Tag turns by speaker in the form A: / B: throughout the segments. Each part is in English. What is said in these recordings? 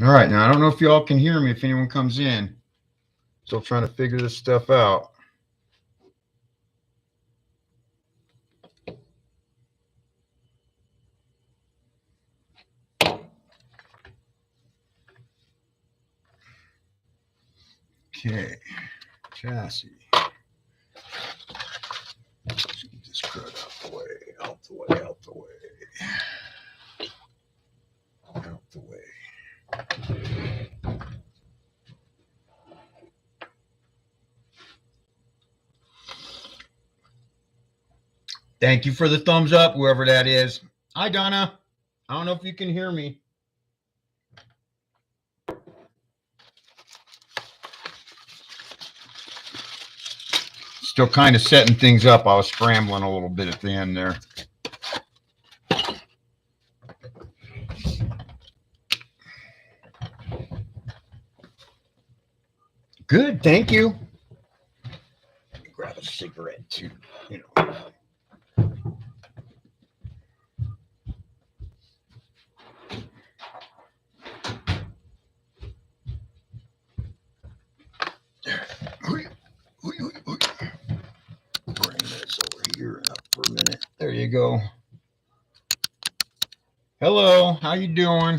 A: All right, now I don't know if y'all can hear me if anyone comes in. Still trying to figure this stuff out. Okay, chassis. Let's get this crud out the way, out the way, out the way, out the way. Thank you for the thumbs up, whoever that is. Hi, Donna. I don't know if you can hear me. Still kind of setting things up. I was scrambling a little bit at the end there. Good, thank you. Grab a cigarette too, you know. Bring this over here up for a minute. There you go. Hello, how you doing?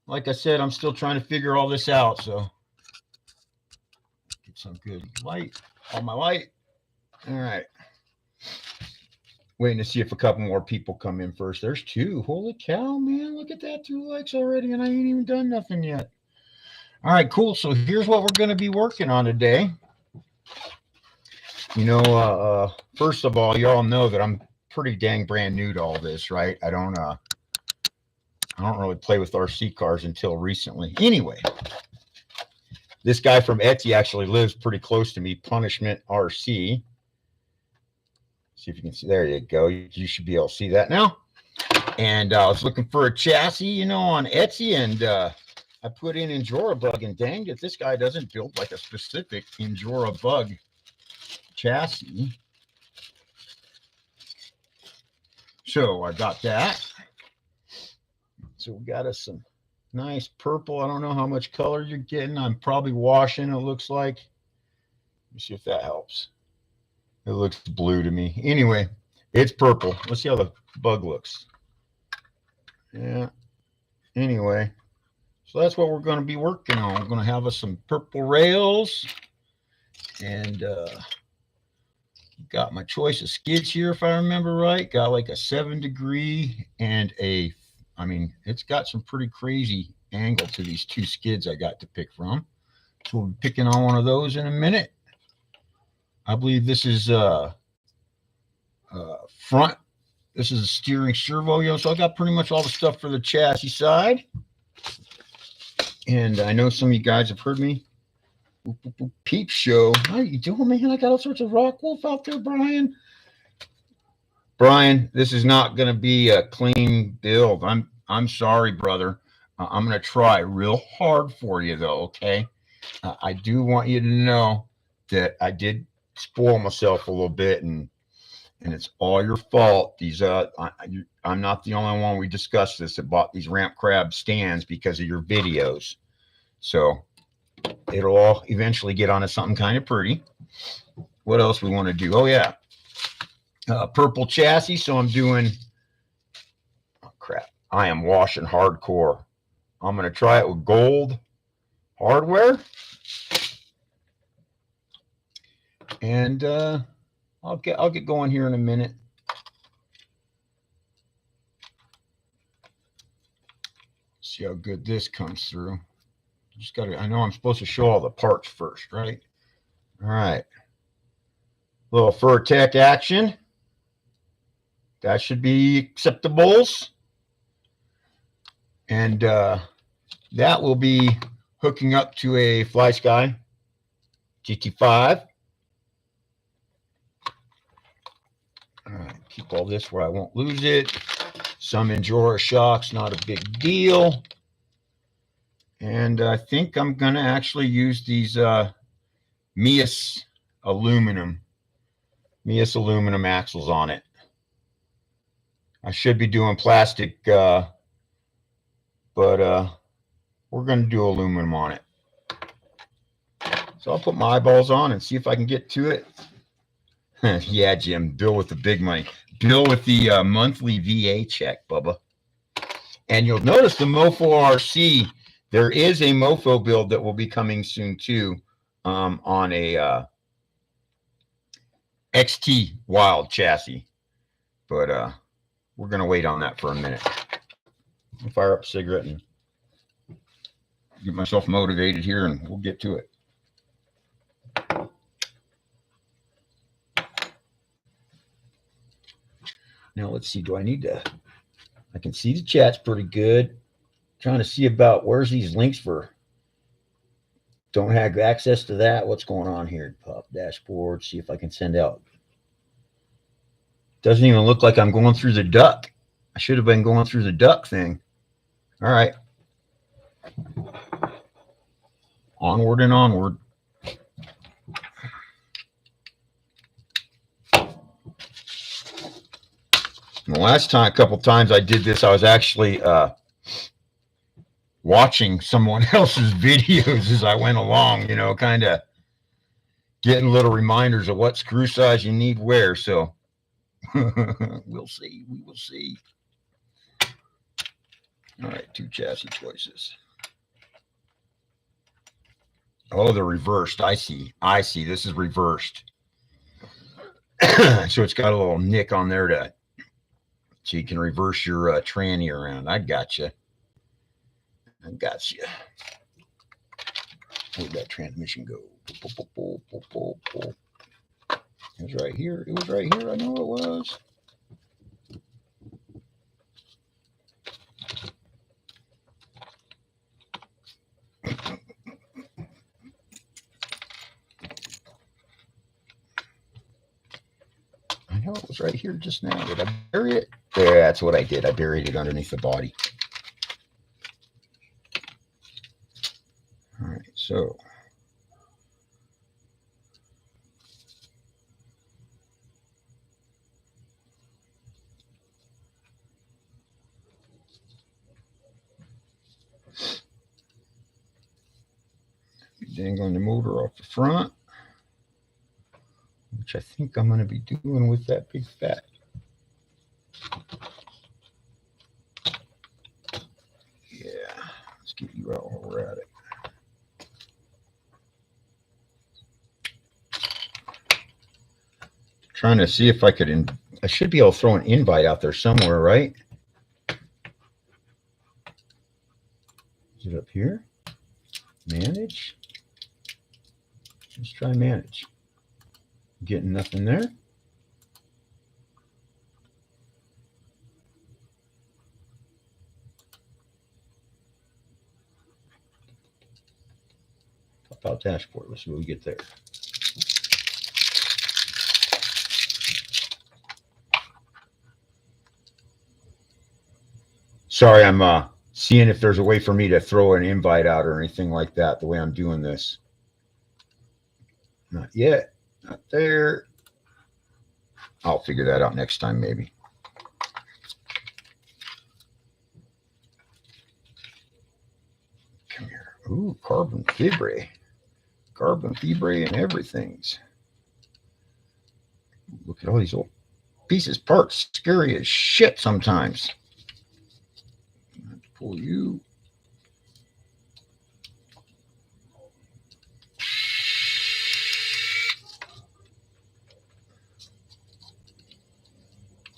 A: Like I said, I'm still trying to figure all this out, so get some good light on my light. All right. Waiting to see if a couple more people come in first. There's two. Holy cow, man. Look at that. 2 likes already, and I ain't even done nothing yet. All right, cool. So here's what we're going to be working on today. You know, first of all, y'all know that I'm pretty dang brand new to all this, right? I don't really play with RC cars until recently. Anyway, this guy from Etsy actually lives pretty close to me, Punishment RC. See if you can see. There you go. You should be able to see that now. And I was looking for a chassis, you know, on Etsy, and I put in Injora Bug, and dang it, this guy doesn't build like a specific Injora Bug chassis. So I got that. So we got us some nice purple. I don't know how much color you're getting. I'm probably washing, it looks like. Let me see if that helps. It looks blue to me. Anyway, it's purple. Let's see how the bug looks. Yeah. Anyway, so that's what we're going to be working on. We're going to have us some purple rails. And got my choice of skids here, if I remember right. Got like a 7-degree and a, I mean, it's got some pretty crazy angle to these 2 skids I got to pick from. So we'll be picking on one of those in a minute. I believe this is front. This is a steering servo, you know, so I got pretty much all the stuff for the chassis side. And I know some of you guys have heard me. Peep show. How you doing, man? I got all sorts of rock wolf out there, Brian. Brian, this is not going to be a clean build. I'm sorry, brother. I'm going to try real hard for you, though, okay? I do want you to know that I did spoil myself a little bit, and it's all your fault. These I'm not the only one. We discussed this that bought these ramp crab stands because of your videos. So it'll all eventually get onto something kind of pretty. What else we want to do? Oh yeah, purple chassis. So I'm doing. Oh crap! I am washing hardcore. I'm going to try it with gold hardware. And I'll get going here in a minute. See how good this comes through. Just got to. I know I'm supposed to show all the parts first, right? All right. Little Furtech action. That should be acceptables. And that will be hooking up to a FlySky GT5. All right, keep all this where I won't lose it. Some Injora shocks, not a big deal. And I think I'm going to actually use these Mias aluminum axles on it. I should be doing plastic, but we're going to do aluminum on it. So I'll put my eyeballs on and see if I can get to it. Yeah, Jim, Bill with the big money. Bill with the monthly VA check, Bubba. And you'll notice the Mofo RC, there is a Mofo build that will be coming soon too, on a XT Wild chassis. But we're going to wait on that for a minute. I'll fire up a cigarette and get myself motivated here, and we'll get to it. Now let's see, do I need to, I can see the chat's pretty good. Trying to see about where's these links for. Don't have access to that. What's going on here? Pop dashboard, see if I can send out. Doesn't even look like I'm going through the duck. I should have been going through the duck thing. All right. Onward and onward. And the last time, a couple times I did this, I was actually watching someone else's videos as I went along, you know, kind of getting little reminders of what screw size you need where. So we'll see. We will see. All right, 2 chassis choices. Oh, they're reversed. I see. I see. This is reversed. So it's got a little nick on there to, so you can reverse your tranny around. I got you. I got you. Where'd that transmission go? It was right here. It was right here. I know it was. I know it was right here just now. Did I bury it? There, that's what I did. I buried it underneath the body. All right, so. Dangling the motor off the front, which I think I'm going to be doing with that big fat. Yeah, let's get you out while we're at it. Trying to see if I could, I should be able to throw an invite out there somewhere, right? Is it up here? Manage. Let's try manage. Getting nothing there. Pop out dashboard. Let's see what we get there. Sorry, I'm seeing if there's a way for me to throw an invite out or anything like that, the way I'm doing this. Not yet. Not there. I'll figure that out next time, maybe. Come here. Ooh, carbon fibre. Carbon fibre and everything's. Look at all these old pieces, parts. Scary as shit sometimes. I have to pull you.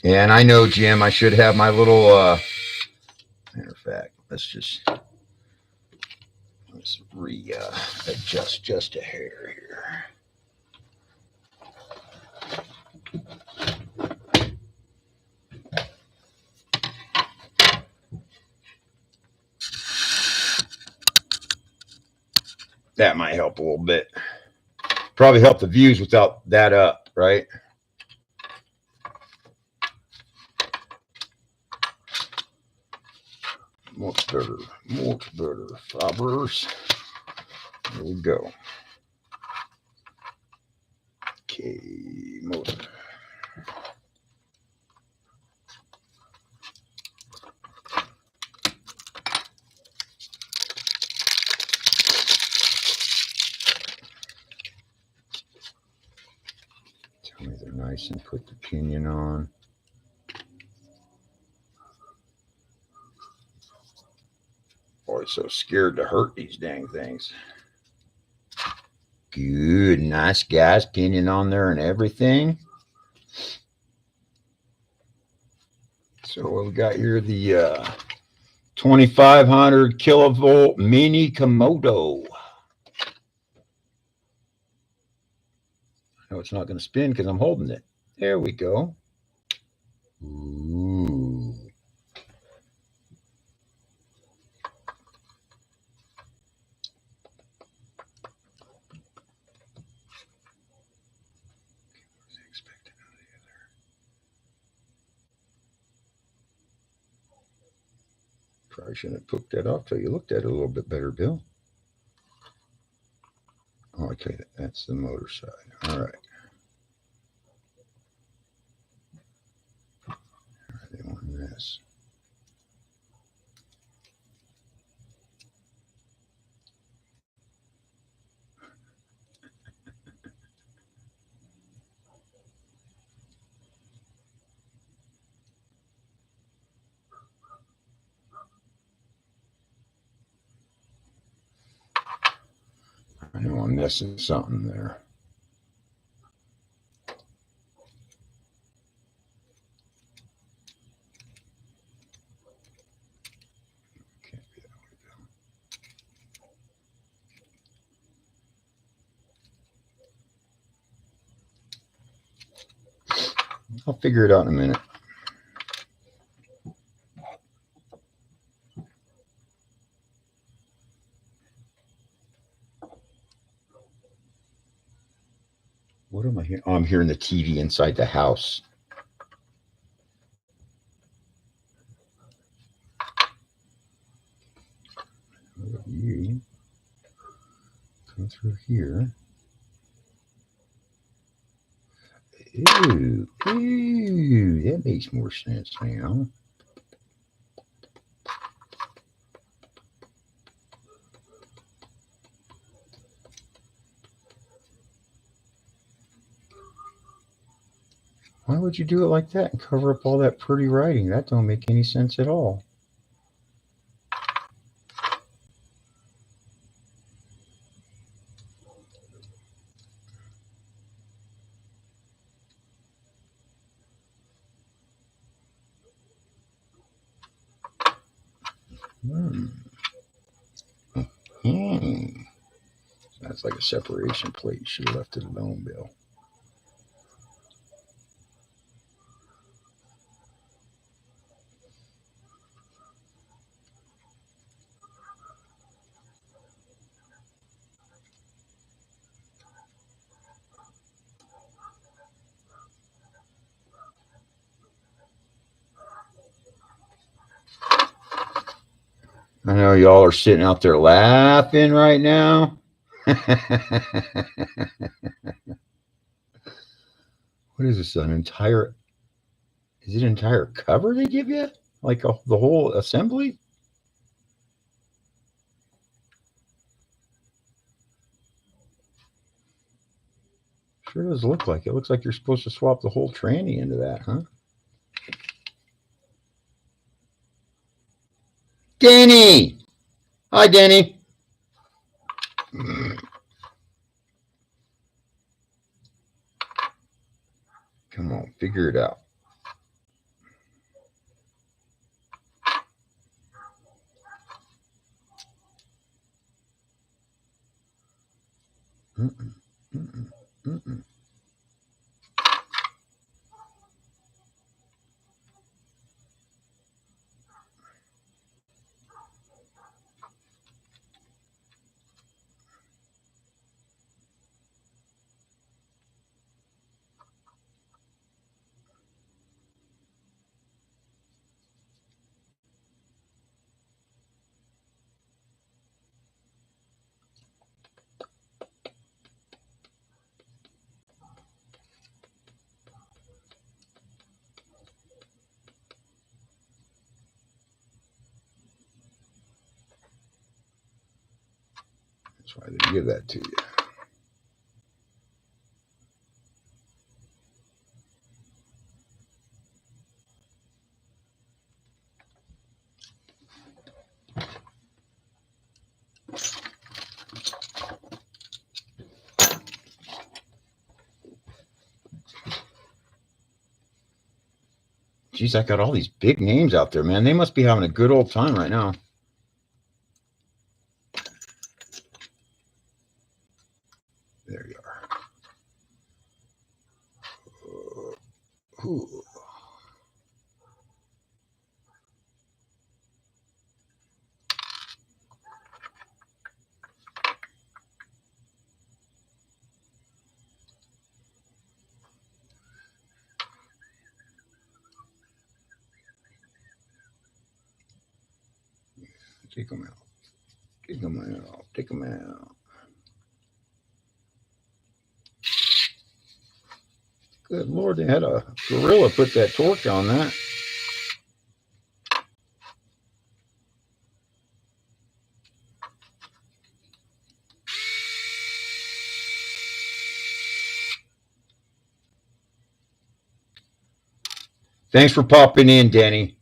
A: And I know, Jim, I should have my little, matter of fact, let's adjust just a hair here. That might help a little bit. Probably help the views without that up, right? Much better, much better. Fibers. There we go. Okay, motor. nice and put the pinion on. Always so scared to hurt these dang things. Good, nice guys, pinion on there and everything. So what we got here, the 2500 kilovolt mini Komodo. I know it's not going to spin because I'm holding it. There we go. Ooh. Probably shouldn't have took that off till you looked at it a little bit better, Bill. Oh, okay, that's the motor side. All right. They want this. I know I'm missing something there. Can't be that way, Bill. I'll figure it out in a minute. What am I hearing? Oh, I'm hearing the TV inside the house. You come through here. Ooh, ooh, that makes more sense now. Why would you do it like that and cover up all that pretty writing? That don't make any sense at all. That's like a separation plate. You should have left it alone, Bill. I know y'all are sitting out there laughing right now. What is this? An entire? Is it an entire cover they give you? Like the whole assembly? Sure does look like it. Looks like you're supposed to swap the whole tranny into that, huh? Danny! Hi, Danny. Come on, figure it out. Mm-mm, mm-mm, mm-mm. That's why they give that to you. Geez, I got all these big names out there, man. They must be having a good old time right now. There you are. Ooh. Take them out. Take them out. Take them out. Good Lord, they had a gorilla put that torque on that. Thanks for popping in, Danny.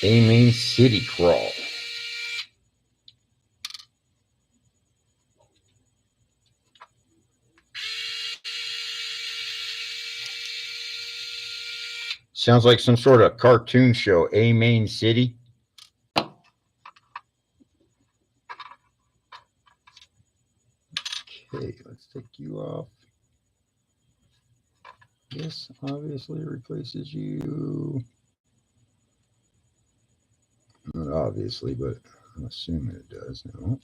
A: A Main City Crawl. Sounds like some sort of cartoon show. A Main City. Okay, let's take you off. This obviously replaces you. Not obviously, but I'm assuming it does. No.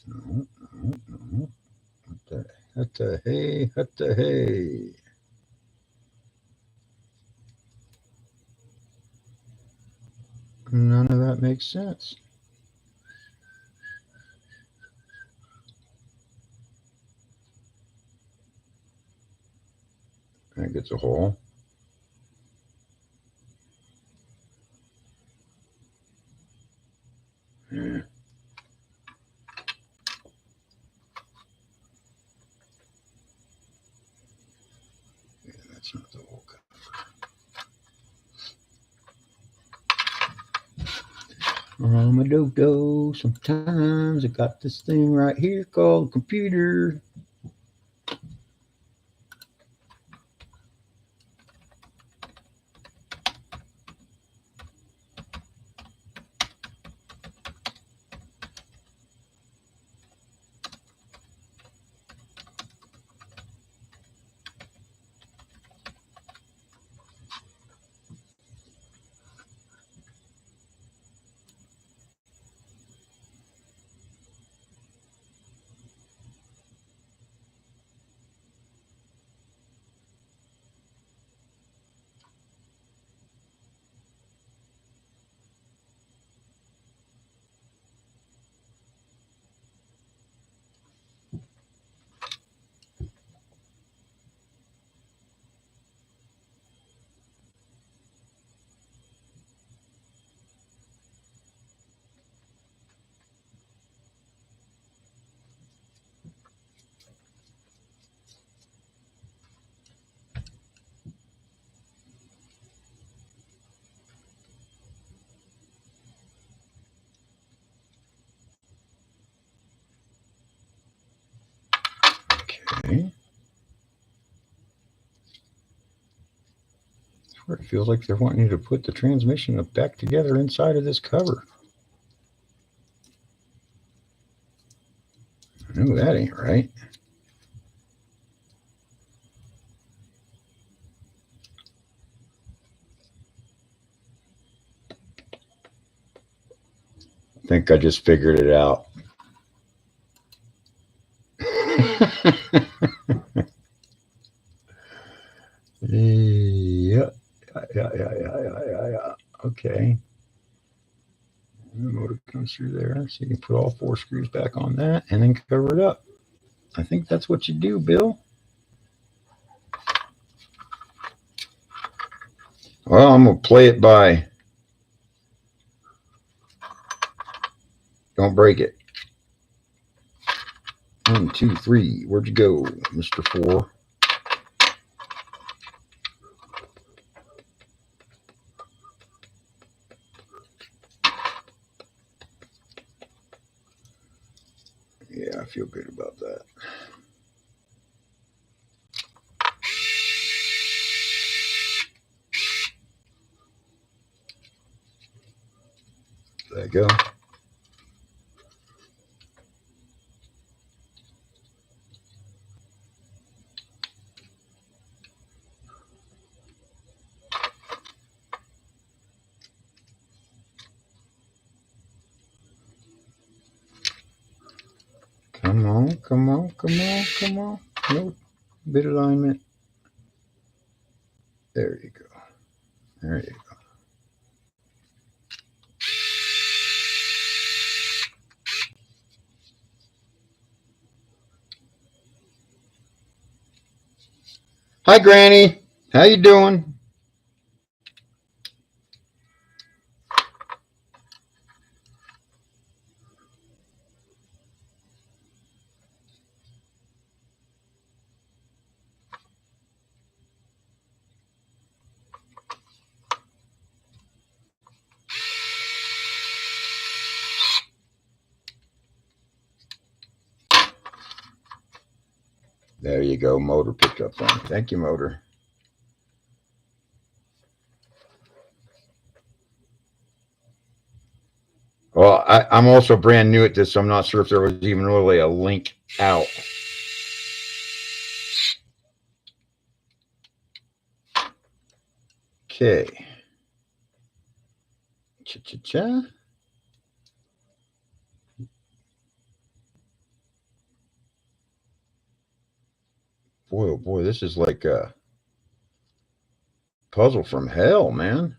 A: What the hey, what the hey. None of that makes sense. That gets a hole. Yeah. That's not the whole cover. I'm a dodo. Sometimes I got this thing right here called a computer. Okay. It feels like they're wanting you to put the transmission back together inside of this cover. No, that ain't right. I think I just figured it out. Yeah. Okay. And the motor comes through there, so you can put all 4 screws back on that and then cover it up. I think that's what you do, Bill. Well, I'm going to play it by don't break it. 1, 2, 3. Where'd you go, Mr. 4? Yeah, I feel good about that. There you go. Come on, come on, come on, come on. No bit alignment. There you go. There you go. Hi, Granny. How you doing? There you go. Motor picked up on. Thank you, motor. Well, I'm also brand new at this, so I'm not sure if there was even really a link out. Okay. Cha-cha-cha. Boy, oh boy, this is like a puzzle from hell, man.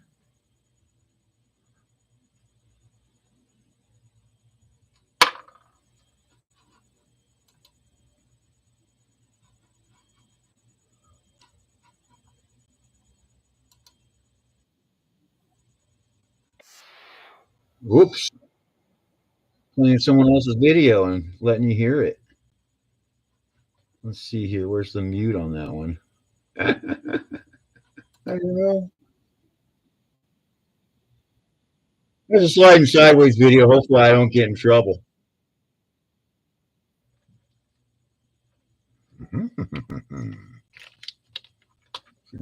A: Whoops. Playing someone else's video and letting you hear it. Let's see here. Where's the mute on that one? I don't know. There's a sliding sideways video. Hopefully, I don't get in trouble. There's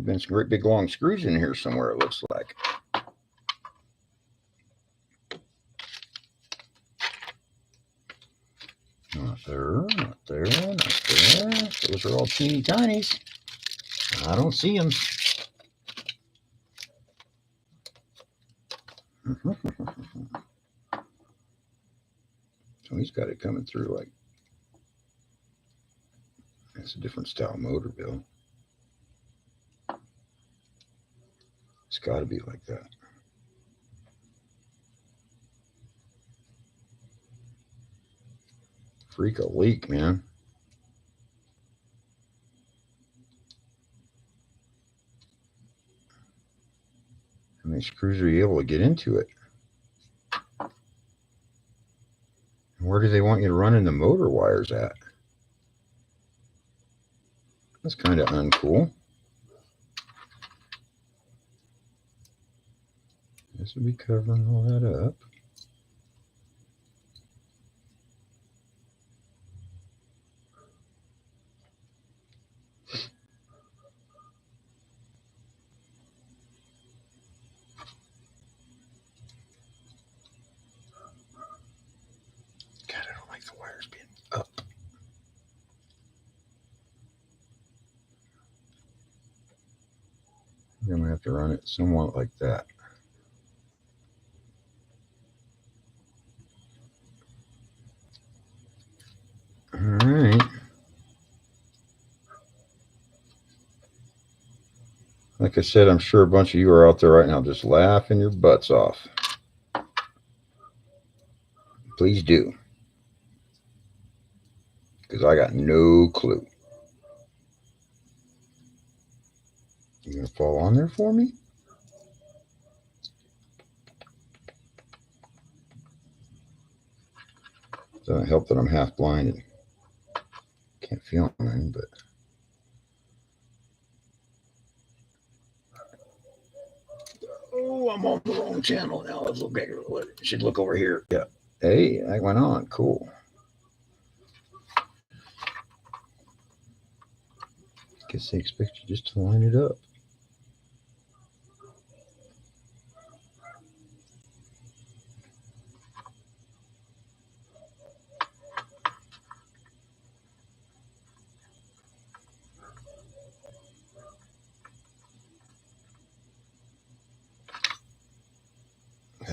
A: been some great big long screws in here somewhere, it looks like. Not there, not there, not there. Those are all teeny tinies. I don't see them. So he's got it coming through like that's a different style motor, Bill. It's got to be like that. Freak a leak, man. How many screws are you able to get into it? Where do they want you to run in the motor wires at? That's kind of uncool. This will be covering all that up. God, I don't like the wires being up. I'm going to have to run it somewhat like that. All right. Like I said, I'm sure a bunch of you are out there right now just laughing your butts off. Please do. Because I got no clue. You going to fall on there for me? Doesn't help that I'm half blinded. Can't feel anything, but. Oh, I'm on the wrong channel now. Let's look back. Should look over here. Yeah. Hey, that went on. Cool. Guess they expect you just to line it up.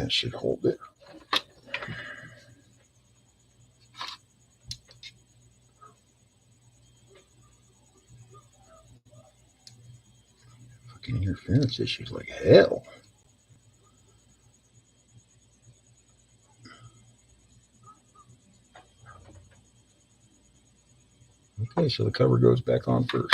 A: That should hold it. Fucking interference issues like hell. Okay, so the cover goes back on first.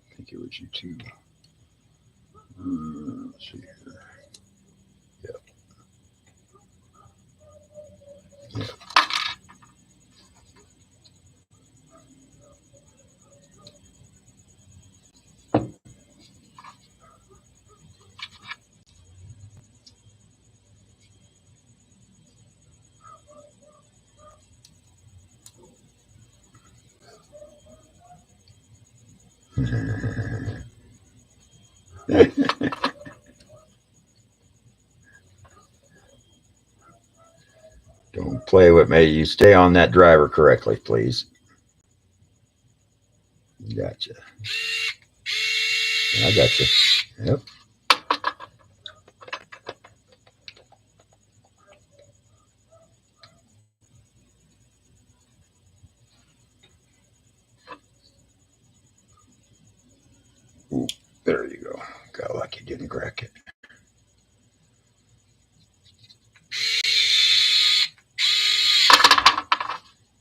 A: I think it was you too. Let's see here. Yep. Yep. Don't play with me. You stay on that driver correctly, please. Gotcha. I gotcha. Yep. Ooh, there you go. Got lucky, didn't crack it.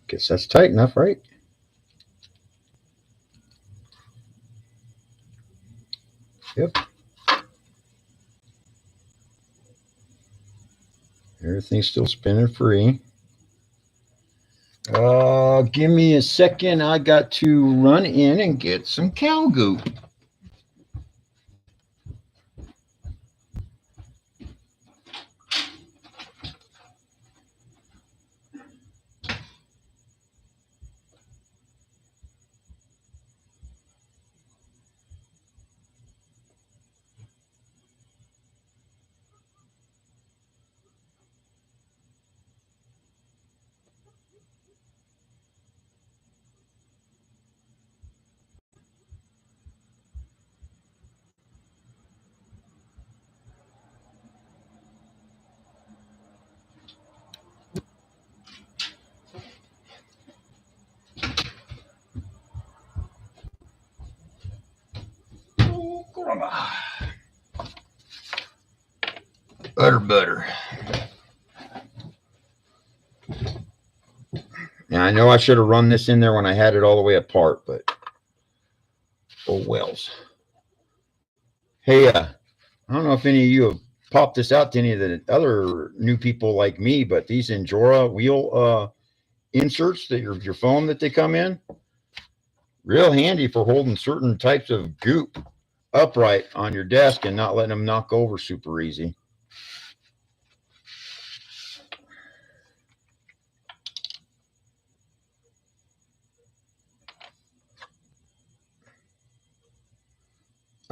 A: Guess that's tight enough, right? Yep. Everything's still spinning free. Give me a second. I got to run in and get some cow goop. Butter. Now, I know I should have run this in there when I had it all the way apart, but oh wells. Hey, I don't know if any of you have popped this out to any of the other new people like me, but these Injora wheel inserts that your foam that they come in, real handy for holding certain types of goop upright on your desk and not letting them knock over super easy.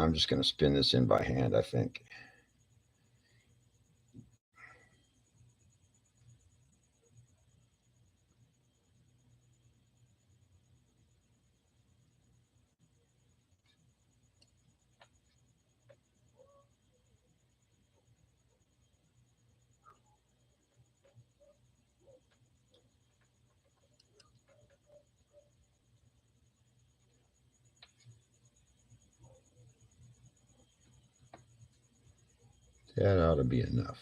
A: I'm just going to spin this in by hand, I think. That ought to be enough.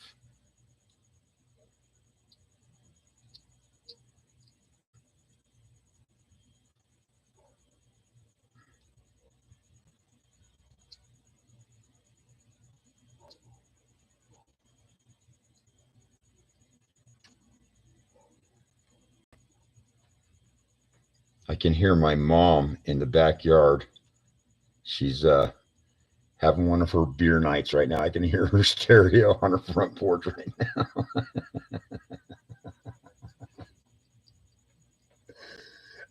A: I can hear my mom in the backyard. She's having one of her beer nights right now. I can hear her stereo on her front porch right now.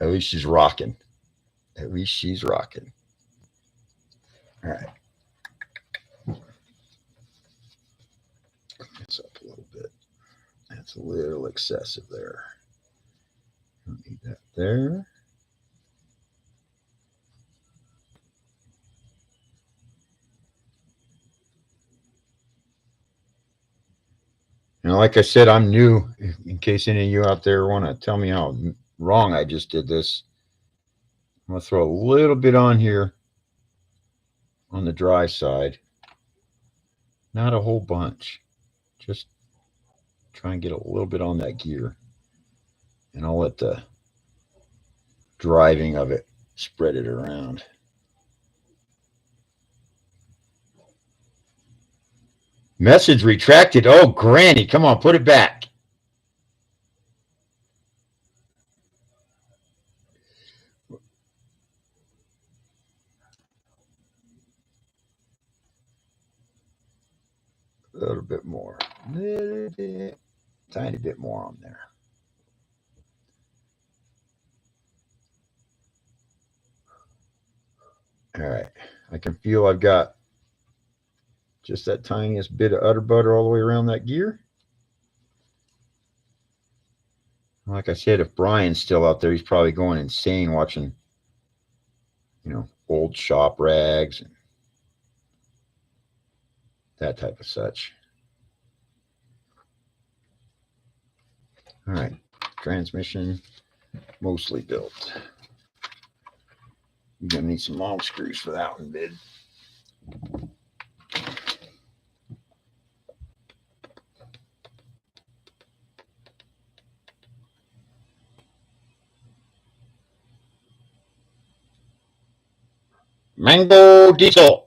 A: At least she's rocking. At least she's rocking. All right. Clean this up a little bit. That's a little excessive there. Don't need that there. And like I said, I'm new. In case any of you out there want to tell me how wrong I just did this, I'm going to throw a little bit on here on the dry side. Not a whole bunch. Just try and get a little bit on that gear. And I'll let the driving of it spread it around. Message retracted. Oh, Granny, come on, put it back. A little bit more. Little bit. Tiny bit more on there. All right. I can feel I've got just that tiniest bit of udder butter all the way around that gear. Like I said, if Brian's still out there, he's probably going insane watching, old shop rags and that type of such. All right. Transmission mostly built. You're going to need some long screws for that one, bid. Mango diesel.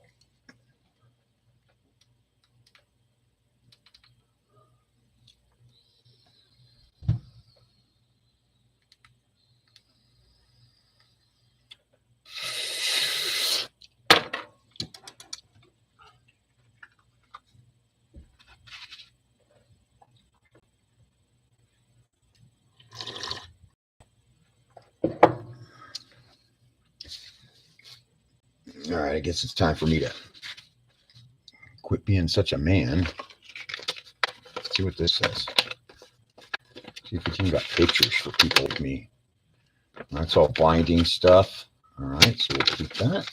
A: All right, I guess it's time for me to quit being such a man. Let's see what this says. See if it's even got pictures for people like me. That's all binding stuff. All right, so we'll keep that.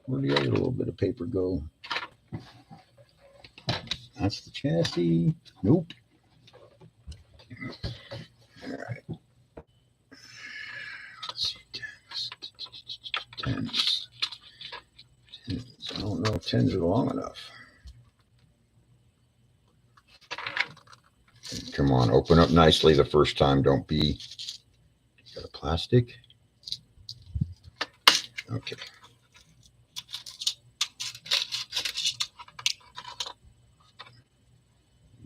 A: Where did the other little bit of paper go? That's the chassis. Nope. All right. Let's see. Tens. I don't know if 10s are long enough. Come on, open up nicely the first time. Don't be. Got a plastic. Okay.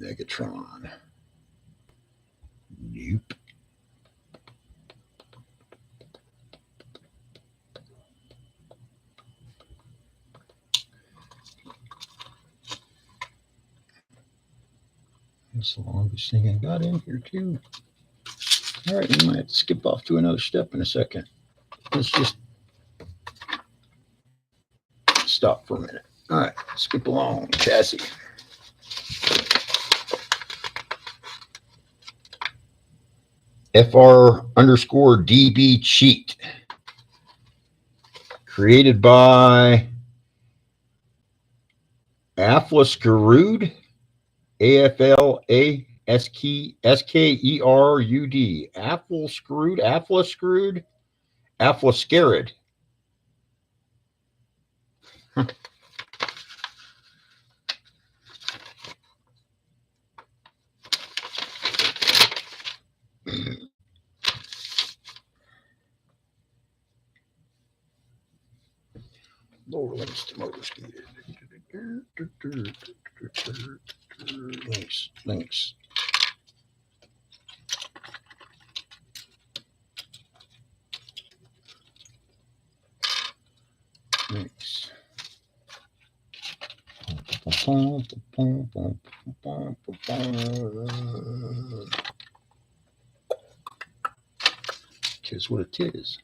A: Megatron. Nope. That's the longest thing I got in here, too. All right, we might have to skip off to another step in a second. Let's just stop for a minute. All right, skip along. Chassis. FR_DB cheat. Created by Aflaskerud. AFLASKERUD. Aflaskerud. Aflaskerud. Lower links to Motorskate. Links. Links. Tis what it is.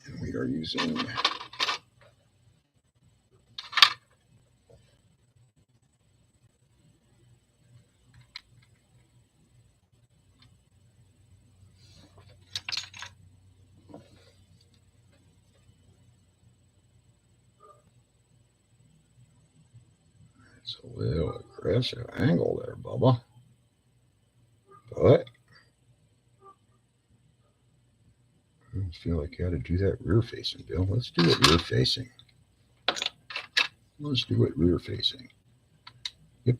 A: And we are using It's a little aggressive angle there, Bubba. But I feel like you got to do that rear facing, Bill. Let's do it rear facing. Let's do it rear facing. Yep.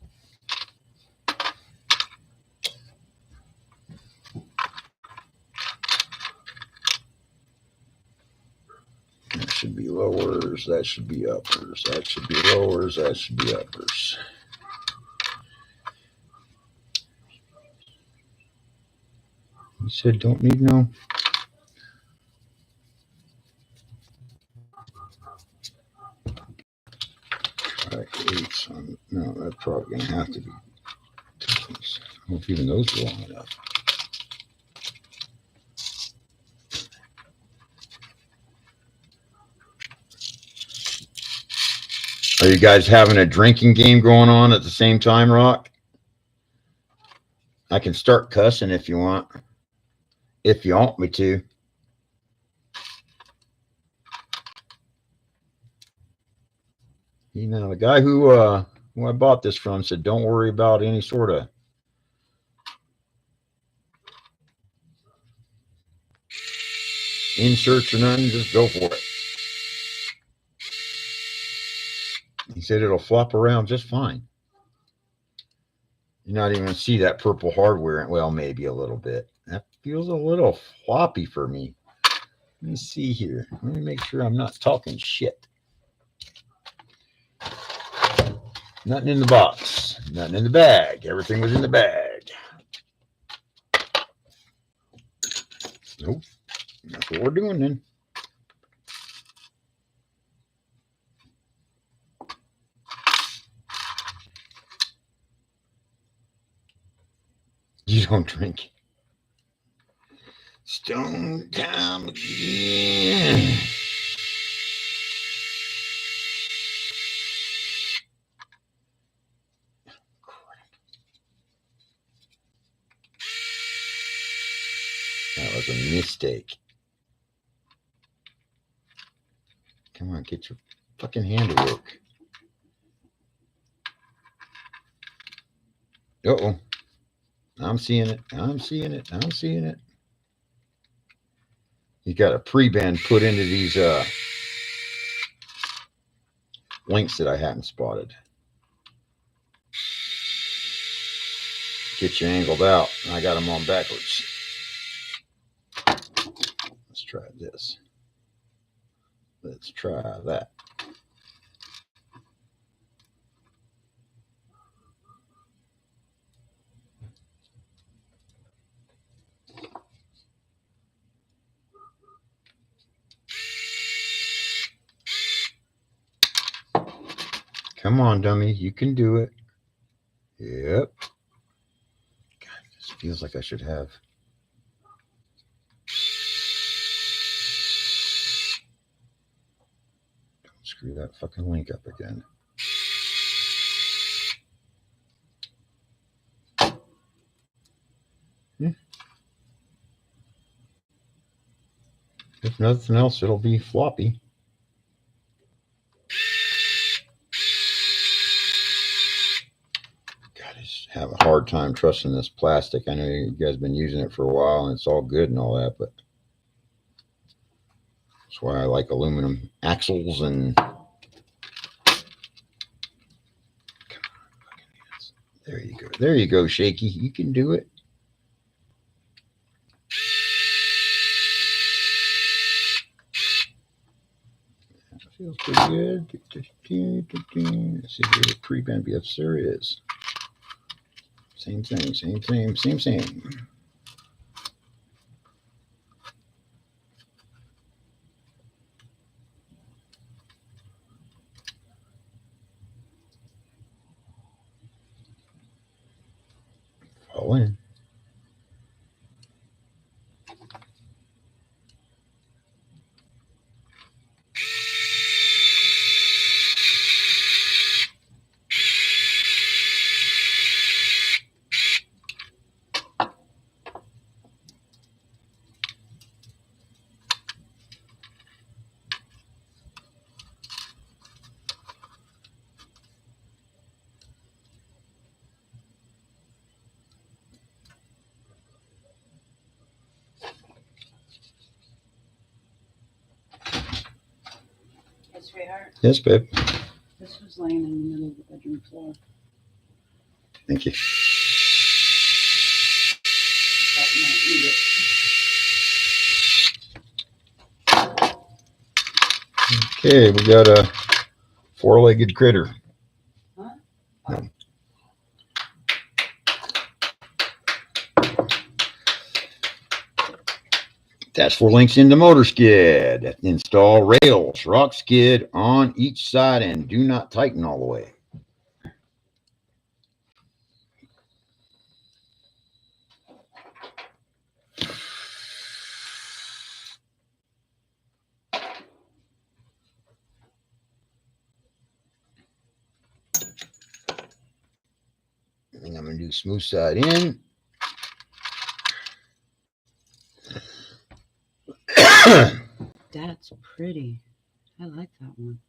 A: That should be lowers. That should be uppers. That should be lowers. That should be uppers. You said don't need no. Try eights on. No, that's probably going to have to be. I hope even those are long enough. Are you guys having a drinking game going on at the same time, Rock? I can start cussing if you want. If you want me to. You know, the guy who I bought this from said, don't worry about any sort of inserts or nothing. Just go for it. He said it'll flop around just fine. You're not even going to see that purple hardware. Well, maybe a little bit. That feels a little floppy for me. Let me see here. Let me make sure I'm not talking shit. Nothing in the box. Nothing in the bag. Everything was in the bag. Nope. That's what we're doing then. You don't drink. Stone time again. That was a mistake. Come on, get your fucking hand to work. Uh-oh. I'm seeing it. I'm seeing it. I'm seeing it. You got a pre-bend put into these links that I hadn't spotted. Get you angled out. I got them on backwards. Let's try this. Let's try that. Come on, dummy. You can do it. Yep. God, this feels like I should have. Don't screw that fucking link up again. If nothing else, it'll be floppy. God, I just have a hard time trusting this plastic. I know you guys have been using it for a while and it's all good and all that, but that's why I like aluminum axles and there you go. There you go, Shaky. You can do it. That feels pretty good. Let's see if there's a pre-bend. Yes, there is. Same thing, same. Fall in.
B: sweetheart?
A: Yes, babe.
B: This was laying in the middle of the bedroom floor.
A: Thank you.
B: Thought you might need it.
A: Okay, we got a four-legged critter.
B: Huh?
A: No. That's for links into motor skid. Install rails, rock skid on each side and do not tighten all the way. I think I'm going to do smooth side in.
B: That's pretty. I like that one.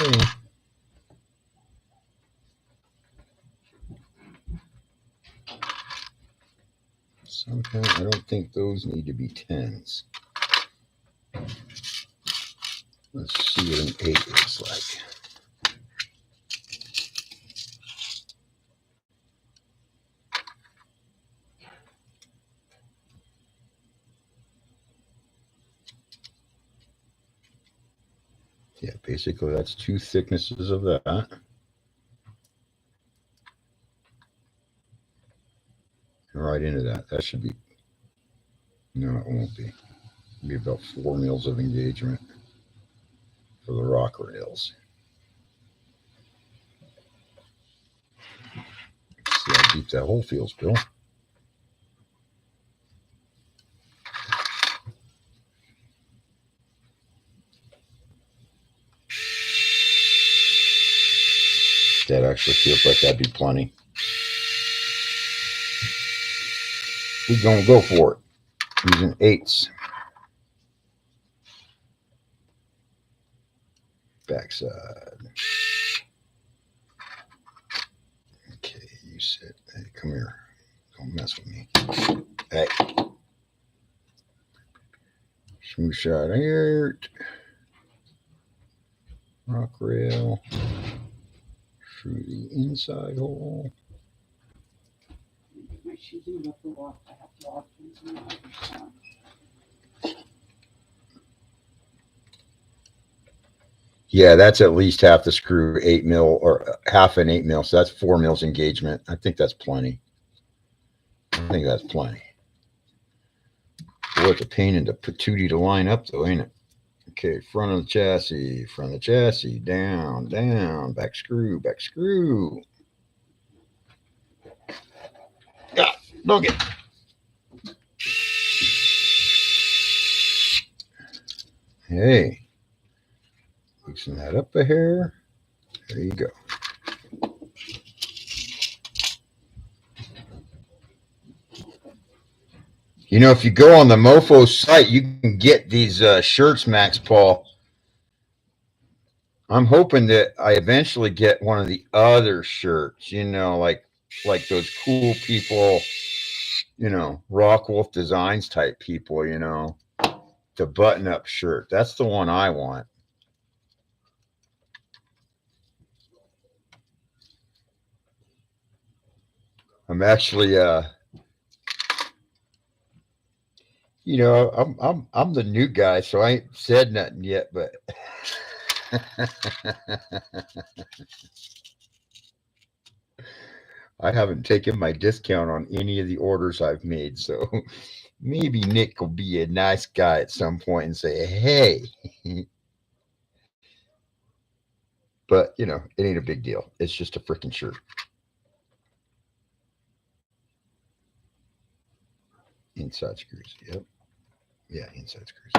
A: Okay. Somehow I don't think those need to be 10s. Let's see what an 8 looks like. Yeah, basically that's 2 thicknesses of that. Right into that. That should be, no, it won't be. It'll be about 4 mils of engagement for the rock rails. See how deep that hole feels, Bill. That actually feels like that'd be plenty. We're gonna go for it. Using 8s. Backside. Okay, you sit. Hey, come here. Don't mess with me. Hey. Smooth shot here. Rock rail. Through the inside hole.
B: My shoes in the upper walk. I have to walk into my other.
A: Yeah, that's at least half the screw, 8 mil, or half an 8 mil. So that's 4 mils engagement. I think that's plenty. I think that's plenty. Boy, it's a pain in the patootie to line up, though, ain't it? Okay, front of the chassis, down, down, back screw, back screw. Yeah, look it. Hey, loosen that up a hair. There you go. You know, if you go on the Mofo site, you can get these shirts, Max Paul. I'm hoping that I eventually get one of the other shirts, you know, like those cool people, you know, Rock Wolf Designs type people, you know, the button-up shirt. That's the one I want. I'm actually, you know, I'm the new guy, so I ain't said nothing yet, but I haven't taken my discount on any of the orders I've made, so maybe Nick will be a nice guy at some point and say, hey. But, you know, it ain't a big deal. It's just a freaking shirt. Inside screws. Yep. Yeah, inside screws.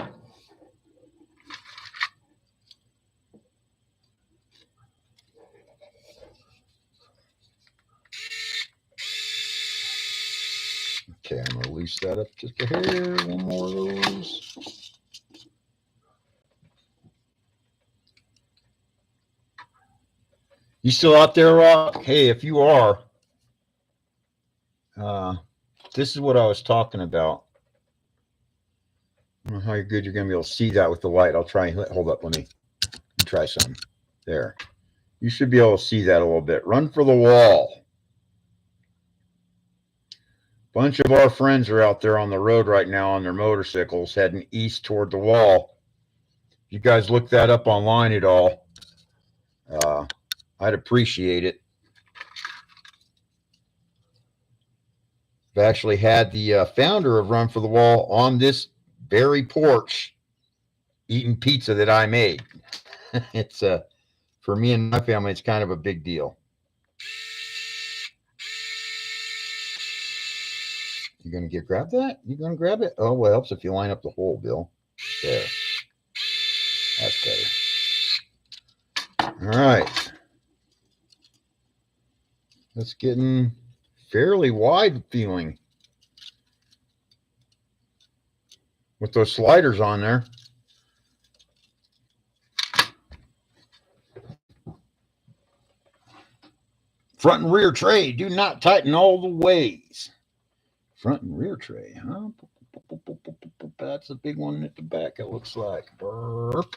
A: Okay, I'm gonna loose that up just a hair. One more of those. You still out there, Rock? Hey, if you are, this is what I was talking about. I don't know how good you're gonna be able to see that with the light. I'll try and hold up. Let me try some. There. You should be able to see that a little bit. Run for the wall. Bunch of our friends are out there on the road right now on their motorcycles heading east toward the wall. If you guys look that up online at all, I'd appreciate it. I've actually had the founder of Run for the Wall on this very porch eating pizza that I made. It's for me and my family, it's kind of a big deal. You gonna grab that? You gonna grab it? Oh, well, it helps if you line up the hole, Bill. There. That's better. All right. That's getting fairly wide feeling with those sliders on there. Front and rear tray, do not tighten all the ways. Front and rear tray, huh? That's a big one at the back, it looks like. Burp.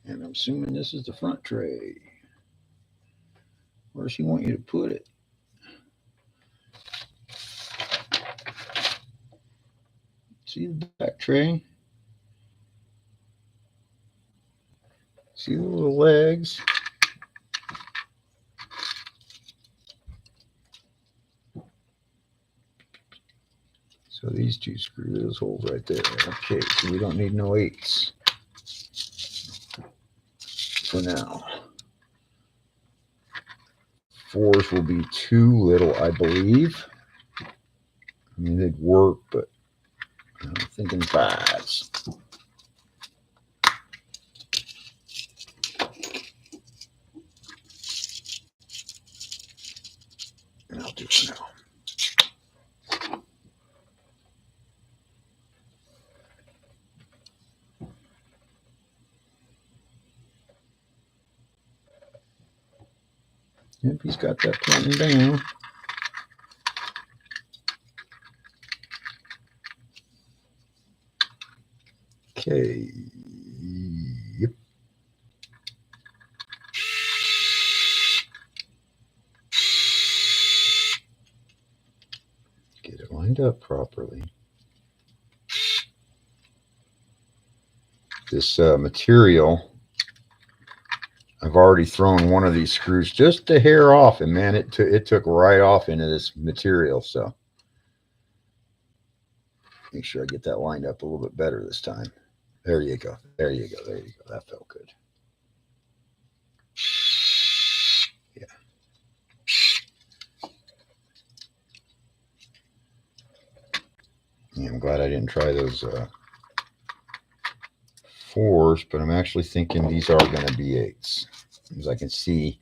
A: And I'm assuming this is the front tray. Where does he want you to put it? See the back tray? See the little legs? So these two screw those holes right there. Okay, so we don't need no 8s for now. 4s will be too little, I believe. I mean, they'd work, but I'm thinking 5s. And I'll do it now. Yep, he's got that pointing down. Okay. Yep. Get it lined up properly. This material, I've already thrown one of these screws just a hair off, and man, it took right off into this material. So make sure I get that lined up a little bit better this time. There you go. There you go. There you go. That felt good. Yeah. I'm glad I didn't try those 4s, but I'm actually thinking these are going to be 8s, because I can see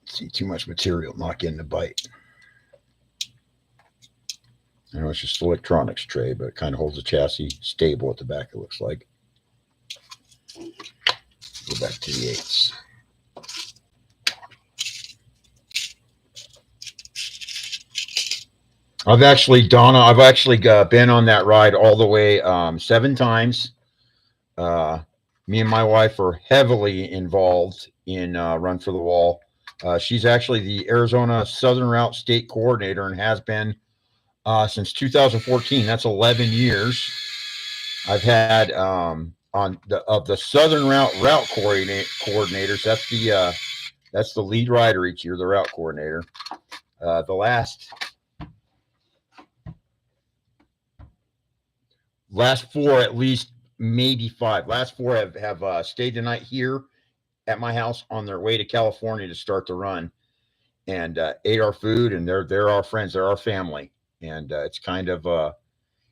A: too much material not getting a bite. I know it's just electronics tray, but it kind of holds the chassis stable at the back, it looks like. Go back to the 8s. I've actually been on that ride all the way 7 times. Me and my wife are heavily involved in Run for the Wall. She's actually the Arizona Southern Route State Coordinator and has been since 2014. That's 11 years. I've had of the Southern Route coordinators. That's the lead rider each year, the route coordinator. The last 4, at least maybe 5. Last 4 have stayed the night here at my house on their way to California to start the run, and ate our food. And they're our friends, they're our family, and it's kind of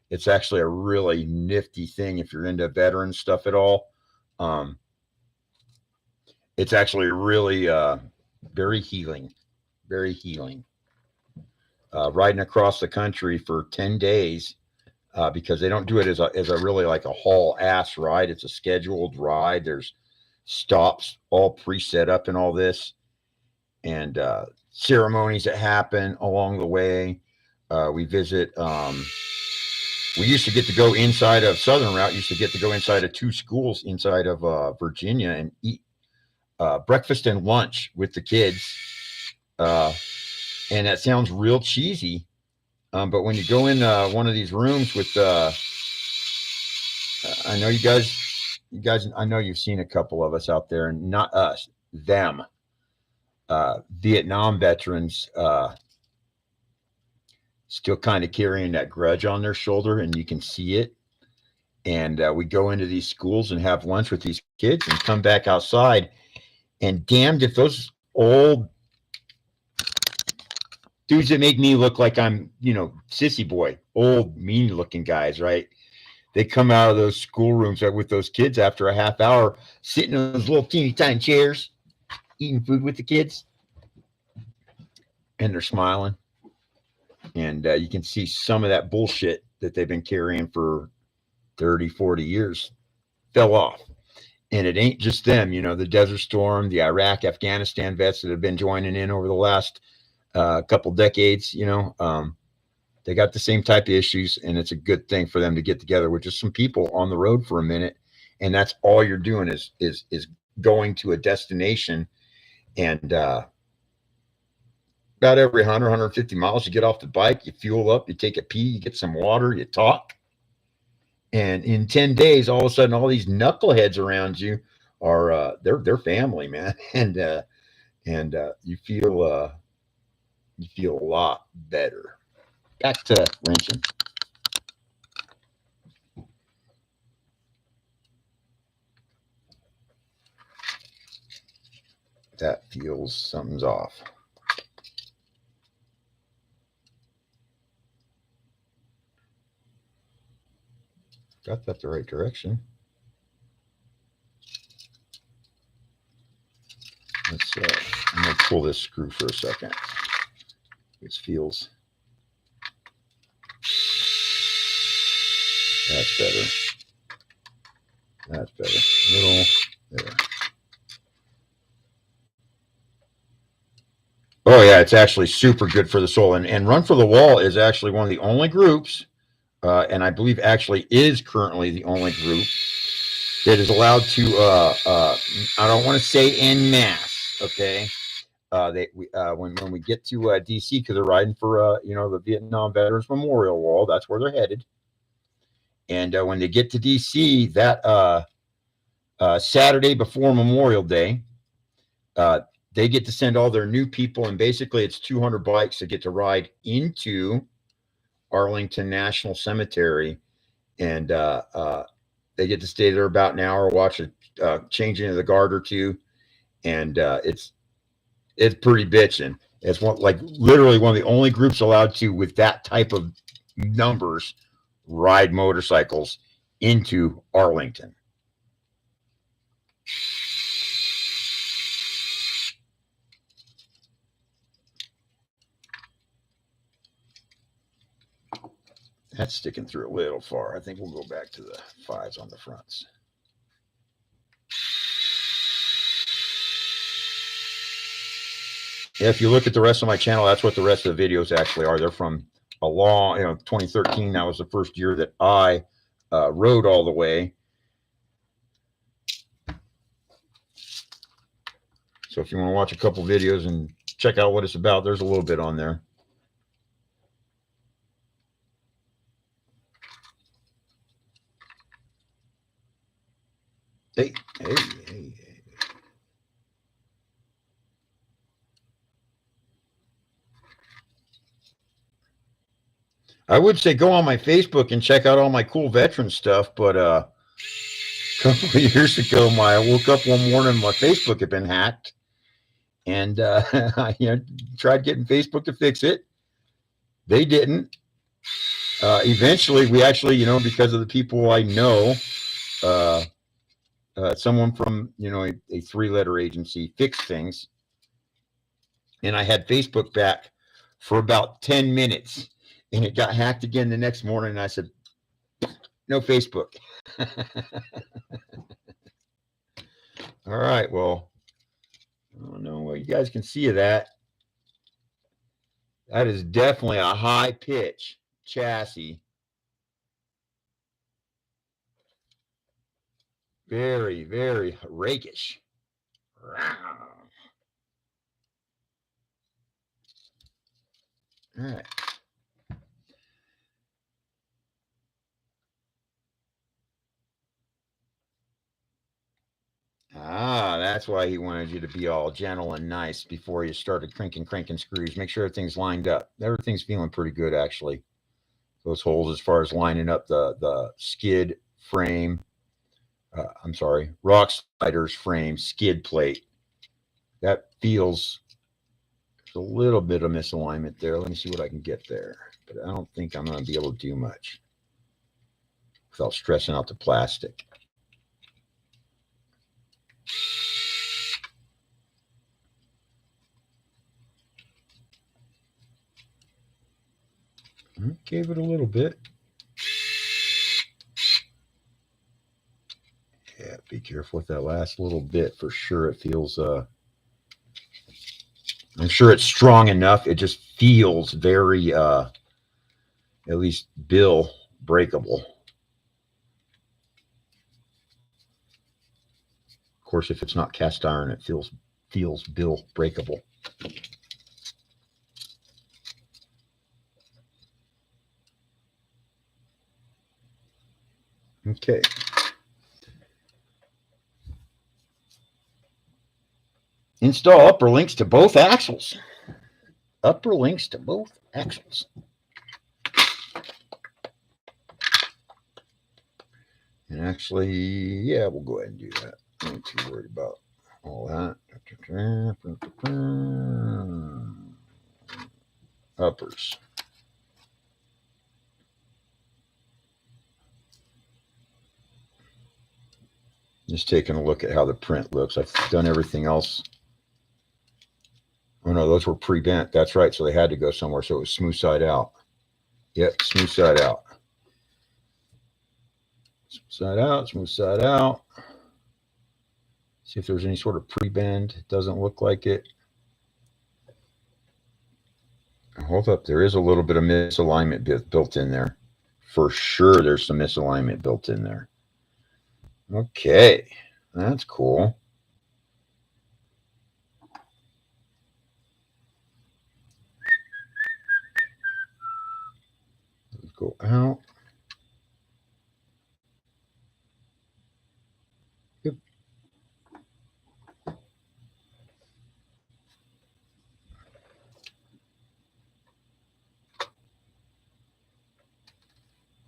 A: it's actually a really nifty thing if you're into veteran stuff at all. It's actually really very healing, very healing. riding across the country for 10 days because they don't do it as a really like a haul ass ride. It's a scheduled ride. There's stops all pre-set up and all this, and ceremonies that happen along the way. We visit. We used to get to go inside of Southern Route. Used to get to go inside of 2 schools inside of Virginia and eat breakfast and lunch with the kids. And that sounds real cheesy, but when you go in one of these rooms with, I know you guys, I know you've seen a couple of us out there, and not us, them, Vietnam veterans, still kind of carrying that grudge on their shoulder, and you can see it. And we go into these schools and have lunch with these kids and come back outside, and damned if those old dudes that make me look like I'm, sissy boy, old mean looking guys, right? They come out of those schoolrooms with those kids after a half hour, sitting in those little teeny tiny chairs, eating food with the kids, and they're smiling. And you can see some of that bullshit that they've been carrying for 30, 40 years fell off. And it ain't just them, the Desert Storm, the Iraq, Afghanistan vets that have been joining in over the last couple decades, they got the same type of issues, and it's a good thing for them to get together with just some people on the road for a minute. And that's all you're doing is going to a destination, and about every 100, 150 miles, you get off the bike, you fuel up, you take a pee, you get some water, you talk. And in 10 days, all of a sudden, all these knuckleheads around you are, they're family, man. And you feel a lot better. Back to wrenching. That feels something's off. Got that the right direction. Let's I'm gonna pull this screw for a second. This feels, that's better. That's better. Little there. Oh yeah, it's actually super good for the soul. And Run for the Wall is actually one of the only groups, and I believe actually is currently the only group that is allowed to, I don't want to say en masse, okay? When we get to DC, because they're riding for the Vietnam Veterans Memorial Wall, that's where they're headed. And when they get to DC, that Saturday before Memorial Day, they get to send all their new people, and basically it's 200 bikes that get to ride into Arlington National Cemetery, and they get to stay there about an hour, watch a changing of the guard or two, and it's pretty bitching. It's literally one of the only groups allowed to, with that type of numbers, ride motorcycles into Arlington. That's sticking through a little far. I think we'll go back to the 5s on the fronts. Yeah, if you look at the rest of my channel, that's what the rest of the videos actually are. They're from a long, 2013. That was the first year that I rode all the way. So if you want to watch a couple videos and check out what it's about, there's a little bit on there. Hey. I would say go on my Facebook and check out all my cool veteran stuff, but a couple of years ago, I woke up one morning, my Facebook had been hacked, and I tried getting Facebook to fix it. They didn't. Eventually, we actually, because of the people I know, someone from a 3-letter agency fixed things, and I had Facebook back for about 10 minutes. And it got hacked again the next morning. And I said, no Facebook. All right. Well, I don't know what you guys can see of that. That is definitely a high pitch chassis. Very, very rakish. All right. Ah, that's why he wanted you to be all gentle and nice before you started cranking screws. Make sure everything's lined up. Everything's feeling pretty good, actually. Those holes as far as lining up the skid frame. I'm sorry, rock sliders frame, skid plate. That feels a little bit of misalignment there. Let me see what I can get there. But I don't think I'm going to be able to do much without stressing out the plastic. Gave it a little bit. Yeah, be careful with that last little bit. For sure it feels I'm sure it's strong enough. It just feels very at least bill breakable. Of course, if it's not cast iron, it feels bill breakable. Okay. Install upper links to both axles. Upper links to both axles. And actually, yeah, we'll go ahead and do that. I'm not too worried about all that. Uppers. Just taking a look at how the print looks. I've done everything else. Oh no, those were pre-bent. That's right. So they had to go somewhere. So it was smooth side out. Yep, smooth side out. Smooth side out, smooth side out. See if there's any sort of pre-bend. It doesn't look like it. Hold up. There is a little bit of misalignment built in there. For sure, there's some misalignment built in there. Okay, that's cool. Let's go out. Yep.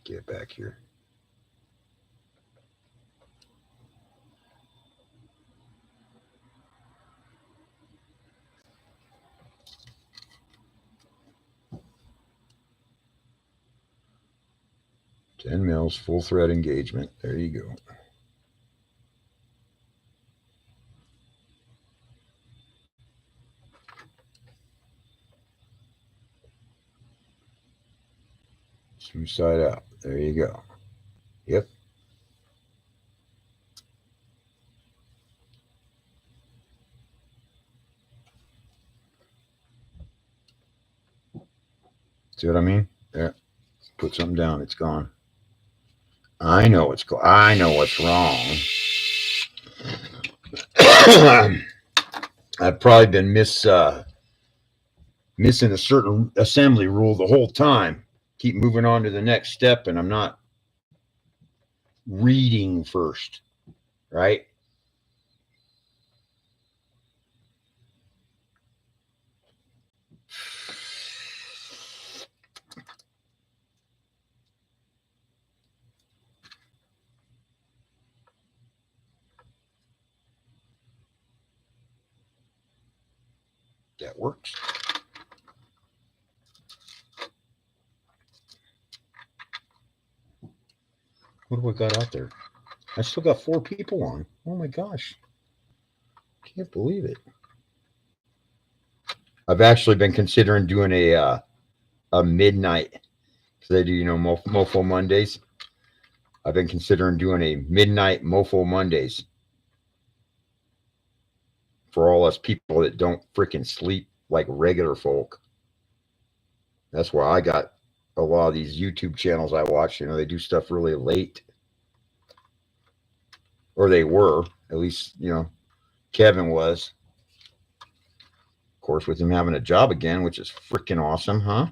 A: Get back here. $10 mils, full thread engagement. There you go. Smooth side out. There you go. Yep. See what I mean? There. Put something down. It's gone. I know what's wrong. I've probably been missing a certain assembly rule the whole time. Keep moving on to the next step, and I'm not reading first, right? That works. What do I got out there? I still got 4 people on. Oh my gosh. Can't believe it. I've actually been considering doing a midnight because I do, Mofo Mondays. I've been considering doing a midnight Mofo Mondays for all us people that don't freaking sleep like regular folk. That's why I got a lot of these YouTube channels I watch. They do stuff really late, or they were. At least, Kevin was. Of course, with him having a job again, which is freaking awesome, huh?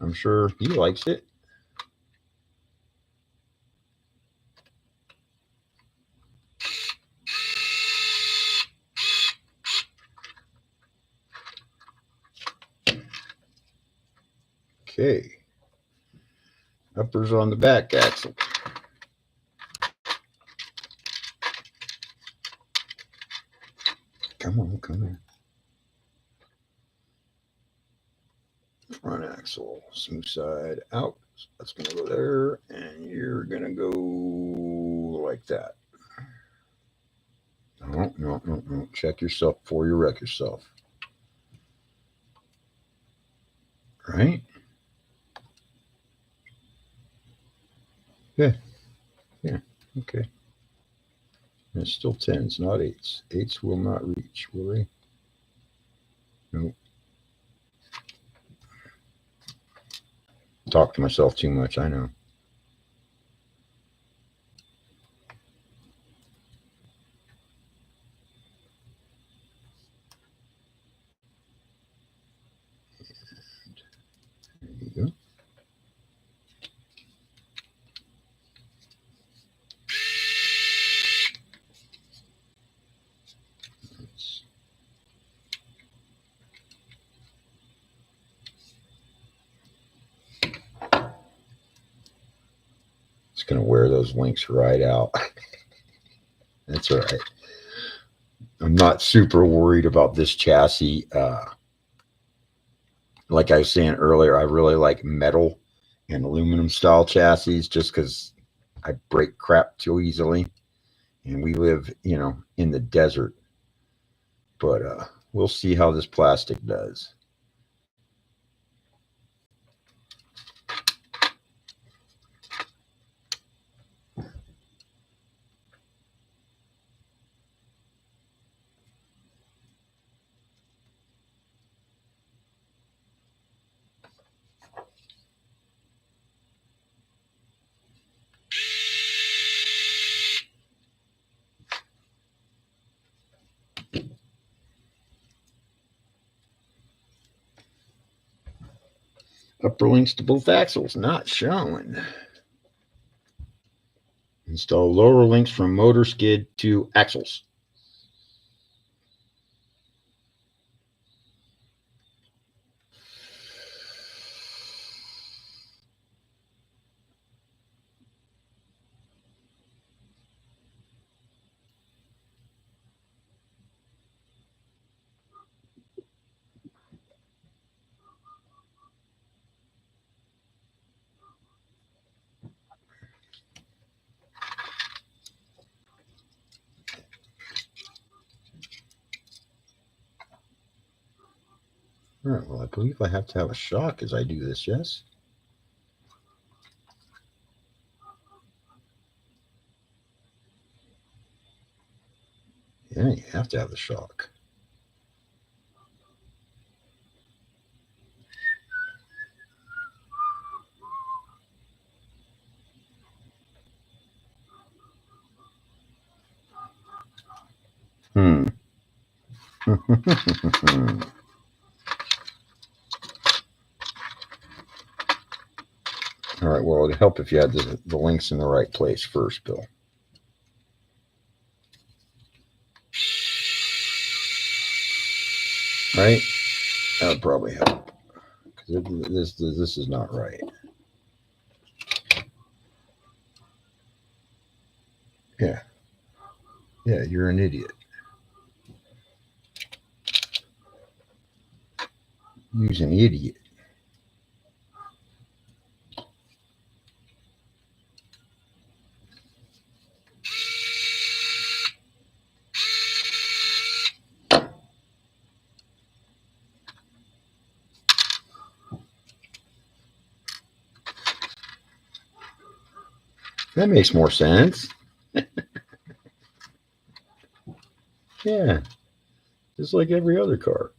A: I'm sure he likes it. Okay. Uppers on the back axle. Come on, come on. Front axle, smooth side out. That's going to go there, and you're going to go like that. No, no, no, no. Check yourself before you wreck yourself. Right? Yeah. Yeah. Okay. And it's still 10s, not 8s. 8s will not reach, will they? Nope. Talk to myself too much, I know. There you go. It's going to wear those links right out. That's all right. I'm not super worried about this chassis. Like I was saying earlier, I really like metal and aluminum style chassis just because I break crap too easily. And we live, in the desert. But we'll see how this plastic does. Upper links to both axles not shown. Install lower links from motor skid to axles. All right, well, I believe I have to have a shock as I do this, yes? Yeah, you have to have the shock. All right, well, it'd help if you had the links in the right place first, Bill. Right? That would probably help. Because this is not right. Yeah. Yeah, you're an idiot. You're an idiot. That makes more sense. Yeah, just like every other car.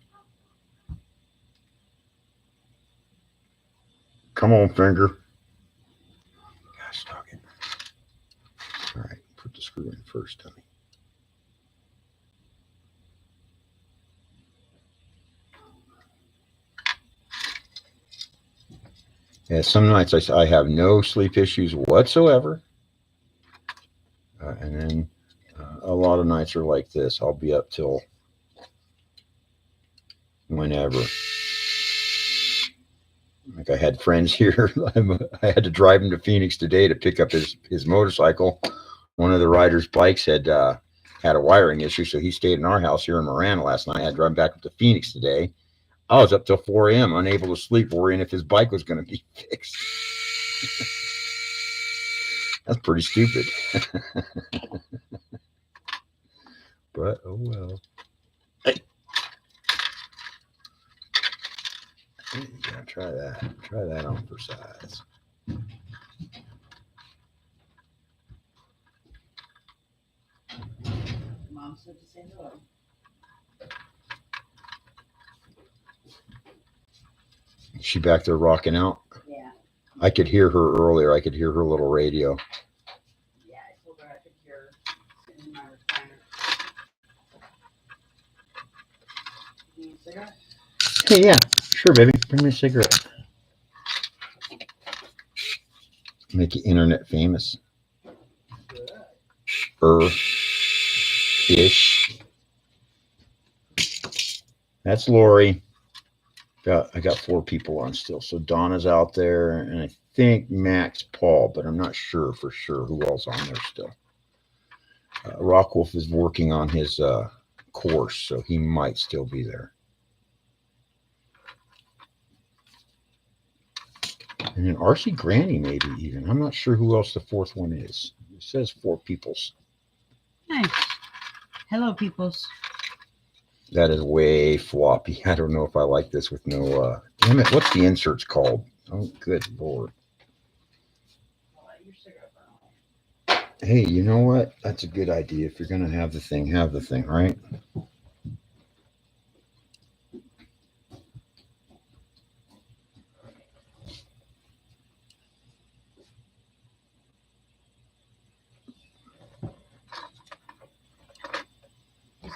A: Come on, finger. Gosh, dog it. All right, put the screw in first, dummy. Yeah, some nights I have no sleep issues whatsoever. And then a lot of nights are like this. I'll be up till whenever. Like I had friends here. I had to drive him to Phoenix today to pick up his motorcycle. One of the riders' bikes had a wiring issue, so he stayed in our house here in Marana last night. I had to drive back up to Phoenix today. I was up till 4 a.m., unable to sleep, worrying if his bike was going to be fixed. That's pretty stupid. But, oh well. Hey. Yeah, try that. Try that on for size.
B: Mom said to say hello.
A: Is she back there rocking out?
B: Yeah.
A: I could hear her earlier. I could hear her little radio.
B: Yeah, I told her I could hear her sitting in my recliner. You need a cigarette?
A: Hey, yeah, sure, baby. Bring me a cigarette. Make you internet famous. Ish. That's Lori. I got 4 people on still. So Donna's out there, and I think Max Paul, but I'm not sure for sure who else on there still. Rockwolf is working on his course, so he might still be there. And then RC Granny, maybe even. I'm not sure who else the 4th one is. It says 4 peoples.
B: Nice. Hello, peoples.
A: That is way floppy. I don't know if I like this with no. Damn it! What's the inserts called? Oh, good lord. Hey, you know what? That's a good idea. If you're gonna have the thing, right?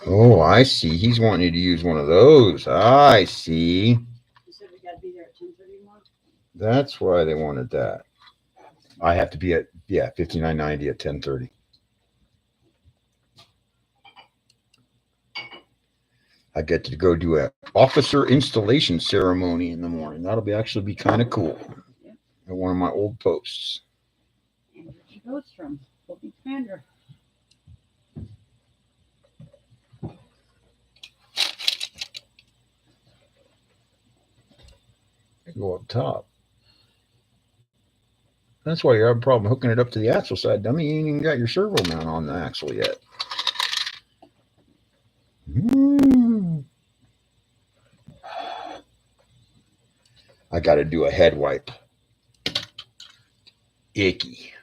A: Oh, I see. He's wanting you to use one of those. I see.
B: You said we got to be there at 10:30 more?
A: That's why they wanted that. I have to be at 5990 at 10:30. I get to go do a officer installation ceremony in the morning. That'll be actually be kind of cool.
B: Yep.
A: At one of my old posts.
B: And where she goes from? Hopi Commander.
A: Go up top. That's why you have a problem hooking it up to the axle side, dummy. You ain't even got your servo mount on the axle yet. I got to do a head wipe. Icky.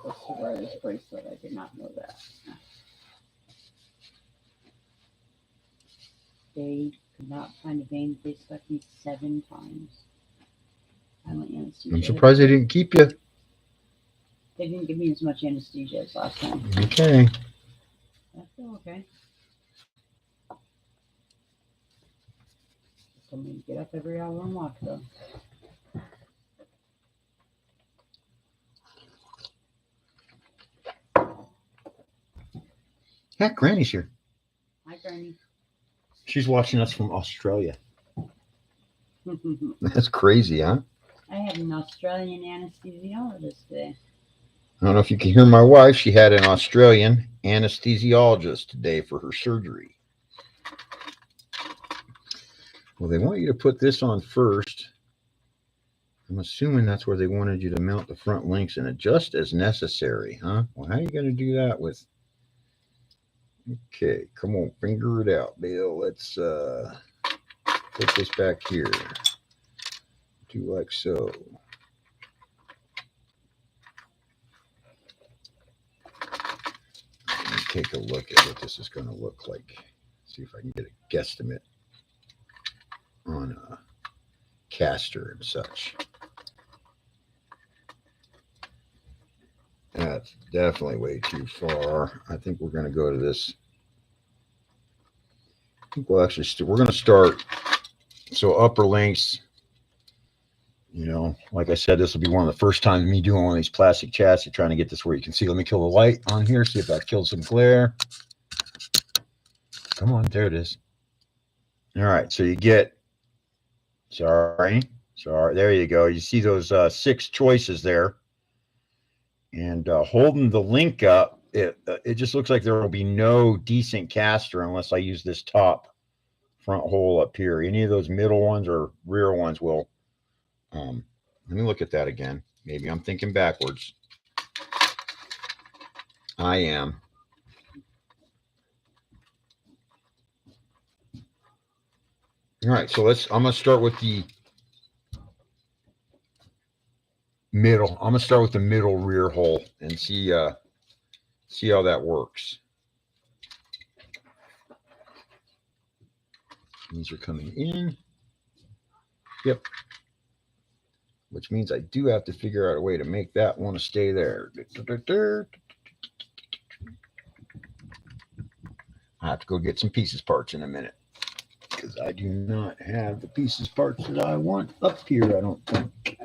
B: Supposed to wear this bracelet. I did not know that. They could not find a vein. They stuck me 7 times. I went anesthesia.
A: I'm surprised they didn't keep you.
B: They didn't give me as much anesthesia as last time.
A: Okay.
B: I feel okay. Told me to get up every hour and walk though.
A: Heck, Granny's here.
B: Hi, Granny.
A: She's watching us from Australia. That's crazy, huh?
B: I had an Australian anesthesiologist today.
A: I don't know if you can hear my wife. She had an Australian anesthesiologist today for her surgery. Well, they want you to put this on first. I'm assuming that's where they wanted you to mount the front links and adjust as necessary, huh? Well, how are you going to do that with... Okay, come on, finger it out, Bill. Let's put this back here. Do like so. Let me take a look at what this is going to look like. See if I can get a guesstimate on a caster and such. That's definitely way too far. I think we're going to go to this. I think we'll actually, we're going to start. So upper links, you know, like I said, this will be one of the first times me doing one of these plastic chassis, trying to get this where you can see. Let me kill the light on here, see if that kills some glare. Come on, there it is. All right, so you get, sorry, there you go. You see those 6 choices there. And holding the link up, it just looks like there will be no decent caster unless I use this top front hole up here. Any of those middle ones or rear ones will. Let me look at that again. Maybe I'm thinking backwards. I am. All right, so I'm going to start with the middle. I'm going to start with the middle rear hole and see how that works. These are coming in. Yep. Which means I do have to figure out a way to make that one stay there. I have to go get some pieces parts in a minute, because I do not have the pieces parts that I want up here, I don't think.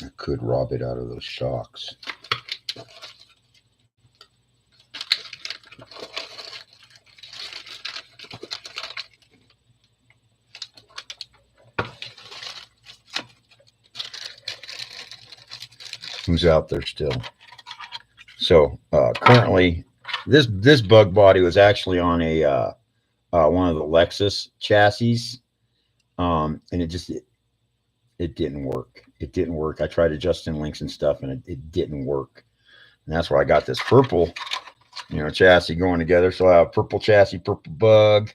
A: I could rob it out of those shocks. Who's out there still? So currently, this bug body was actually on a one of the Lexus chassis, and it didn't work. It didn't work. I tried adjusting links and stuff, and it didn't work. And that's why I got this purple, chassis going together. So I have purple chassis, purple bug,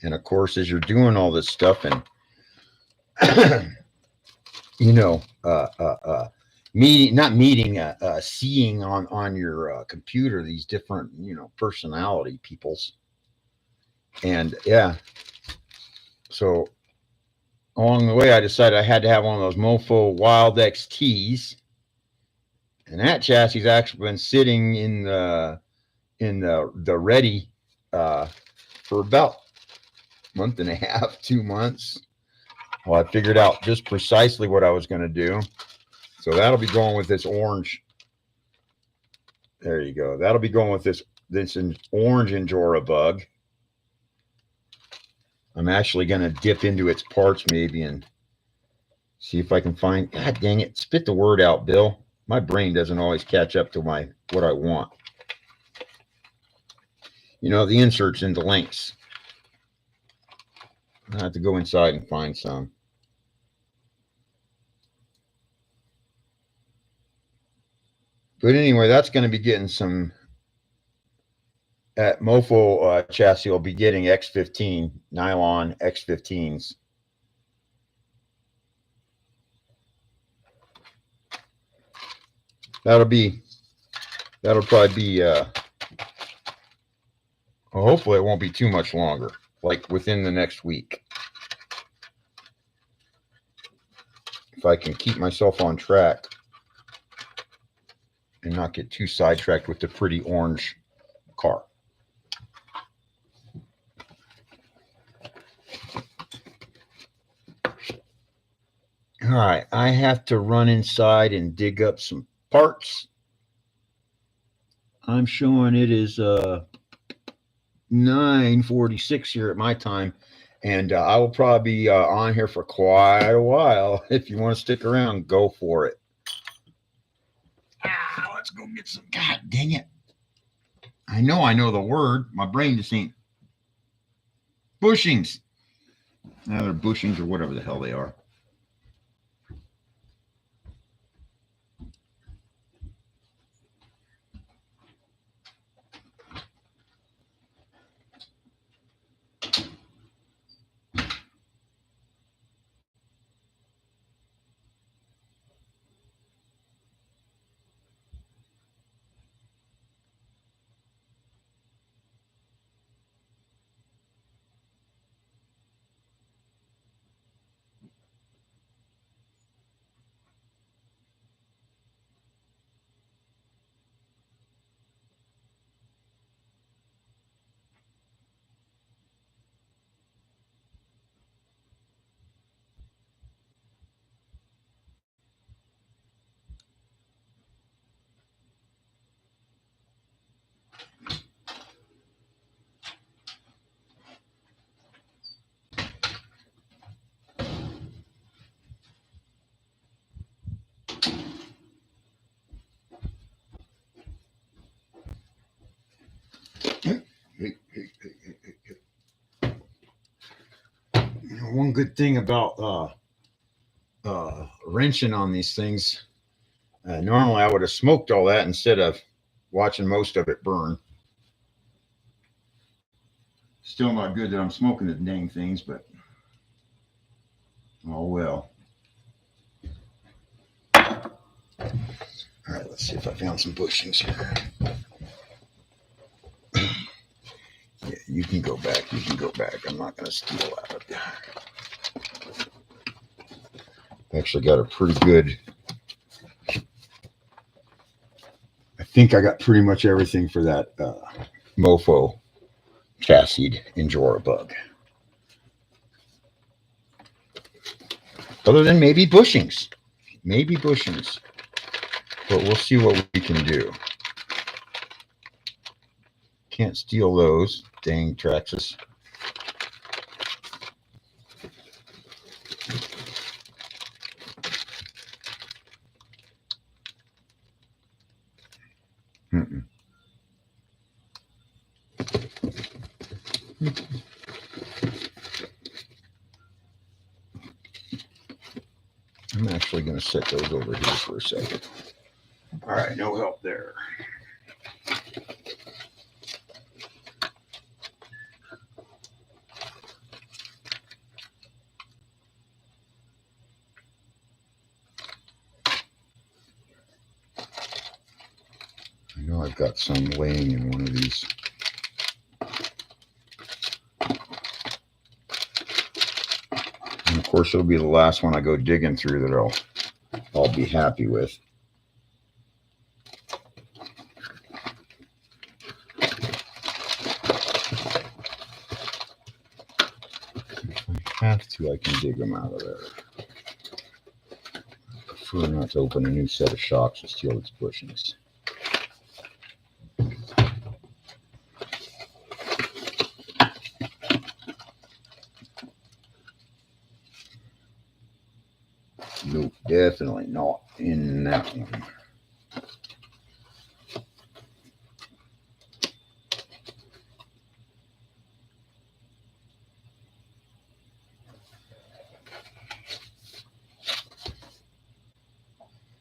A: and of course, as you're doing all this stuff and seeing on your computer these different, personality peoples. And yeah, so along the way, I decided I had to have one of those Mofo Wild XTs, and that chassis has actually been sitting in the ready for about a month and a half, 2 months. Well, I figured out just precisely what I was going to do. So that'll be going with this orange. There you go. That'll be going with this orange Injora Bug. I'm actually going to dip into its parts maybe and see if I can find. God dang it. Spit the word out, Bill. My brain doesn't always catch up to what I want. The inserts into links. I have to go inside and find some. But anyway, that's going to be getting some. At Mofo chassis, will be getting X15 nylon X15s. That'll probably be. Hopefully, it won't be too much longer. Like within the next week. If I can keep myself on track and not get too sidetracked with the pretty orange car. All right, I have to run inside and dig up some parts. I'm showing it is 9:46 here at my time, and I will probably be on here for quite a while. If you want to stick around, go for it. Let's go get some. God dang it! I know the word. My brain just ain't. Bushings. They're bushings or whatever the hell they are. good thing about wrenching on these things. Normally, I would have smoked all that instead of watching most of it burn. Still not good that I'm smoking the dang things, but oh well. All right, let's see if I found some bushings here. Yeah, you can go back. You can go back. I'm not going to steal out of you. Actually got a pretty good. I think I got pretty much everything for that mofo chassis Injora Bug. Other than maybe bushings. Maybe bushings. But we'll see what we can do. Can't steal those. Dang Traxxas. Mm-mm. I'm actually going to set those over here for a second. All right, no help there. I know I've got some laying in one of these. And of course, it'll be the last one I go digging through that I'll be happy with. If I have to, I can dig them out of there. I prefer not to open a new set of shocks and steal its bushings. Nope, definitely not in that one.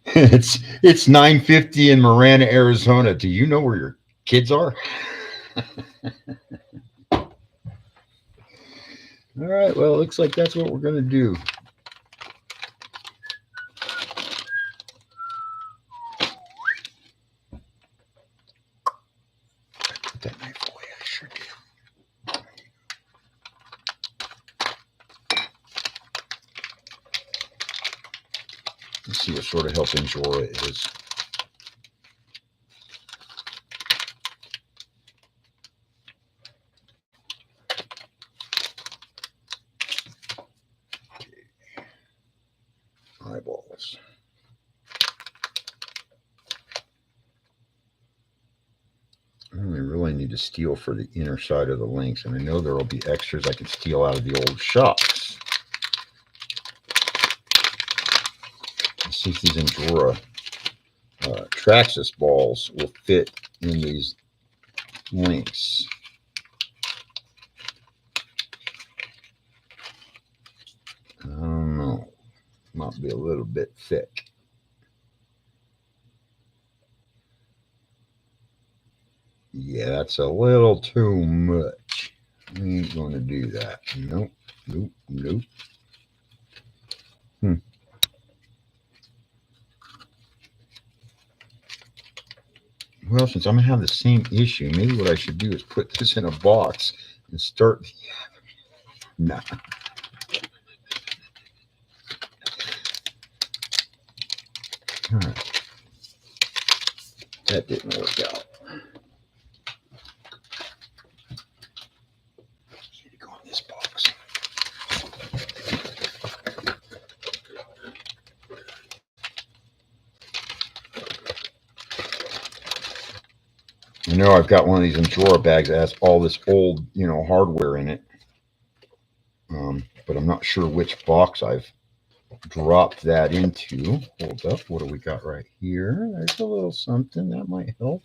A: It's 9:50 in Marana, Arizona. Do you know where your kids are? All right, well, it looks like that's what we're going to do. Put that knife away. I sure did. Let's see what sort of help Injora is. Eyeballs. I only really need to steal for the inner side of the links, and I know there will be extras I can steal out of the old shocks. Let's see if these Injora Traxxas balls will fit in these links. I don't know. Might be a little bit thick. Yeah, that's a little too much. We ain't going to do that. Nope, nope, nope. Well, since I'm going to have the same issue, maybe what I should do is put this in a box and start. Nah. All right. That didn't work out. Need to go in this box. I know I've got one of these Injora bags that has all this old, hardware in it. But I'm not sure which box I've dropped that into. Hold up. What do we got right here? There's a little something that might help.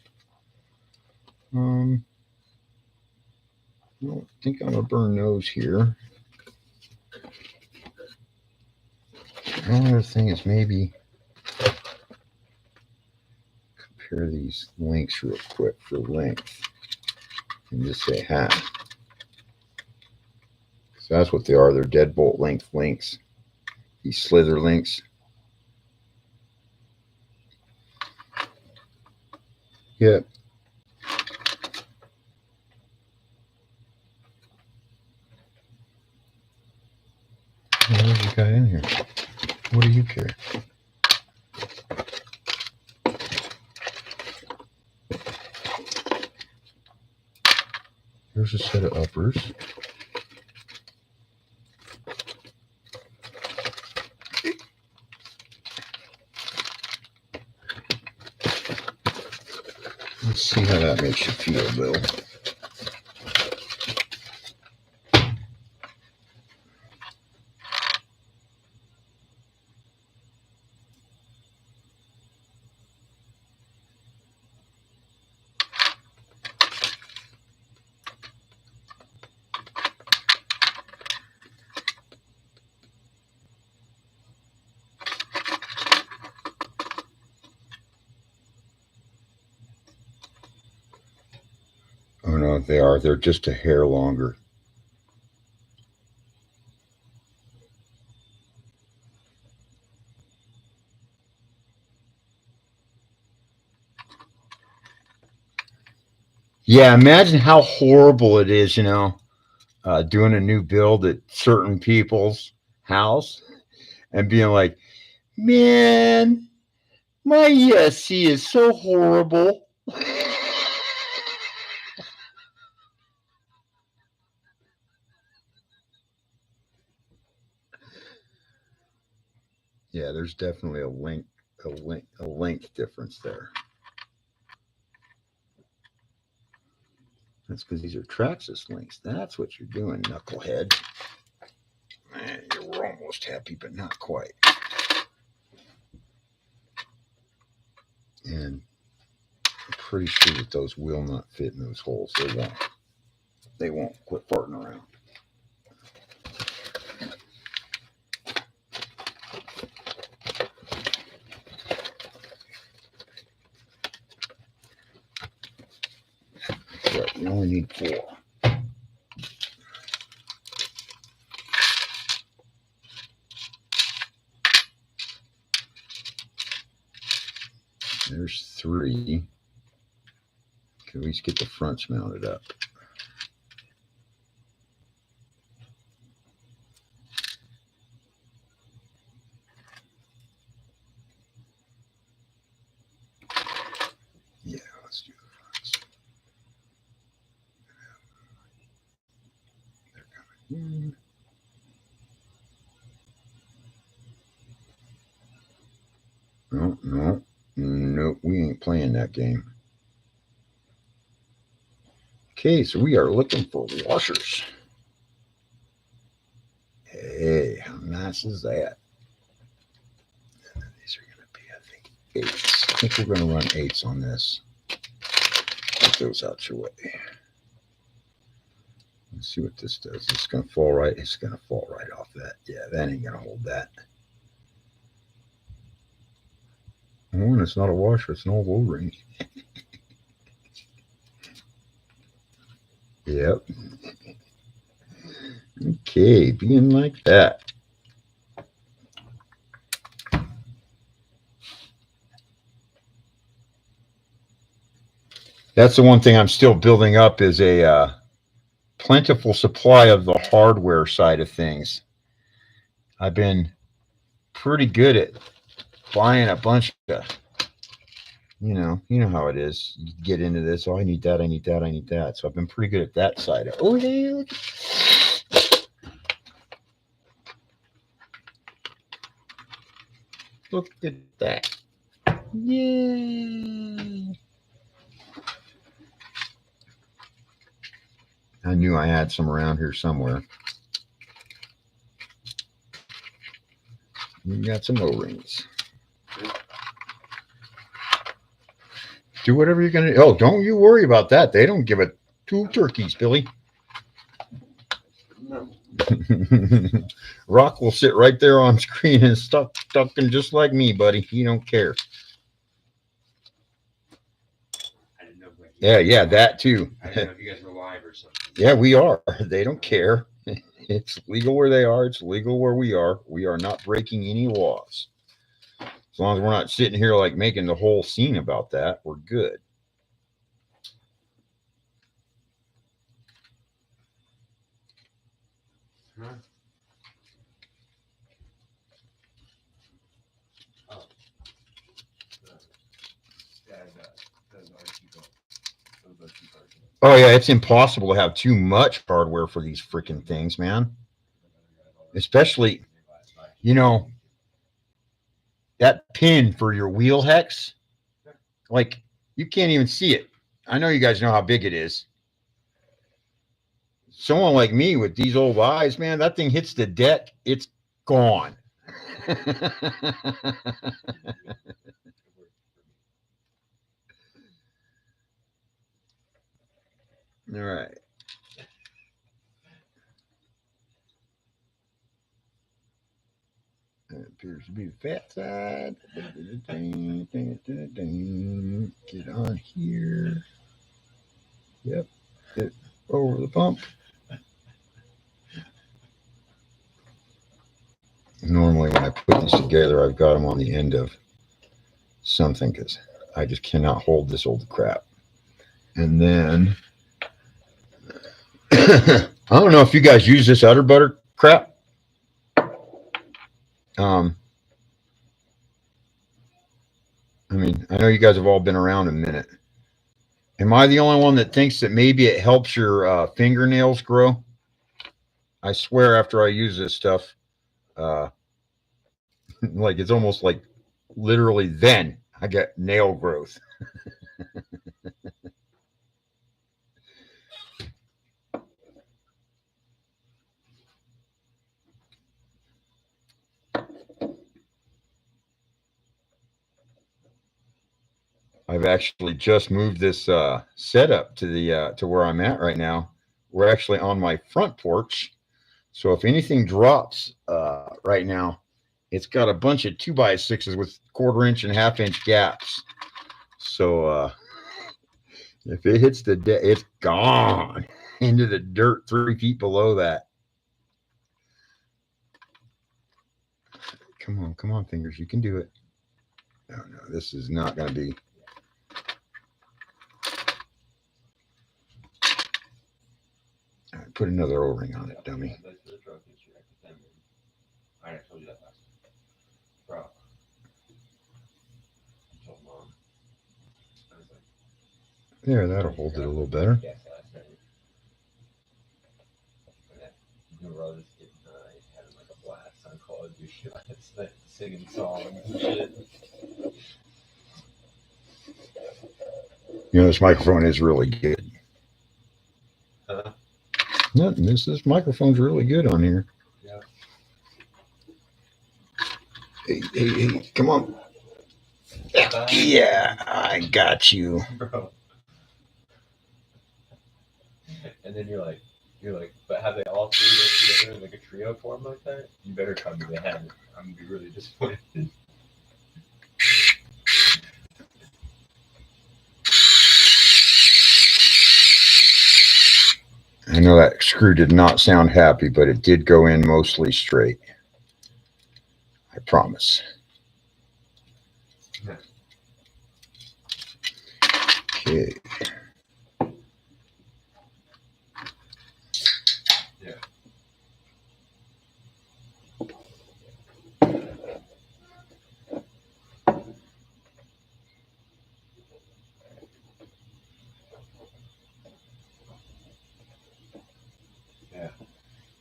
A: I don't think I'm going to burn those here. One other thing is maybe compare these links real quick for length and just say half. So that's what they are. They're deadbolt length links. These slither links. Yep. What you got in here? What do you care? Here's a set of uppers. Let's see how that makes you feel, Bill. Oh no, they are. They're just a hair longer. Yeah, imagine how horrible it is, doing a new build at certain people's house and being like, man, my ESC is so horrible. Yeah, there's definitely a length difference there. That's because these are Traxxas links. That's what you're doing, knucklehead. Man, you were almost happy, but not quite. And I'm pretty sure that those will not fit in those holes. They won't. They won't. Quit farting around. Right, you only need 4. There's 3. Can we just get the fronts mounted up? Yeah, let's do the fronts. They're coming in. No, we ain't playing that game. Okay, so we are looking for washers. Hey, how nice is that? These are going to be, I think, 8s. I think we're going to run 8s on this. Get those out your way. Let's see what this does. It's going to fall right. It's going to fall right off that. Yeah, that ain't going to hold that. Oh, and it's not a washer. It's an old O-ring. Yep. Okay, being like that. That's the one thing I'm still building up is a plentiful supply of the hardware side of things. I've been pretty good at buying a bunch of, you know how it is. You get into this. Oh, I need that. I need that. I need that. So I've been pretty good at that side. Oh, hey, look at that. Yay. I knew I had some around here somewhere. You got some O-rings. Do whatever you're going to do. Oh, don't you worry about that. They don't give it 2 turkeys, Billy.
C: No.
A: Rock will sit right there on screen and stuck in just like me, buddy. He don't care.
C: I didn't know.
A: Yeah, that too.
C: I didn't know if you guys were live or something.
A: Yeah, we are. They don't care. It's legal where they are. It's legal where we are. We are not breaking any laws. As long as we're not sitting here like making the whole scene about that, we're good.
C: Huh? Oh. Yeah, those are cheaper. Those are cheaper.
A: Oh yeah, it's impossible to have too much hardware for these freaking things, man. Especially, you know, that pin for your wheel hex, like you can't even see it. I know you guys know how big it is. Someone like me with these old eyes, man, that thing hits the deck, it's gone. All right. That appears to be the fat side. Get on here. Yep. Get over the pump. Normally, when I put these together, I've got them on the end of something because I just cannot hold this old crap. And then, I don't know if you guys use this udder butter crap. Um, I mean, I know you guys have all been around a minute. Am I the only one that thinks that maybe it helps your fingernails grow? I swear, after I use this stuff, uh, like it's almost like literally then I get nail growth. I've actually just moved this setup to the to where I'm at right now. We're actually on my front porch, so if anything drops right now, it's got a bunch of 2x6s with quarter-inch and half-inch gaps. So if it hits the deck, it's gone into the dirt 3 feet below that. Come on, fingers, you can do it. No, this is not going to be. All right, put another O-ring on it, dummy.
C: I told you that last time. Bro. I told Mom. I was like,
A: There, that'll hold it a little better.
C: yes, last night. You were just getting having like a blast on Call of Duty last night, singing songs and shit.
A: You know, this microphone is really good.
C: Huh?
A: No, this microphone's really good on here.
C: Yeah.
A: Hey, come on. Yeah, I got you.
C: Bro. And then you're like, but have they all three worked together in like a trio form like that? You better tell me they haven't. I'm gonna be really disappointed.
A: I know that screw did not sound happy, but it did go in mostly straight. I promise. Okay.
C: Yeah.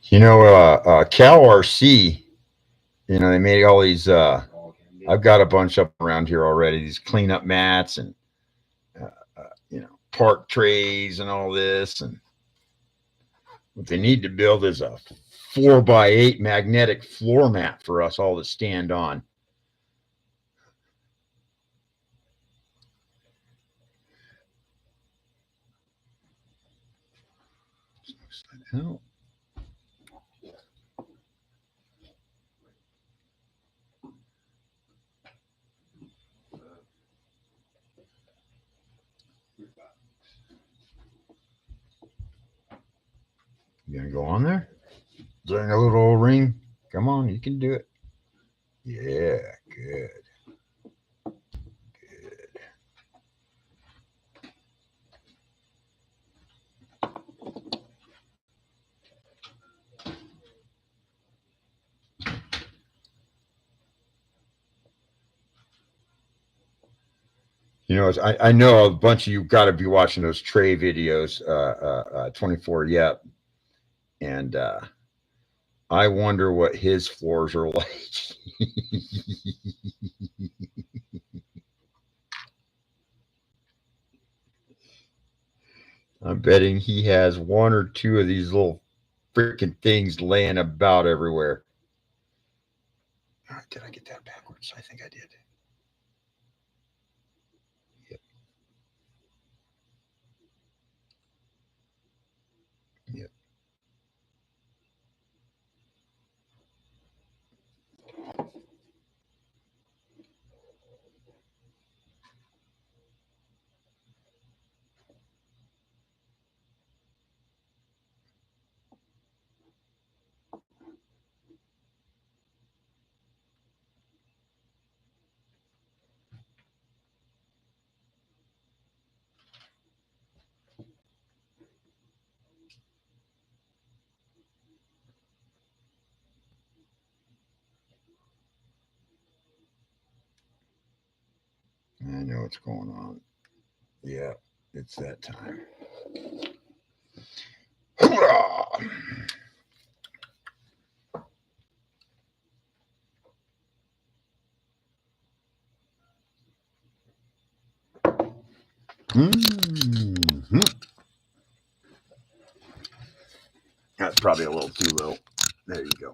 A: You know, Cal RC, you know, they made all these, I've got a bunch up around here already, these cleanup mats and, you know, park trays and all this. And what they need to build is a 4x8 magnetic floor mat for us all to stand on. Out. You gonna go on there? During a little ring? Come on, you can do it. Yeah, good. Good. You know, I know a bunch of you got to be watching those Trey videos, 24 Yep. And I wonder what his floors are like. I'm betting he has one or two of these little freaking things laying about everywhere. Did I get that backwards? I think I did. Yep. Yep. I know what's going on. Yeah, it's that time. Mm-hmm. That's probably a little too low. There you go.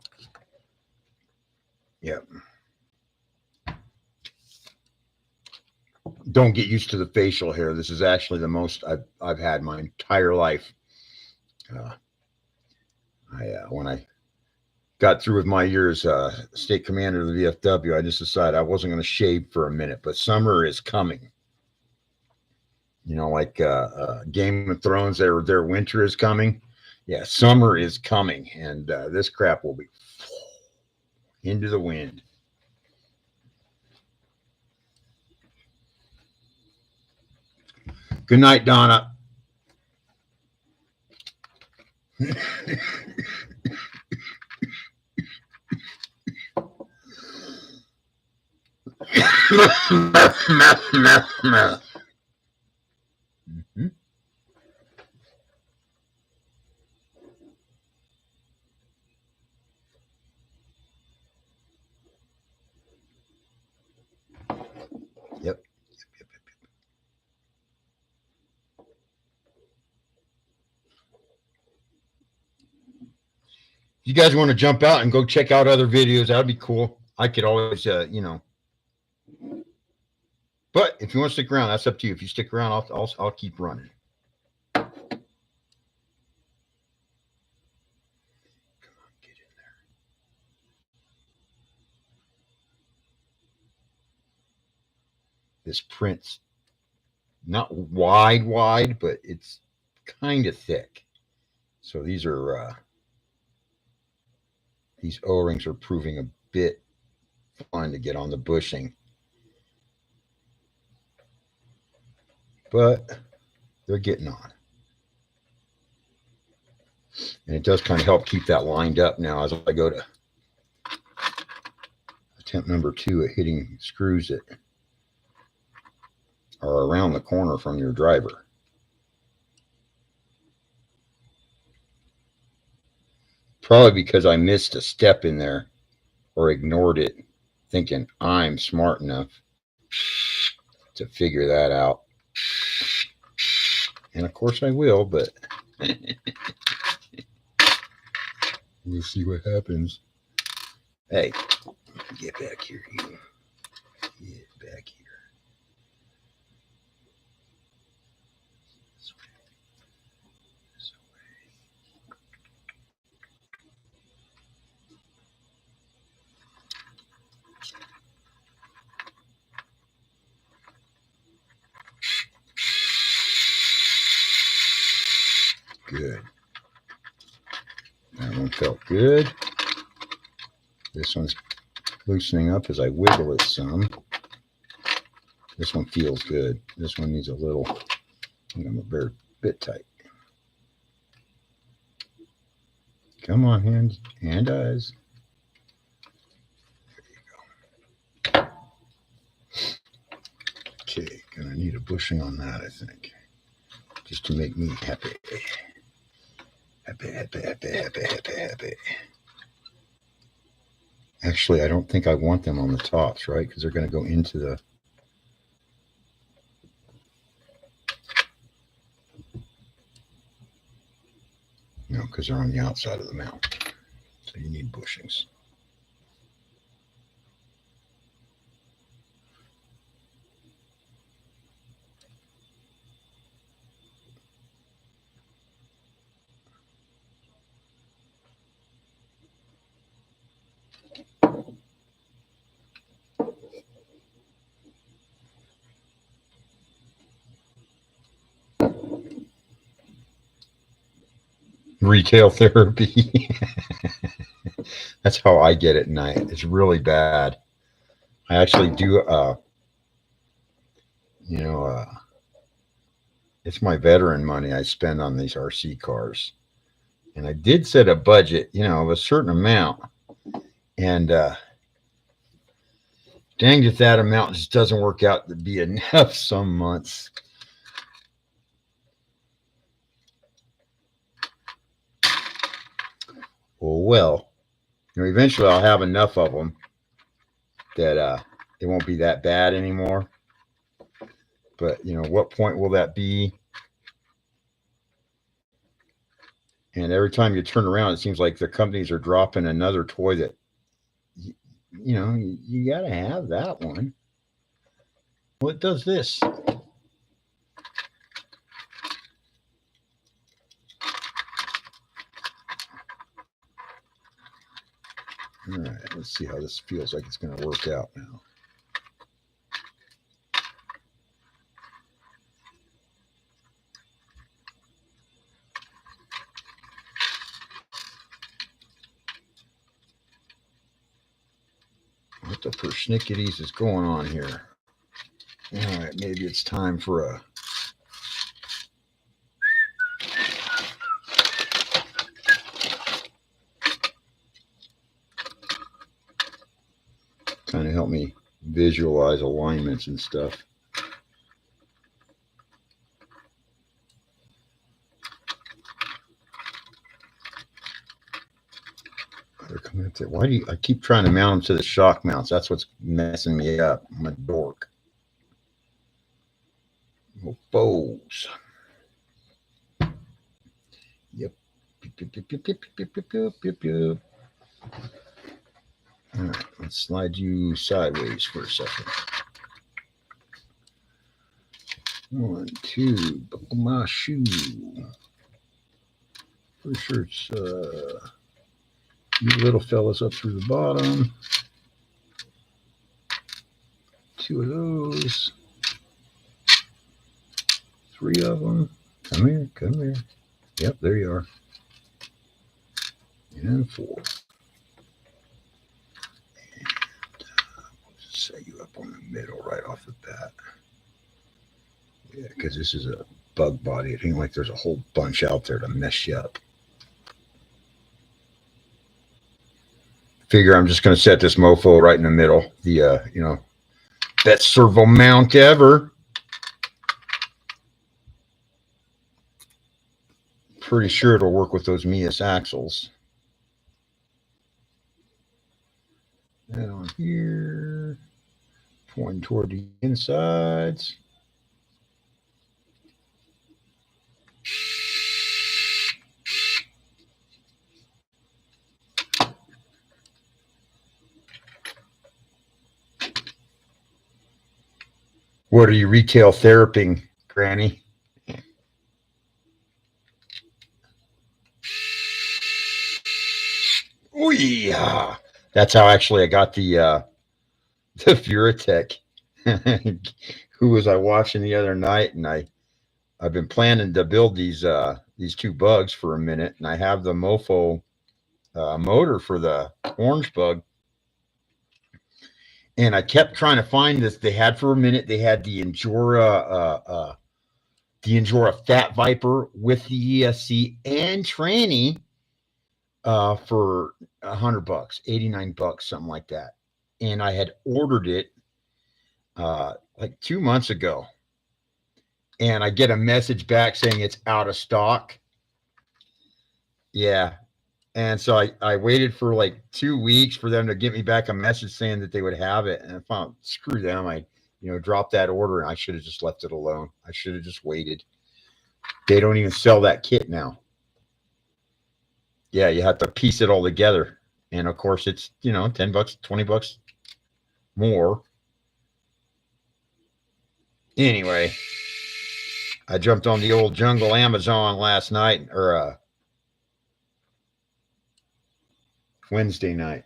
A: Yep. Don't get used to the facial hair. This is actually the most I've had my entire life. When I got through with my years state commander of the VFW, I just decided I wasn't going to shave for a minute. But summer is coming. You know, like Game of Thrones, their winter is coming. Yeah, summer is coming, and this crap will be into the wind. Good night, Donna. Mhm. Yep. You guys want to jump out and go check out other videos, that'd be cool. I could always, But if you want to stick around, that's up to you. If you stick around, I'll keep running. Come on, get in there. This print's not wide, but it's kind of thick. So these O-rings are proving a bit fun to get on the bushing. But they're getting on. And it does kind of help keep that lined up now as I go to attempt number 2 at hitting screws that are around the corner from your driver. Probably because I missed a step in there or ignored it, thinking I'm smart enough to figure that out. And of course I will, but we'll see what happens. Hey, get back here, you. Get back here. This way. This way. Good. felt good. This one's loosening up as I wiggle it some. This one feels good. This one needs a little, I'm a bit tight. Come on, hands and eyes. There you go. Okay, gonna need a bushing on that, I think, just to make me happy. Happy. Actually, I don't think I want them on the tops, right? Because they're going to go into the... No, because they're on the outside of the mount. So you need bushings. Retail therapy. That's how I get at night. It's really bad. I actually do, it's my veteran money I spend on these RC cars. And I did set a budget, of a certain amount. And dang if that amount just doesn't work out to be enough some months. Well, eventually I'll have enough of them that it won't be that bad anymore. But, what point will that be? And every time you turn around, it seems like the companies are dropping another toy that, you got to have that one. Well, it does this. All right, let's see how this feels like it's going to work out now. What the persnicketies is going on here? All right, maybe it's time for a... kind of help me visualize alignments and stuff. They're coming up there. Why do I keep trying to mount them to the shock mounts? That's what's messing me up. I'm a dork. Oh, bows. Yep. All right, let's slide you sideways for a second. 1, 2, buckle my shoe. Pretty sure it's you little fellas up through the bottom. 2 of those. 3 of them. Come here, come here. Yep, there you are. And 4. Set you up on the middle right off the bat. Yeah, because this is a bug body. It ain't like there's a whole bunch out there to mess you up. Figure I'm just going to set this mofo right in the middle. The, best servo mount ever. Pretty sure it'll work with those Mias axles. And on here, pointing toward the insides. What are you retail theraping, Granny? Oh yeah, that's how actually I got the Vuratech. Who was I watching the other night? And I've been planning to build these 2 bugs for a minute, and I have the mofo motor for the Orange Bug. And I kept trying to find this. They had for a minute, they had the Injora Fat Viper with the ESC and tranny for $100, $89, something like that. And I had ordered it like 2 months ago. And I get a message back saying it's out of stock. Yeah. And so I waited for like 2 weeks for them to get me back a message saying that they would have it. And I found, screw them. I, dropped that order, and I should have just left it alone. I should have just waited. They don't even sell that kit now. Yeah, you have to piece it all together. And of course it's, $10, $20 more. Anyway, I jumped on the old jungle Amazon last night, or Wednesday night.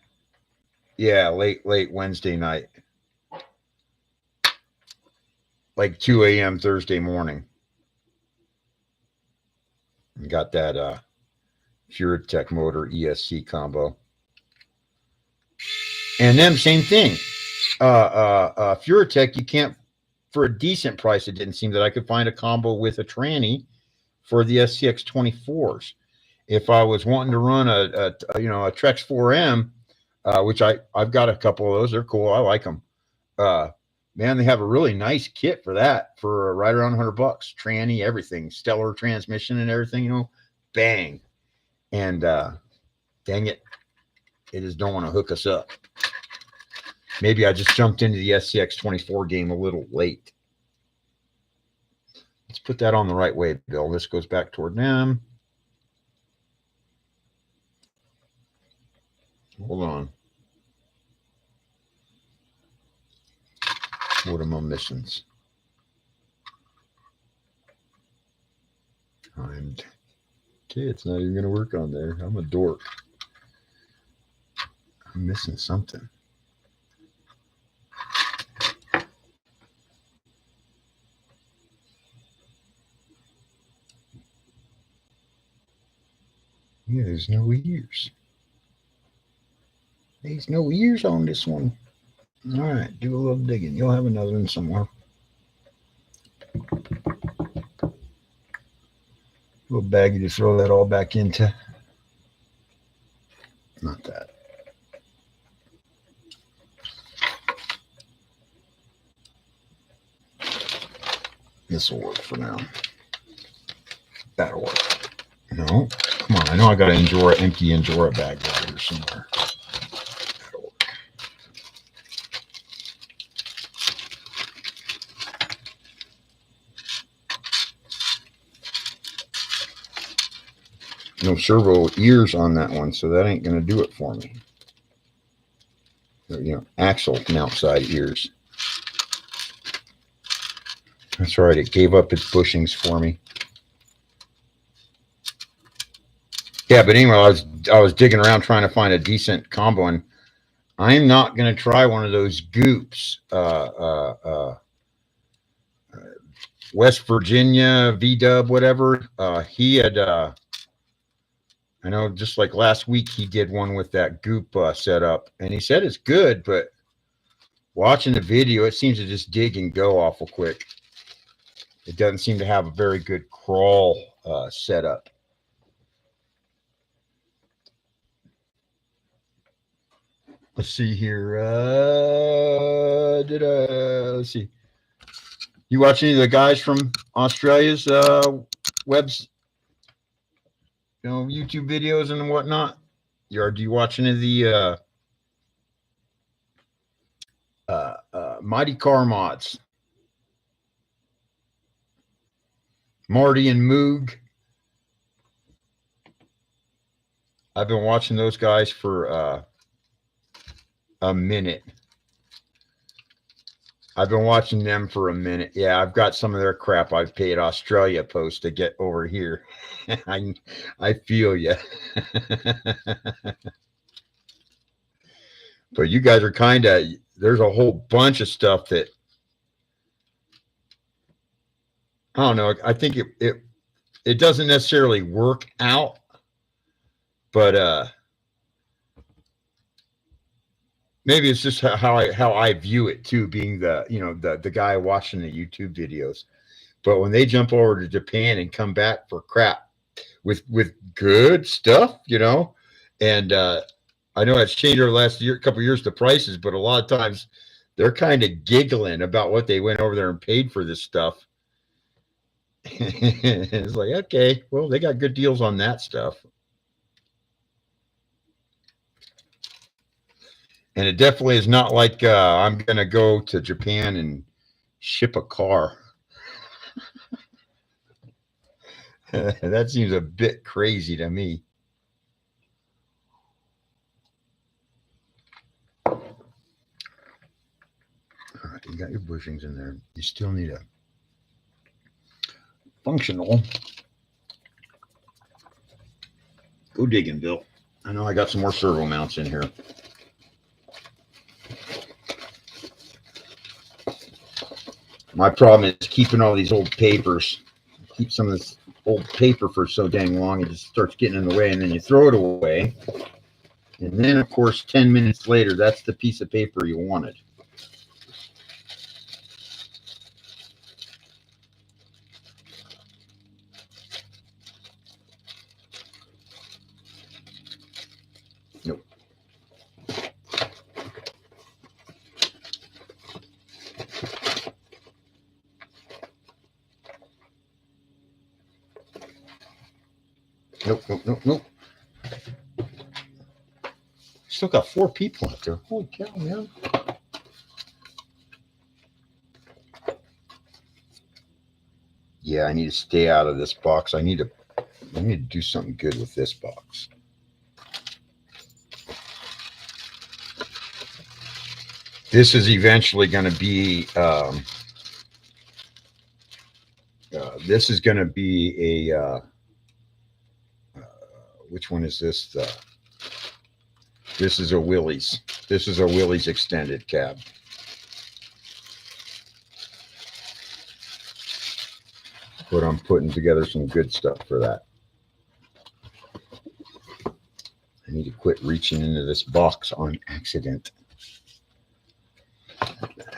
A: Yeah, late Wednesday night. Like 2 a.m. Thursday morning. And got that Furatech motor ESC combo. And then same thing. Furatech, you can't, for a decent price, it didn't seem that I could find a combo with a tranny for the SCX 24s. If I was wanting to run a Trex 4M, which I've got a couple of those, they're cool. I like them. Man, they have a really nice kit for that for right around $100. Tranny, everything, stellar transmission and everything, bang. And dang it, they just don't want to hook us up. Maybe I just jumped into the SCX 24 game a little late. Let's put that on the right way, Bill. This goes back toward them. Hold on. What am I missing? Okay, it's not even going to work on there. I'm a dork. I'm missing something. Yeah, there's no ears. There's no ears on this one. All right, do a little digging. You'll have another one somewhere. A little baggy to throw that all back into. Not that. This will work for now. That'll work. No, come on. I know I got an empty Injora bag right here somewhere. That'll work. No servo ears on that one, so that ain't going to do it for me. Axle mount side ears. That's all right. It gave up its bushings for me. Yeah, but anyway, I was digging around trying to find a decent combo, and I'm not going to try one of those goops. West Virginia, VW, whatever. He had, I know just like last week, he did one with that goop setup, and he said it's good, but watching the video, it seems to just dig and go awful quick. It doesn't seem to have a very good crawl setup. Let's see here. Let's see. You watch any of the guys from Australia's webs, YouTube videos and whatnot? Do you watch any of the Mighty Car Mods? Marty and Moog. I've been watching those guys for a minute. I've been watching them for a minute. Yeah, I've got some of their crap I've paid Australia Post to get over here. I feel you. But you guys are kind of, there's a whole bunch of stuff that, I don't know. I think it doesn't necessarily work out, but maybe it's just how I view it too, being the guy watching the YouTube videos. But when they jump over to Japan and come back for crap with good stuff, and I know it's changed over the last couple of years, the prices, but a lot of times they're kind of giggling about what they went over there and paid for this stuff. It's like, okay, well, they got good deals on that stuff. And it definitely is not like I'm going to go to Japan and ship a car. That seems a bit crazy to me. All right, you got your bushings in there. You still need a functional. Go digging, Bill. I know I got some more servo mounts in here. My problem is keeping all these old papers. Keep some of this old paper for so dang long, it just starts getting in the way, and then you throw it away. And then, of course, 10 minutes later, that's the piece of paper you wanted. Nope. Nope. Still got 4 people out there. Holy cow, man. Yeah, I need to stay out of this box. I need to do something good with this box. This is eventually going to be this is going to be a which one is this? This is a Willys. This is a Willys extended cab. But I'm putting together some good stuff for that. I need to quit reaching into this box on accident.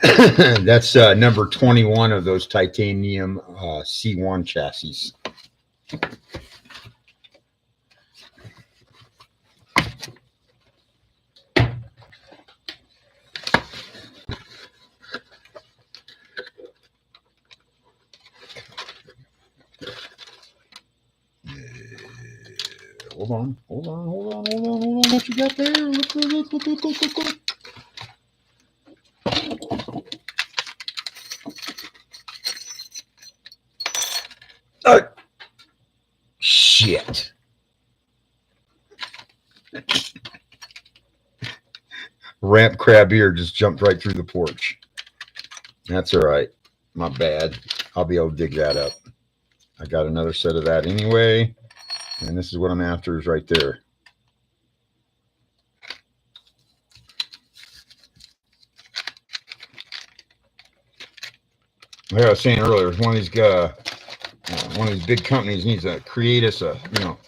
A: That's number 21 of those titanium C1 chassis. Hold on. What you got there? Look. Shit. Ramp crab ear just jumped right through the porch. That's all right. My bad. I'll be able to dig that up. I got another set of that anyway. And this is what I'm after is right there. Like I was saying earlier, one of these big companies needs to create us a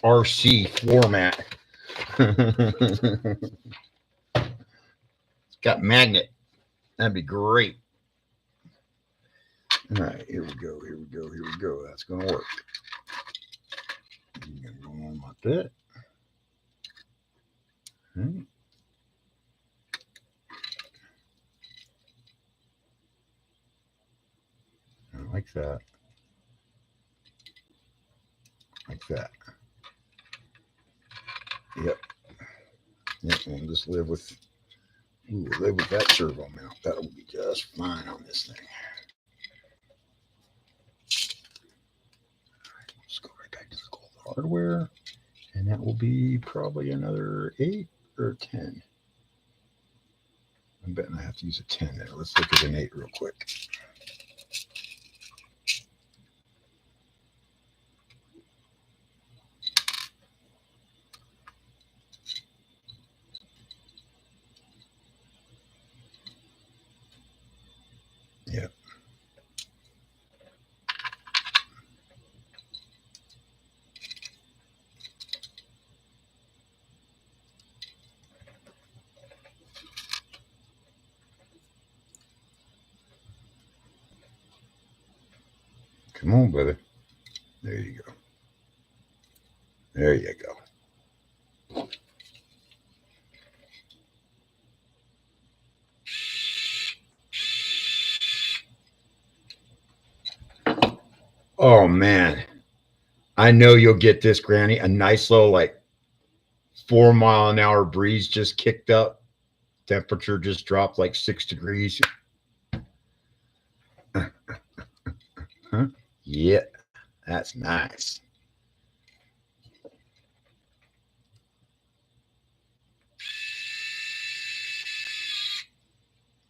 A: RC floor mat. It's got magnet. That'd be great. All right, here we go. That's gonna work. I'm gonna go on like that. Right. Like that. Like that. Yep. And just live with that servo mount. That'll be just fine on this thing. Let's go right back to the gold hardware. And that will be probably another 8 or 10. I'm betting I have to use a 10 there. Let's look at an 8 real quick. Yep. Come on, brother. There you go. There you go. Oh man, I know you'll get this, Granny. A nice little like 4-mile-an-hour breeze just kicked up. Temperature just dropped like 6 degrees. Huh? Yeah, that's nice.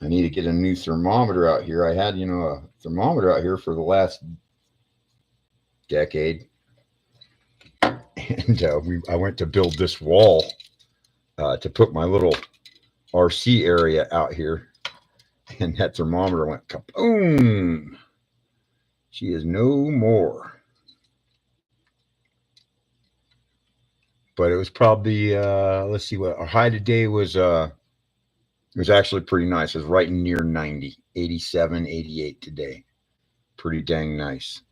A: I need to get a new thermometer out here. I had, a thermometer out here for the last decade. And I went to build this wall to put my little RC area out here. And that thermometer went kaboom. She is no more. But it was probably, let's see what our high today was. It was actually pretty nice. It was right near 90, 87, 88 today. Pretty dang nice.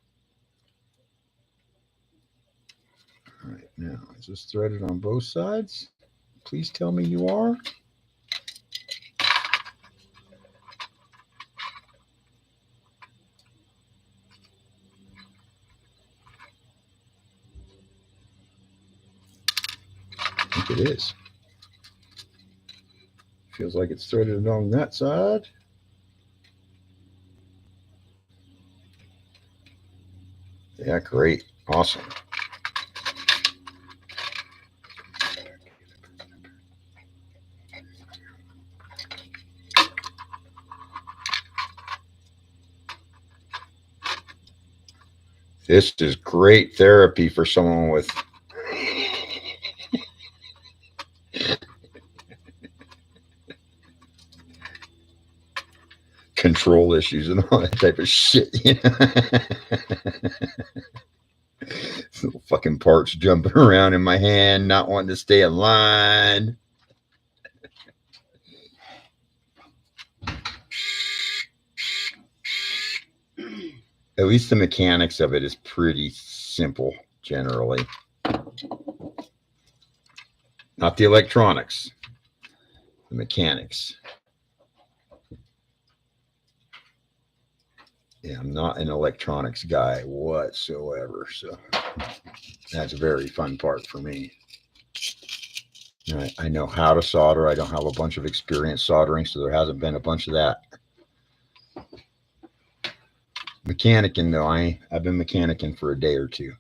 A: All right, now is this threaded on both sides? Please tell me you are. I think it is. Feels like it's threaded on that side. Yeah, great. Awesome. This is great therapy for someone with control issues and all that type of shit. Little fucking parts jumping around in my hand, not wanting to stay in line. At least the mechanics of it is pretty simple, generally. Not the electronics, the mechanics. Yeah, I'm not an electronics guy whatsoever, so that's a very fun part for me. I know how to solder. I don't have a bunch of experience soldering, so there hasn't been a bunch of that. Mechanicking, though, I've been mechanicking for a day or two.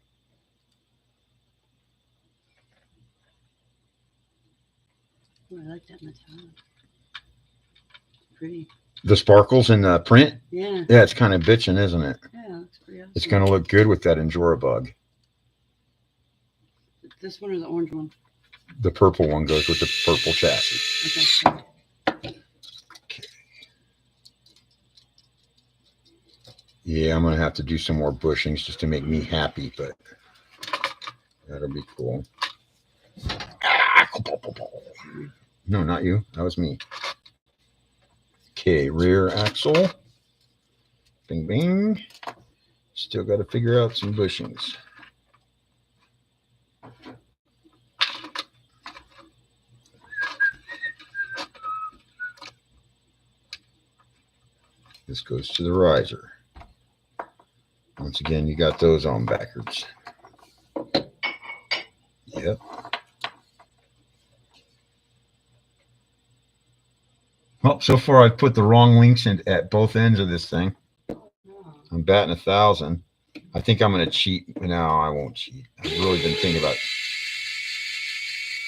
B: Oh, I like that metallic. Pretty.
A: The sparkles in the print?
B: Yeah.
A: Yeah, it's kind of bitching, isn't it?
B: Yeah, looks pretty awesome.
A: It's going to look good with that Injora Bug.
B: This one or the orange one?
A: The purple one goes with the purple chassis.
B: Okay.
A: Yeah, I'm going to have to do some more bushings just to make me happy, but that'll be cool. No, not you. That was me. Okay, rear axle. Bing, bing. Still got to figure out some bushings. This goes to the riser. Once again, you got those on backwards. Yep. Well, so far I've put the wrong links in at both ends of this thing. I'm batting 1,000. I think I'm going to cheat. No, I won't cheat. I've really been thinking about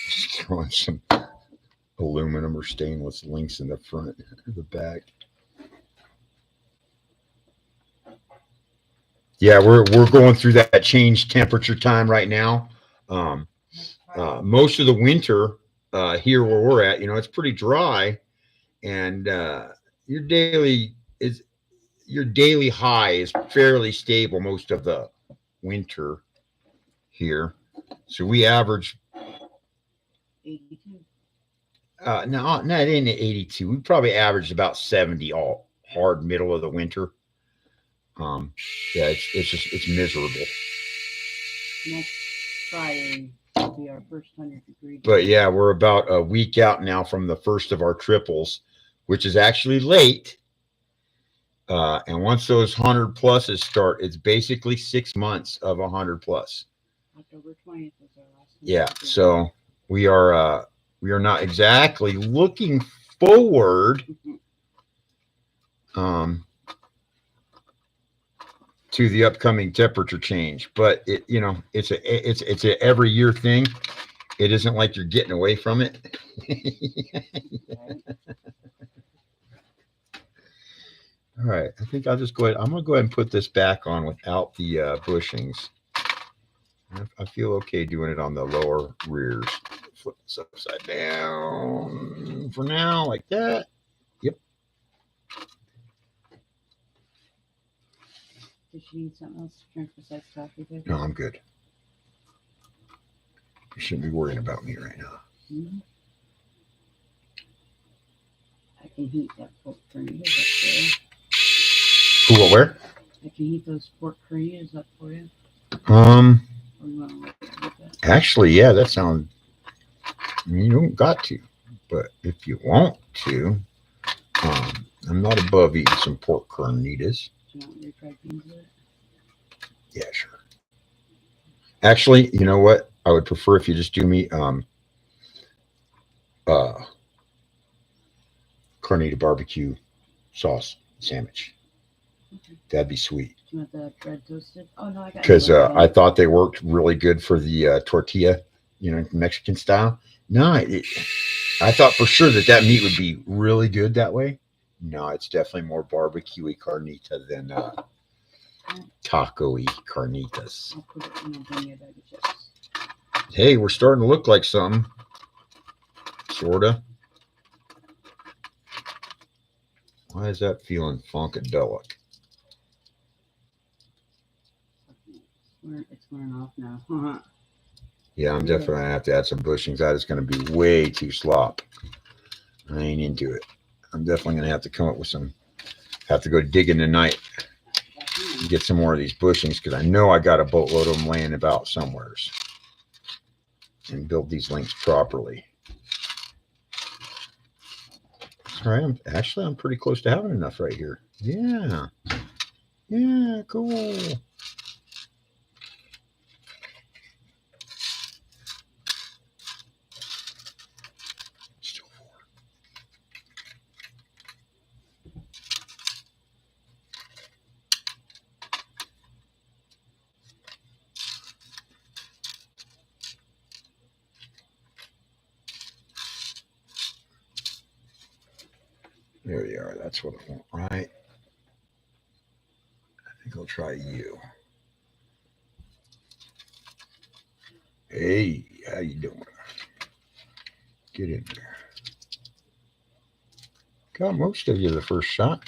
A: just throwing some aluminum or stainless links in the front or the back. Yeah, we're going through that change temperature time right now. Most of the winter here where we're at, it's pretty dry, and your daily high is fairly stable most of the winter here. So we average
B: 82.
A: No, it ain't 82. We probably averaged about 70 all hard middle of the winter. Yeah, it's miserable.
B: Next Friday will be our first 100-degree day.
A: But yeah, we're about a week out now from the first of our triples, which is actually late. And once those 100 pluses start, it's basically 6 months of 100 plus.
B: October 20th is our last.
A: Yeah,
B: 100-degree day.
A: so we are not exactly looking forward to the upcoming temperature change, but it's a every year thing. It isn't like you're getting away from it.
B: Right?
A: All right, I think I'll just go ahead. I'm gonna go ahead and put this back on without the bushings. I feel okay doing it on the lower rears. Flip this upside down for now, like that. Yep.
B: Does she need something else to drink besides coffee, baby?
A: No, I'm good. You shouldn't be worrying about me right now.
B: Mhm. I can heat that pork carnitas up for you.
A: Who? What? Where?
B: I can heat those pork carnitas up for you.
A: Um.
B: Or you want to look at that?
A: Actually, yeah, that sounds. You don't got to, but if you want to, I'm not above eating some pork carnitas.
B: Do you want refried beans with it?
A: Yeah, sure. Actually, you know what? I would prefer if you just do me carnita barbecue sauce sandwich.
B: Okay.
A: That'd be sweet.
B: Do you want the bread toasted? Oh no, I got.
A: Because
B: it.
A: I thought they worked really good for the tortilla, Mexican style. No, I thought for sure that meat would be really good that way. No, it's definitely more barbecue-y carnita than taco-y carnitas.
B: I'll put it in a bring you a bag of chips.
A: Hey, we're starting to look like something. Sorta. Why is that feeling funkadelic?
B: It's wearing off now.
A: Yeah, I'm definitely gonna have to add some bushings. That is gonna be way too slop. I ain't into it. I'm definitely gonna have to come up with some. Have to go digging tonight and get some more of these bushings because I know I got a boatload of them laying about somewheres. And build these links properly. All right, I'm pretty close to having enough right here. Yeah. Yeah, cool. Still 4. There you are. That's what I want, right? I think I'll try you. Hey, how you doing? Get in there. Got most of you the first shot.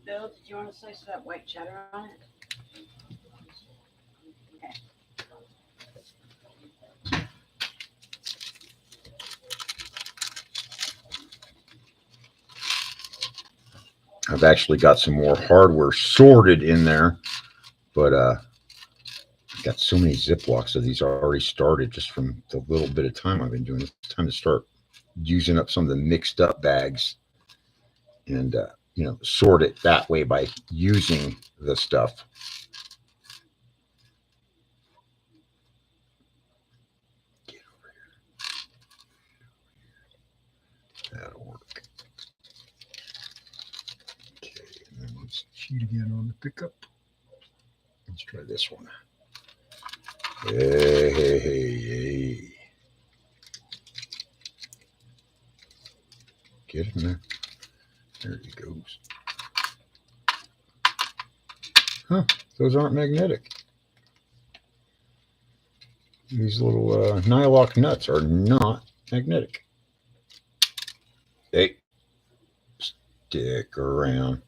B: Bill, did you want to slice that white cheddar on it? Okay.
A: I've actually got some more hardware sorted in there, but I've got so many Ziplocs of these already started just from the little bit of time I've been doing. It's time to start using up some of the mixed up bags and sort it that way by using the stuff. Get over here. That'll work. Okay, and then let's cheat again on the pickup. Let's try this one. Hey. Get him there. There he goes. Huh, those aren't magnetic. These little nylock nuts are not magnetic. Hey, stick around.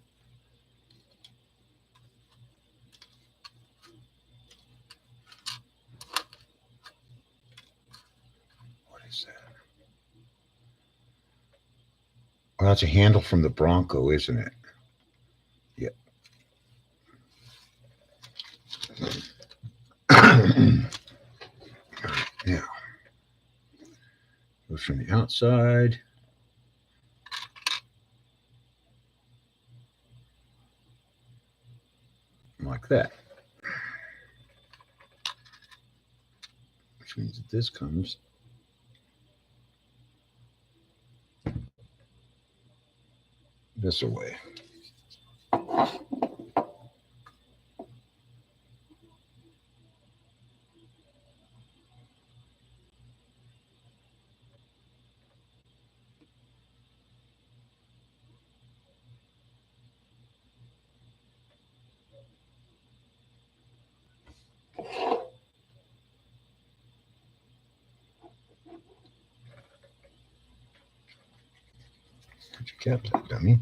A: What is that? Oh, that's a handle from the Bronco, isn't it? Yep. Now, goes from the outside. Like that. Which means that this comes this away. Put your cap down, dummy.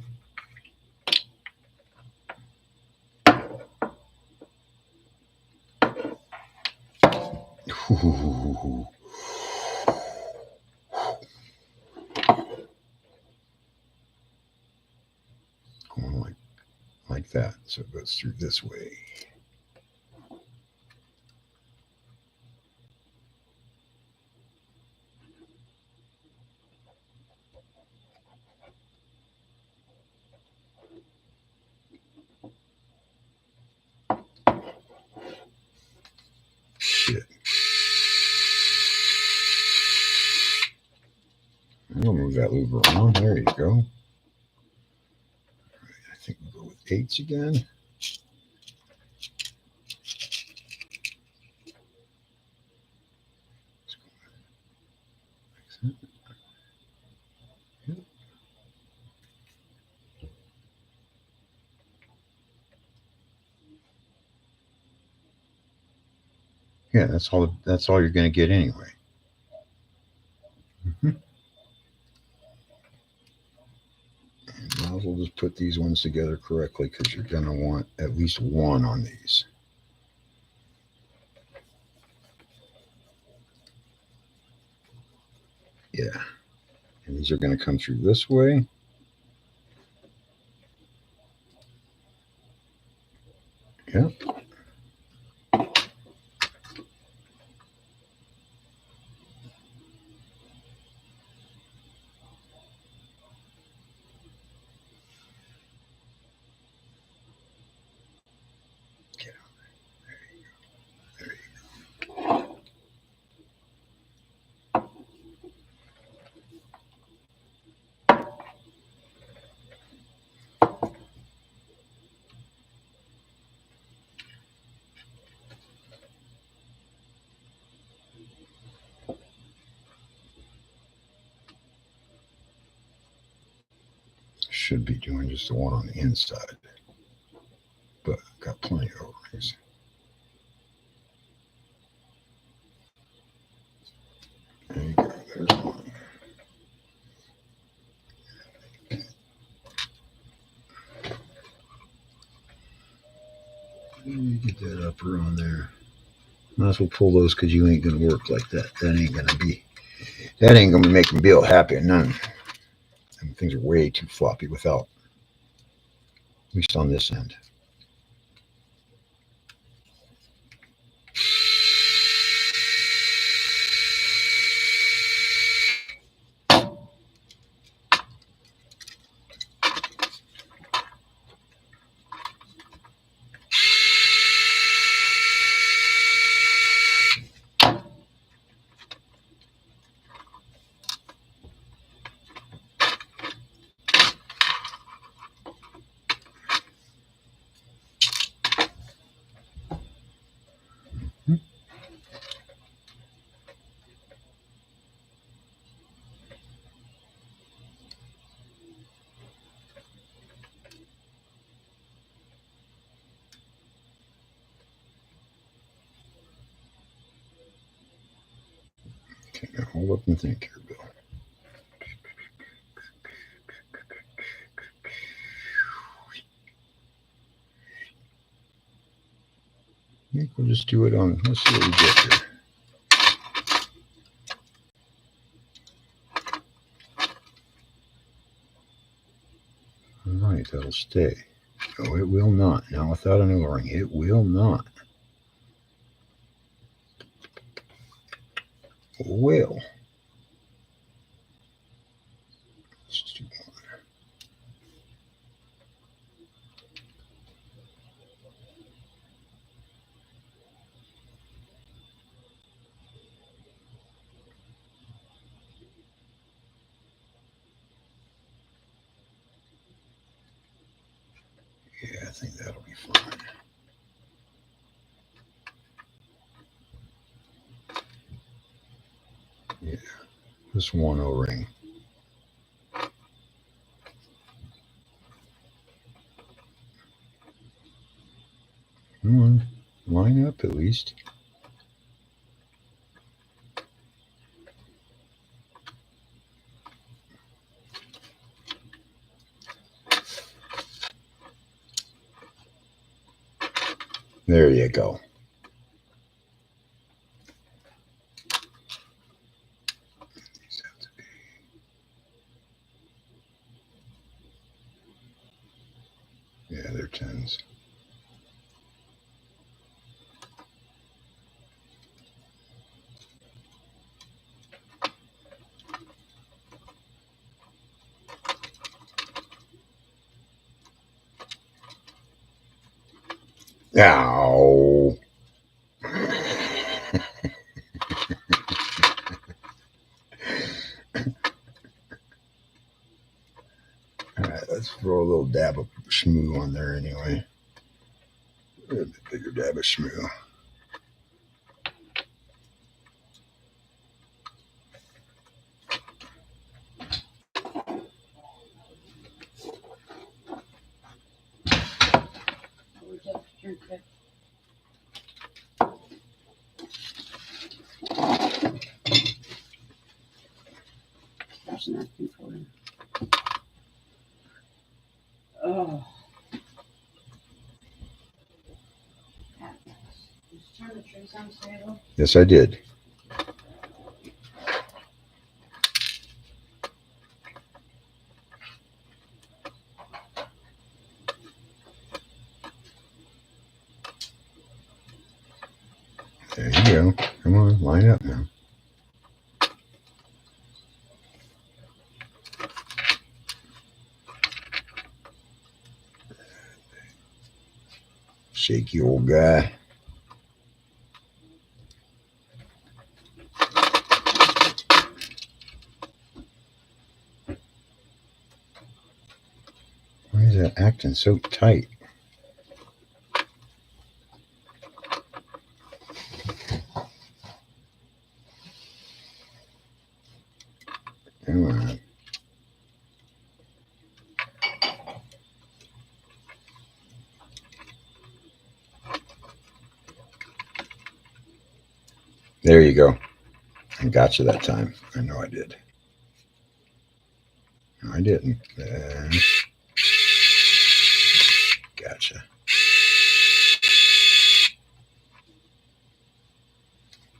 A: Ooh. Going like that. So it goes through this way. Shit. I'll move that lube around. There you go. I think we'll go with 8s again. Yeah, that's all. That's all you're going to get anyway. And might as well just put these ones together correctly because you're going to want at least one on these. Yeah, and these are going to come through this way. Yep. Get on there. There you go. There you go. Should be doing just the one on the inside, but got plenty of O-rings. There you go. There's one. Let me get that upper on there. Might as well pull those because you ain't gonna work like that. That ain't gonna make them Bill happy. None. And things are way too floppy without, at least on this end. Okay, now hold up and think here, Bill. think we'll just do it on, let's see what we get here. All right, that'll stay. No, it will not. Now without an O-ring, it will not. Will. Let's do one. Yeah, I think that'll be fine. Yeah, just one O-ring. Come on, line up at least. There you go. These have to be. Yeah, they're 10s. Ow. All right, let's throw a little dab of schmoo on there anyway. A bit bigger dab of schmoo.
B: Where's that drink that? There's nothing for him. Oh. Just turn the trees on the table.
A: Yes, I did. There you go. Come on, line up now. Shaky old guy. Why is that acting so tight? Come on. There you go. I got you that time. I know I did. No, I didn't. Gotcha.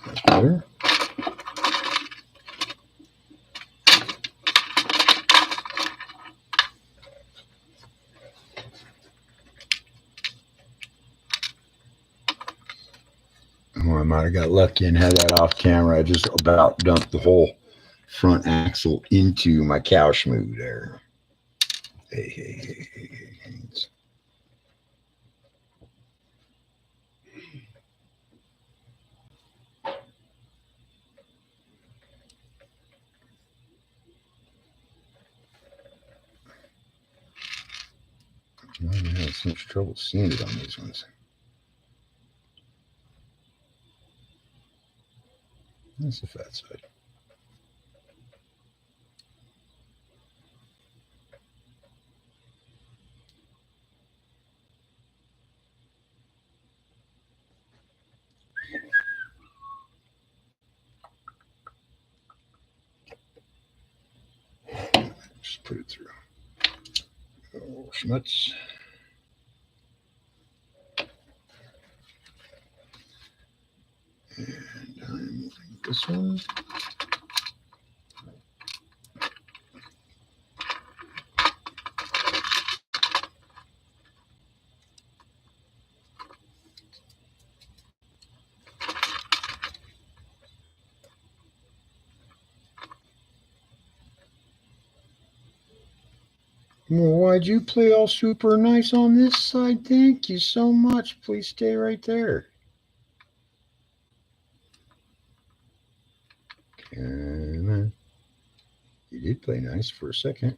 A: That's better. Oh, I might have got lucky and had that off camera. I just about dumped the whole front axle into my cow schmoo there. Hey. I'm having so much trouble seeing it on these ones. That's the fat side. Just put it through. Oh, schmutz. And I'm moving this one. Well, why'd you play all super nice on this side? Thank you so much. Please stay right there. Come on. You did play nice for a second.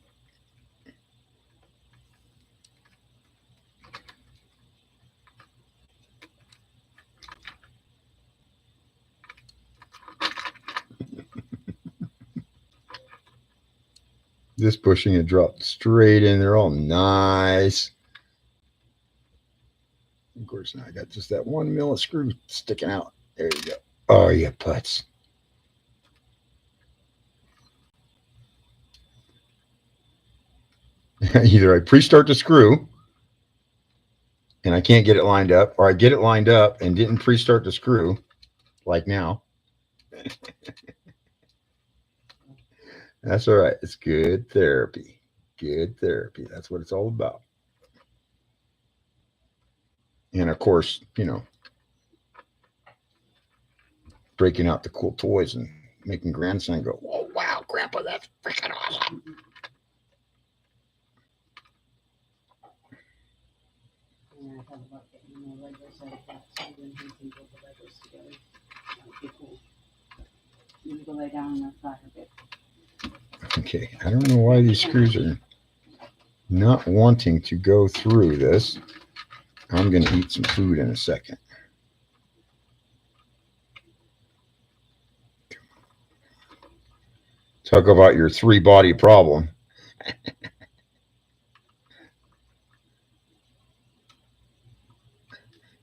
A: This pushing it dropped straight in. They're all nice. Of course, now I got just that 1 mil screw sticking out. There you go. Oh, you putz. Either I pre-start the screw and I can't get it lined up, or I get it lined up and didn't pre-start the screw, like now. That's all right. It's good therapy. Good therapy. That's what it's all about. And of course, breaking out the cool toys and making grandson go, "Oh wow, Grandpa, that's freaking awesome."
B: Yeah, I thought about getting more Legos out of that so then we can build the Legos together. That would be cool. You can go lay down on that side a bit.
A: Okay, I don't know why these screws are not wanting to go through this. I'm going to eat some food in a second. Talk about your 3-body problem.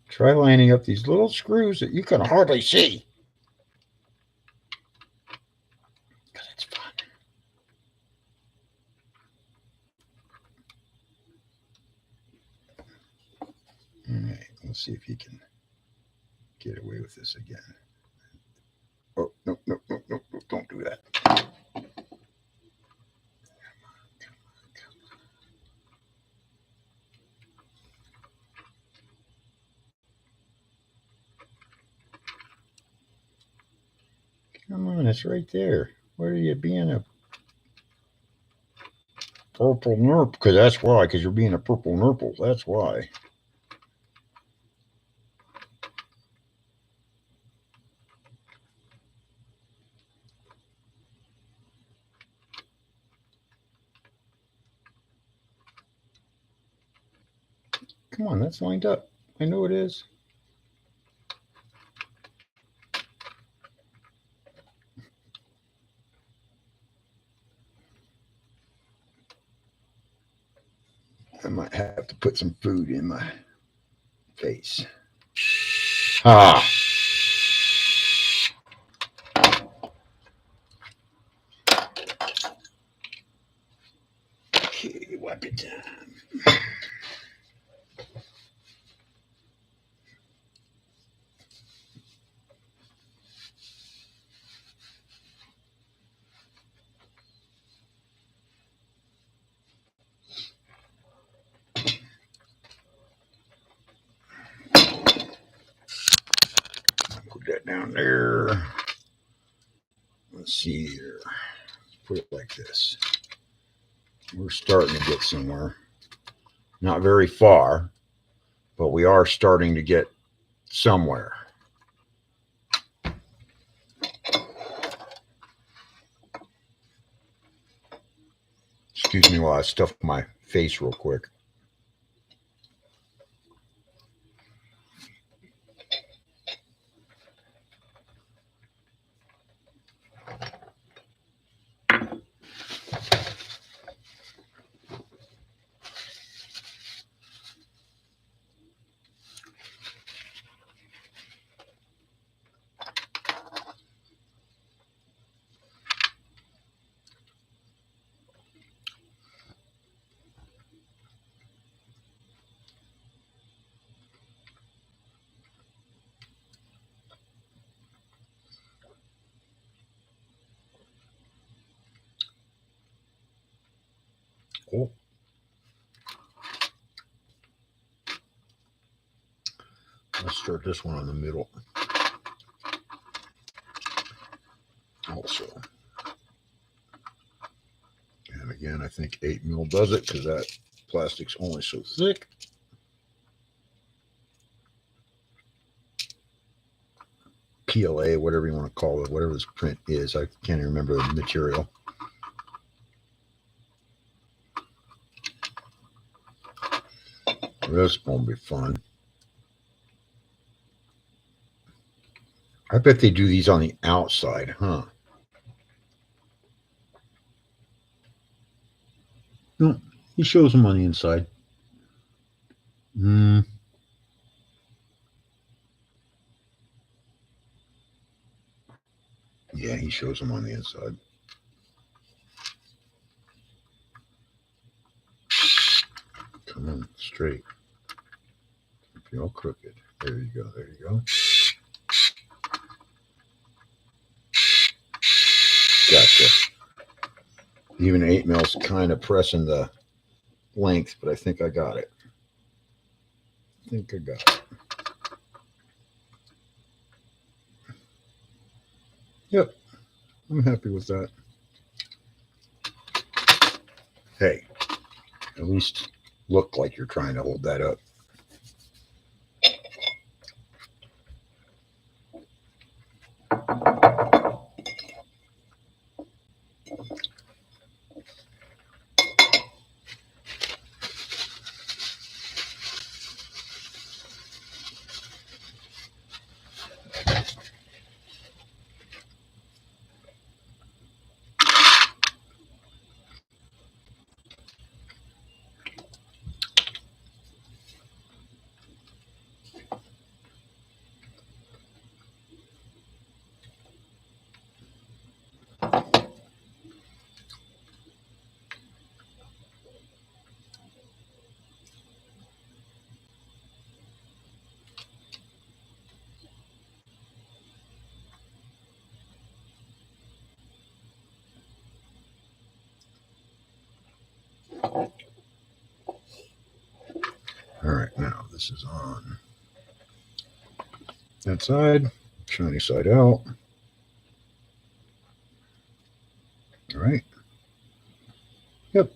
A: Try lining up these little screws that you can hardly see. Because it's fun. All right, let's see if you can get away with this again. Oh, no, no, no, no, no, don't do that. Come on, it's right there. What are you being a purple nerp? Because that's why, because you're being a purple nurple. That's why. Come on, that's lined up. I know it is. I might have to put some food in my face. Ah. Okay, wipe it down. Put that down there. Let's see here. Put it like this. We're starting to get somewhere. Not very far, but we are starting to get somewhere. Excuse me while I stuff my face real quick. Oh. Let's start this one on the middle. Also. And again, I think 8 mil does it because that plastic's only so thick. PLA, whatever you want to call it, whatever this print is. I can't even remember the material. This won't be fun. I bet they do these on the outside, huh? No, he shows them on the inside. Yeah, he shows them on the inside. Come on, straight. Feel crooked. There you go. There you go. Gotcha. Even 8 mil's kind of pressing the length, but I think I got it. I think I got it. Yep. I'm happy with that. Hey, at least look like you're trying to hold that up. All right, now this is on that side, shiny side out. All right. Yep.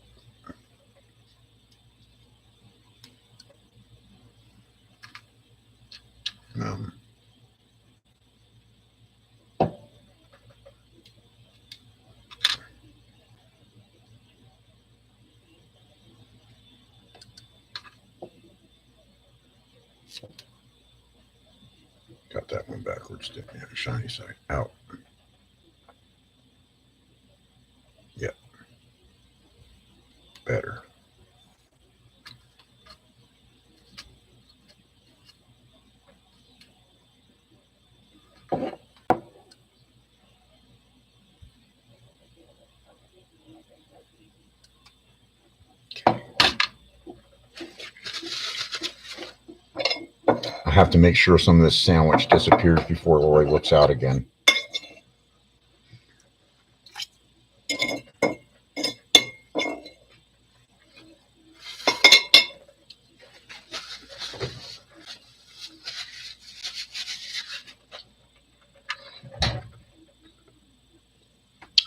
A: Got that one backwards, didn't you? Shiny side out. Yep. Better. I have to make sure some of this sandwich disappears before Lori looks out again.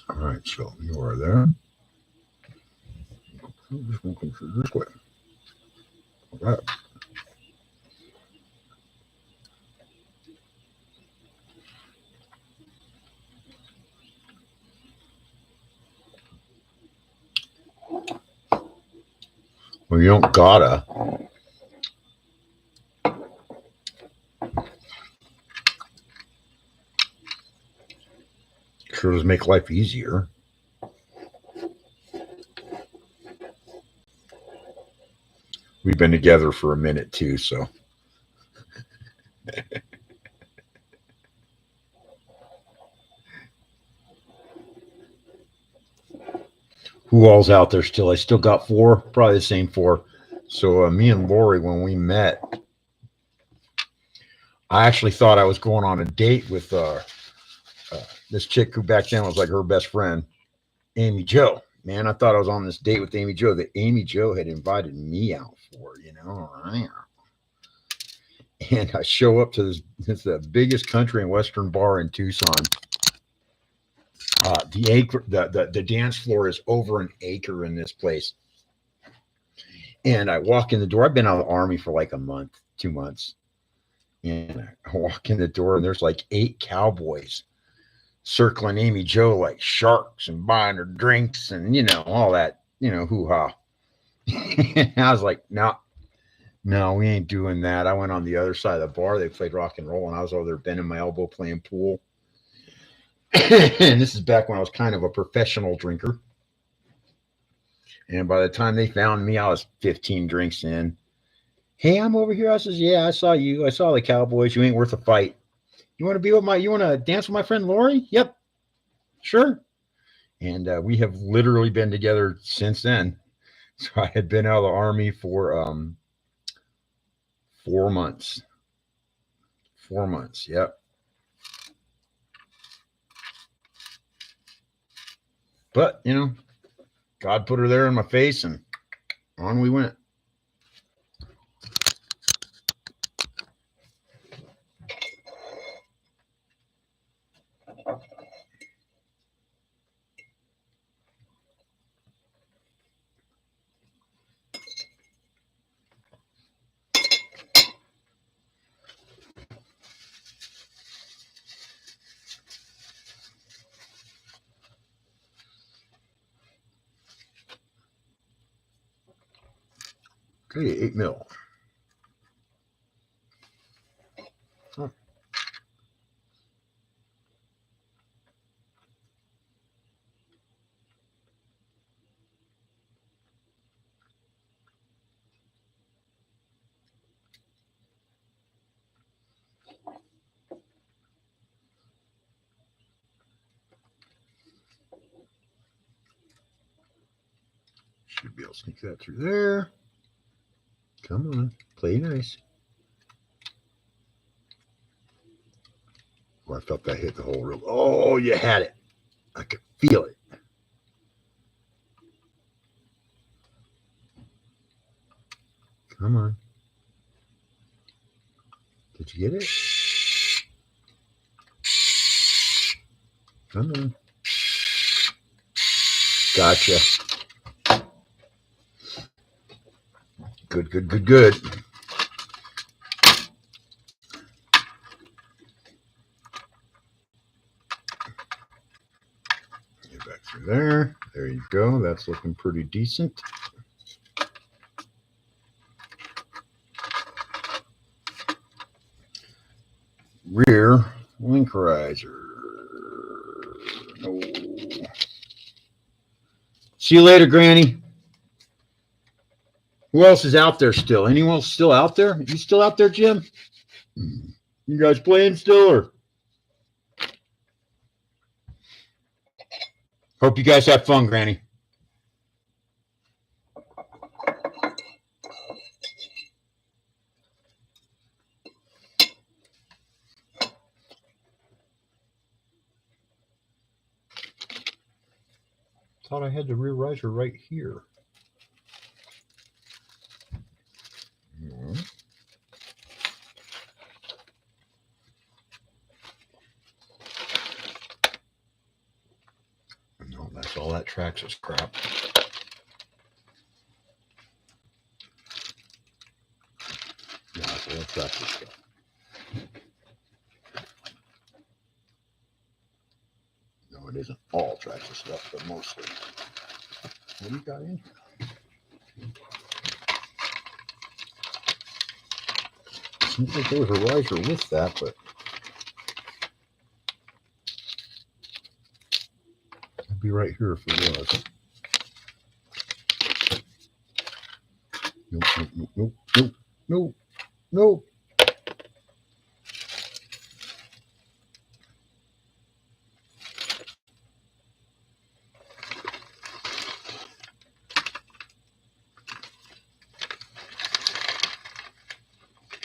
A: All right, so you are there. This one comes through this way. All right. Well, you don't gotta. Sure does make life easier. We've been together for a minute too, so. Who all's out there still? I still got 4, probably the same 4. So me and Lori, when we met, I actually thought I was going on a date with this chick who back then was like her best friend, Amy Jo. Man, I thought I was on this date with Amy Jo that Amy Jo had invited me out for, you know. And I show up to this, it's the biggest country and western bar in Tucson. The dance floor is over an acre in this place. And I walk in the door. I've been out of the Army for like a month, 2 months. And I walk in the door and there's like 8 cowboys circling Amy Jo like sharks and buying her drinks and, you know, all that, you know, hoo-ha. I was like, no, we ain't doing that. I went on the other side of the bar. They played rock and roll and I was over there bending my elbow playing pool. And this is back when I was kind of a professional drinker. And by the time they found me, I was 15 drinks in. Hey, I'm over here. I says, yeah, I saw you. I saw the cowboys. You ain't worth a fight. You want to dance with my friend Lori? Yep. Sure. And we have literally been together since then. So I had been out of the Army for 4 months. 4 months. Yep. But, you know, God put her there in my face and on we went. Okay, 8 mil. Huh. Should be able to sneak that through there. Come on, play nice. Oh, I felt that hit the whole room. Oh, you had it. I could feel it. Come on. Did you get it? Come on. Gotcha. Good. Get back through there. There you go. That's looking pretty decent. Rear link riser. No. See you later, Granny. Who else is out there still? Anyone else still out there? You still out there, Jim? You guys playing still? Or? Hope you guys have fun, Granny. Thought I had the rear riser right here. No, that's all that tracks is crap. Yeah, that's all that tracks is stuff. No, it isn't all tracks of stuff, but mostly. What do you got in here? Seems like there was a riser with that, but it'd be right here if it was. Nope.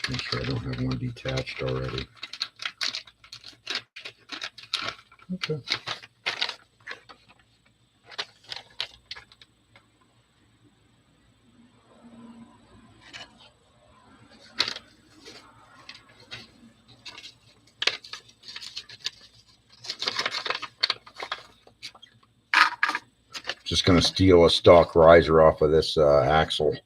A: Make sure I don't have one detached already. Okay. Just going to steal a stock riser off of this axle.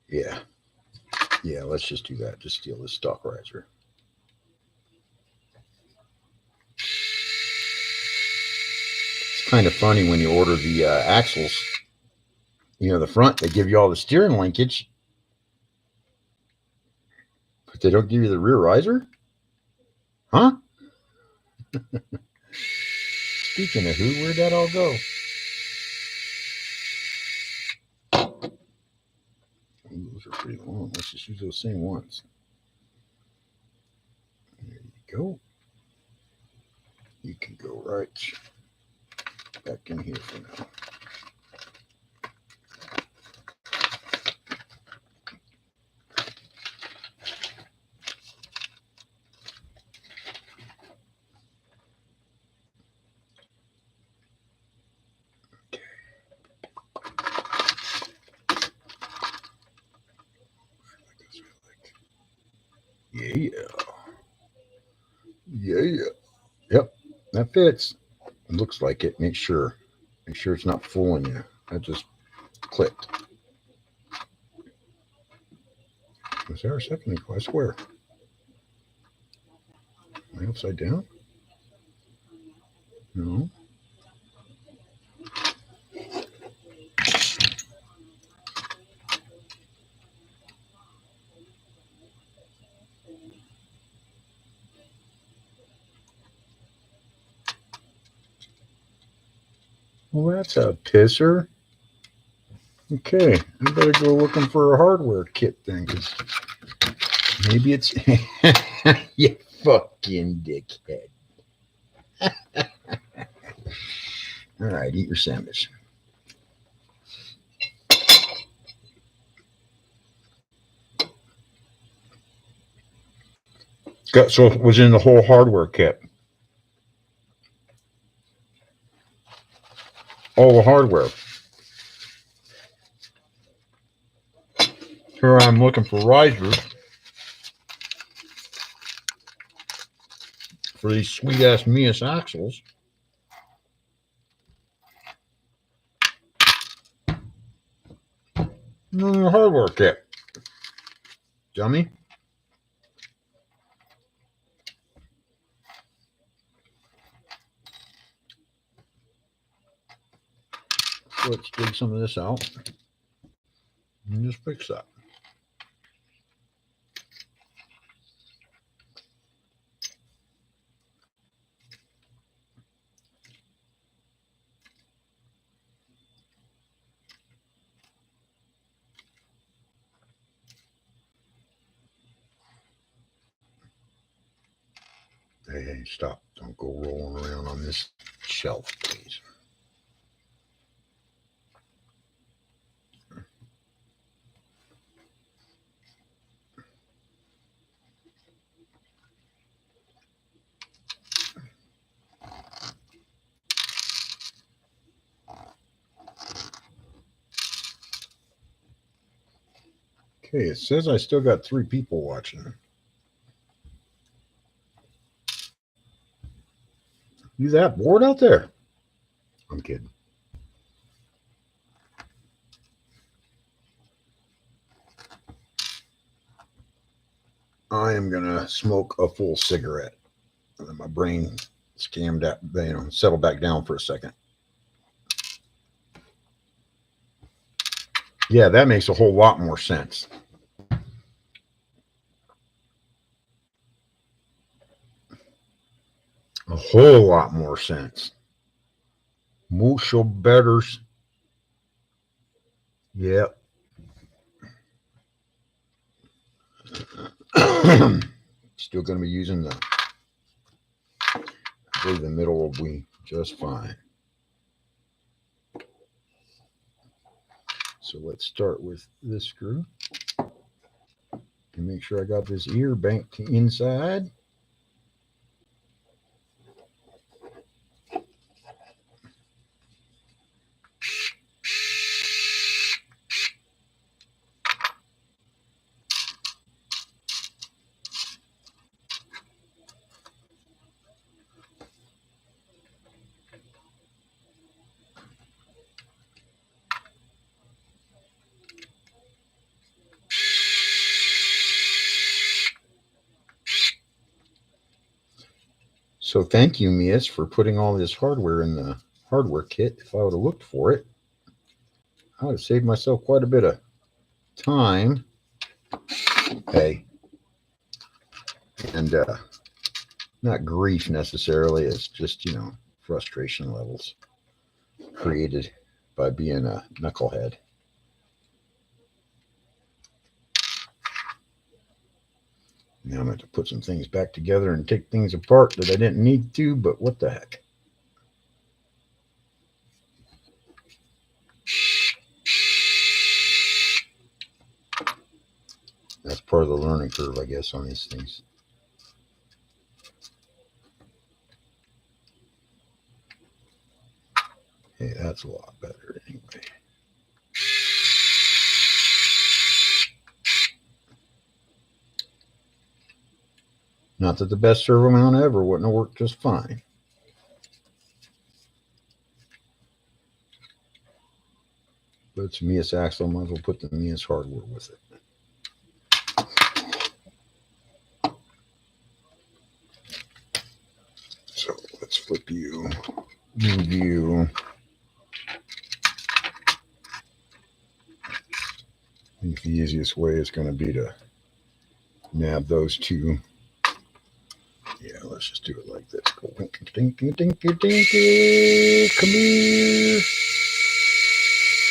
A: Yeah. Yeah, let's just do that. Just steal this stock riser. It's kind of funny when you order the axles. You know, the front, they give you all the steering linkage. But they don't give you the rear riser? Huh? Speaking of who, where'd that all go? Ooh, those are pretty long. Let's just use those same ones. There you go. You can go right back in here for now. Yeah. Yeah. Yep. That fits. It looks like it. Make sure. Make sure it's not fooling you. I just clicked. Was there a second ago? I swear. Am I upside down? No. Well, that's a pisser. Okay, I better go looking for a hardware kit then, because maybe it's you fucking dickhead. All right, eat your sandwich. So it was in the whole hardware kit. All the hardware. Here I'm looking for risers for these sweet ass Mias axles. Hardware kit. Dummy. So let's dig some of this out and just fix that. Hey, stop. Don't go rolling around on this shelf, please. Okay, it says I still got 3 people watching. You that bored out there? I'm kidding. I am gonna smoke a full cigarette. And then my brain scammed that, settle back down for a second. Yeah, that makes a whole lot more sense. A whole lot more sense. Mucho better. Yep. Still going to be using I believe the middle will be just fine. So let's start with this screw and make sure I got this ear banked inside. So thank you, Mias, for putting all this hardware in the hardware kit. If I would have looked for it, I would have saved myself quite a bit of time. Hey, and not grief necessarily. It's just, frustration levels created by being a knucklehead. Now I'm going to put some things back together and take things apart that I didn't need to, but what the heck. That's part of the learning curve, I guess, on these things. Hey, that's a lot better anyway. Not that the best servo mount ever wouldn't have worked just fine. But it's Mias axle, might as well put the Mias hardware with it. So let's flip you, move you. I think the easiest way is going to be to nab those two. Yeah, let's just do it like this. Go dinky, dinky, dinky, dinky. Come here.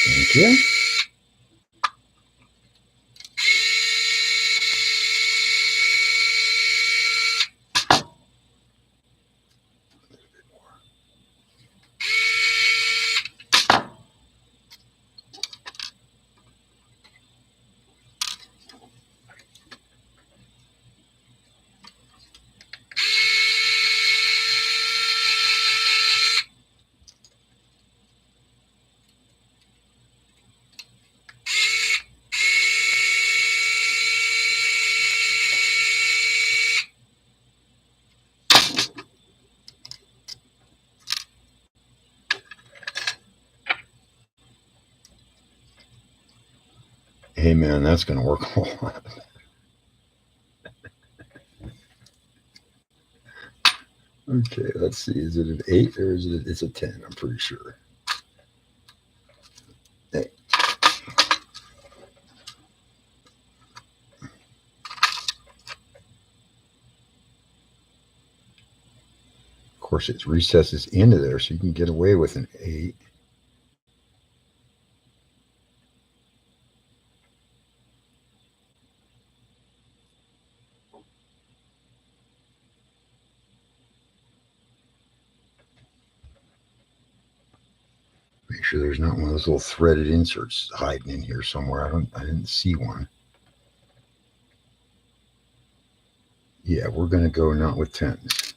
A: Thank you. Hey man, that's going to work a whole lot. Okay, let's see. Is it an 8 or is it? It's a 10. I'm pretty sure. Hey. Of course, it recesses into there, so you can get away with an 8. Make sure there's not one of those little threaded inserts hiding in here somewhere. I didn't see one. Yeah, we're going to go not with 10s.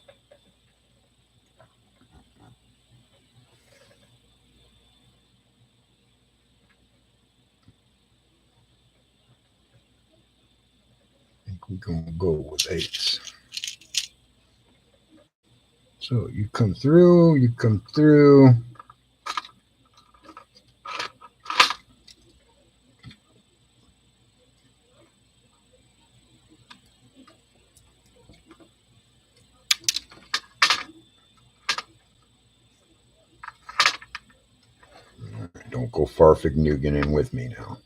A: I think we're going to go with 8s. So you come through, you come through. Right, don't go farfignugan in with me now.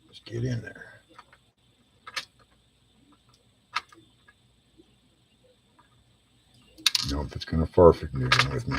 A: Just get in there. Nope, it's going to farfignugan with me.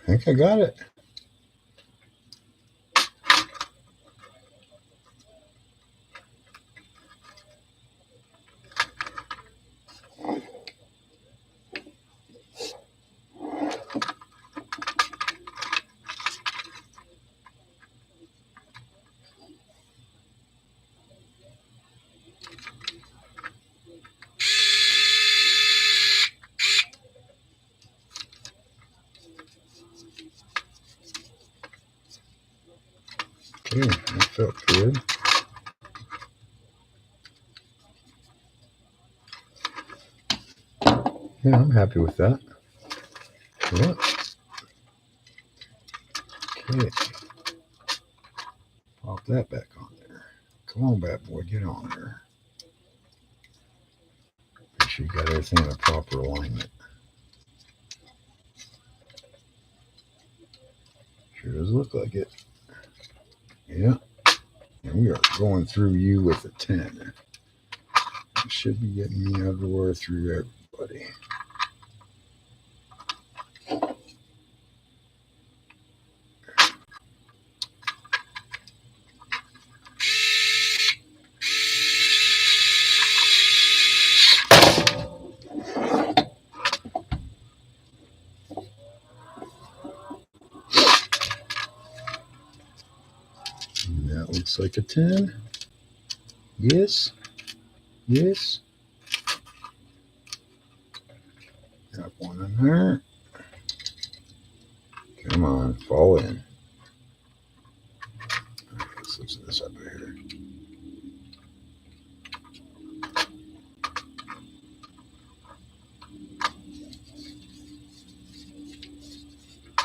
A: I think I got it. Okay, that felt good. Yeah, I'm happy with that. Yeah. Okay. Pop that back on there. Come on, bad boy, get on there. Make sure you got everything in the proper alignment. Sure does look like it. Yeah. And we are going through you with a 10. You should be getting me everywhere through everybody. And that looks like a 10. Yes. Yes. Got one in there. Come on, fall in. Let's loosen this up here.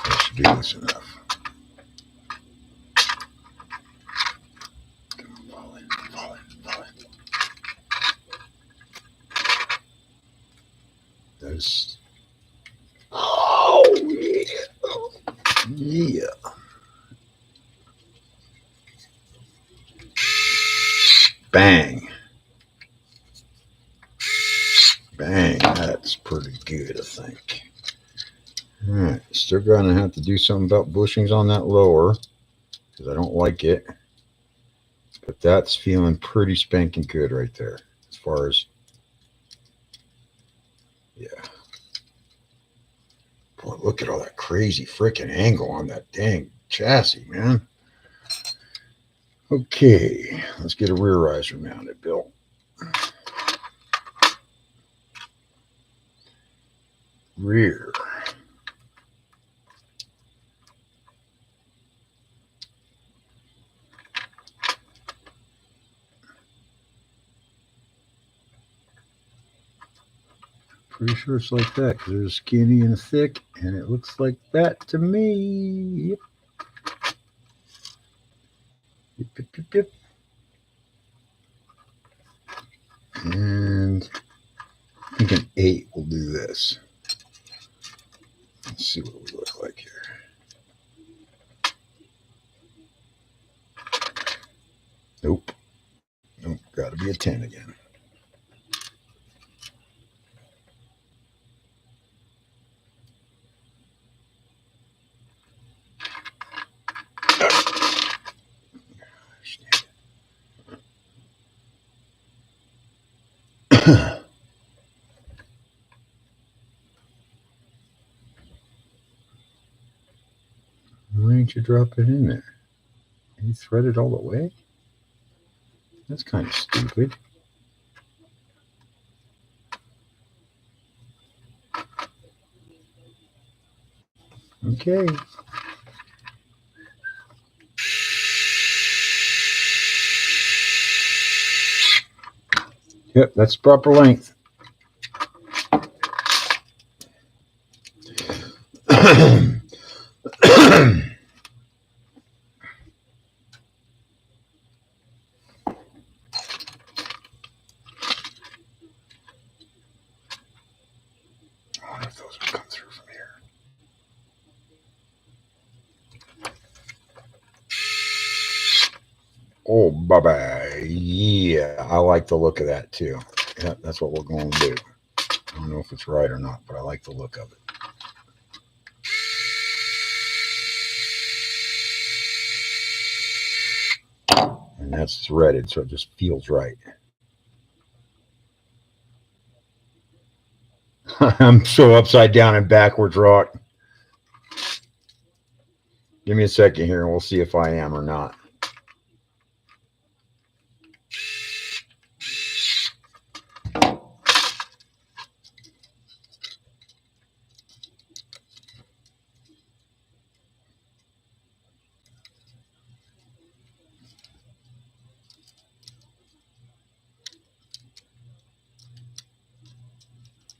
A: That should be loose enough. Come on, fall in, fall in, fall in. There's. Oh, yeah. Yeah. Bang. Bang. That's pretty good, I think. All right. Still going to have to do something about bushings on that lower because I don't like it. But that's feeling pretty spanking good right there as far as, yeah. Boy, look at all that crazy freaking angle on that dang chassis, man. Okay, let's get a rear riser mounted, Bill. Rear. Pretty sure it's like that because there's skinny and thick, and it looks like that to me. Yep. Yep, yep, yep, yep. And I think an 8 will do this. Let's see what we look like here. Nope. Nope. Got to be a 10 again. Why didn't you drop it in there? You thread it all the way? That's kind of stupid. Okay. Yep, that's proper length. I wonder if those will come through from here. Oh, bye-bye. Yeah, I like the look of that too. Yeah, that's what we're going to do. I don't know if it's right or not, but I like the look of it. And that's threaded, so it just feels right. I'm so upside down and backwards, Rock. Give me a second here and we'll see if I am or not.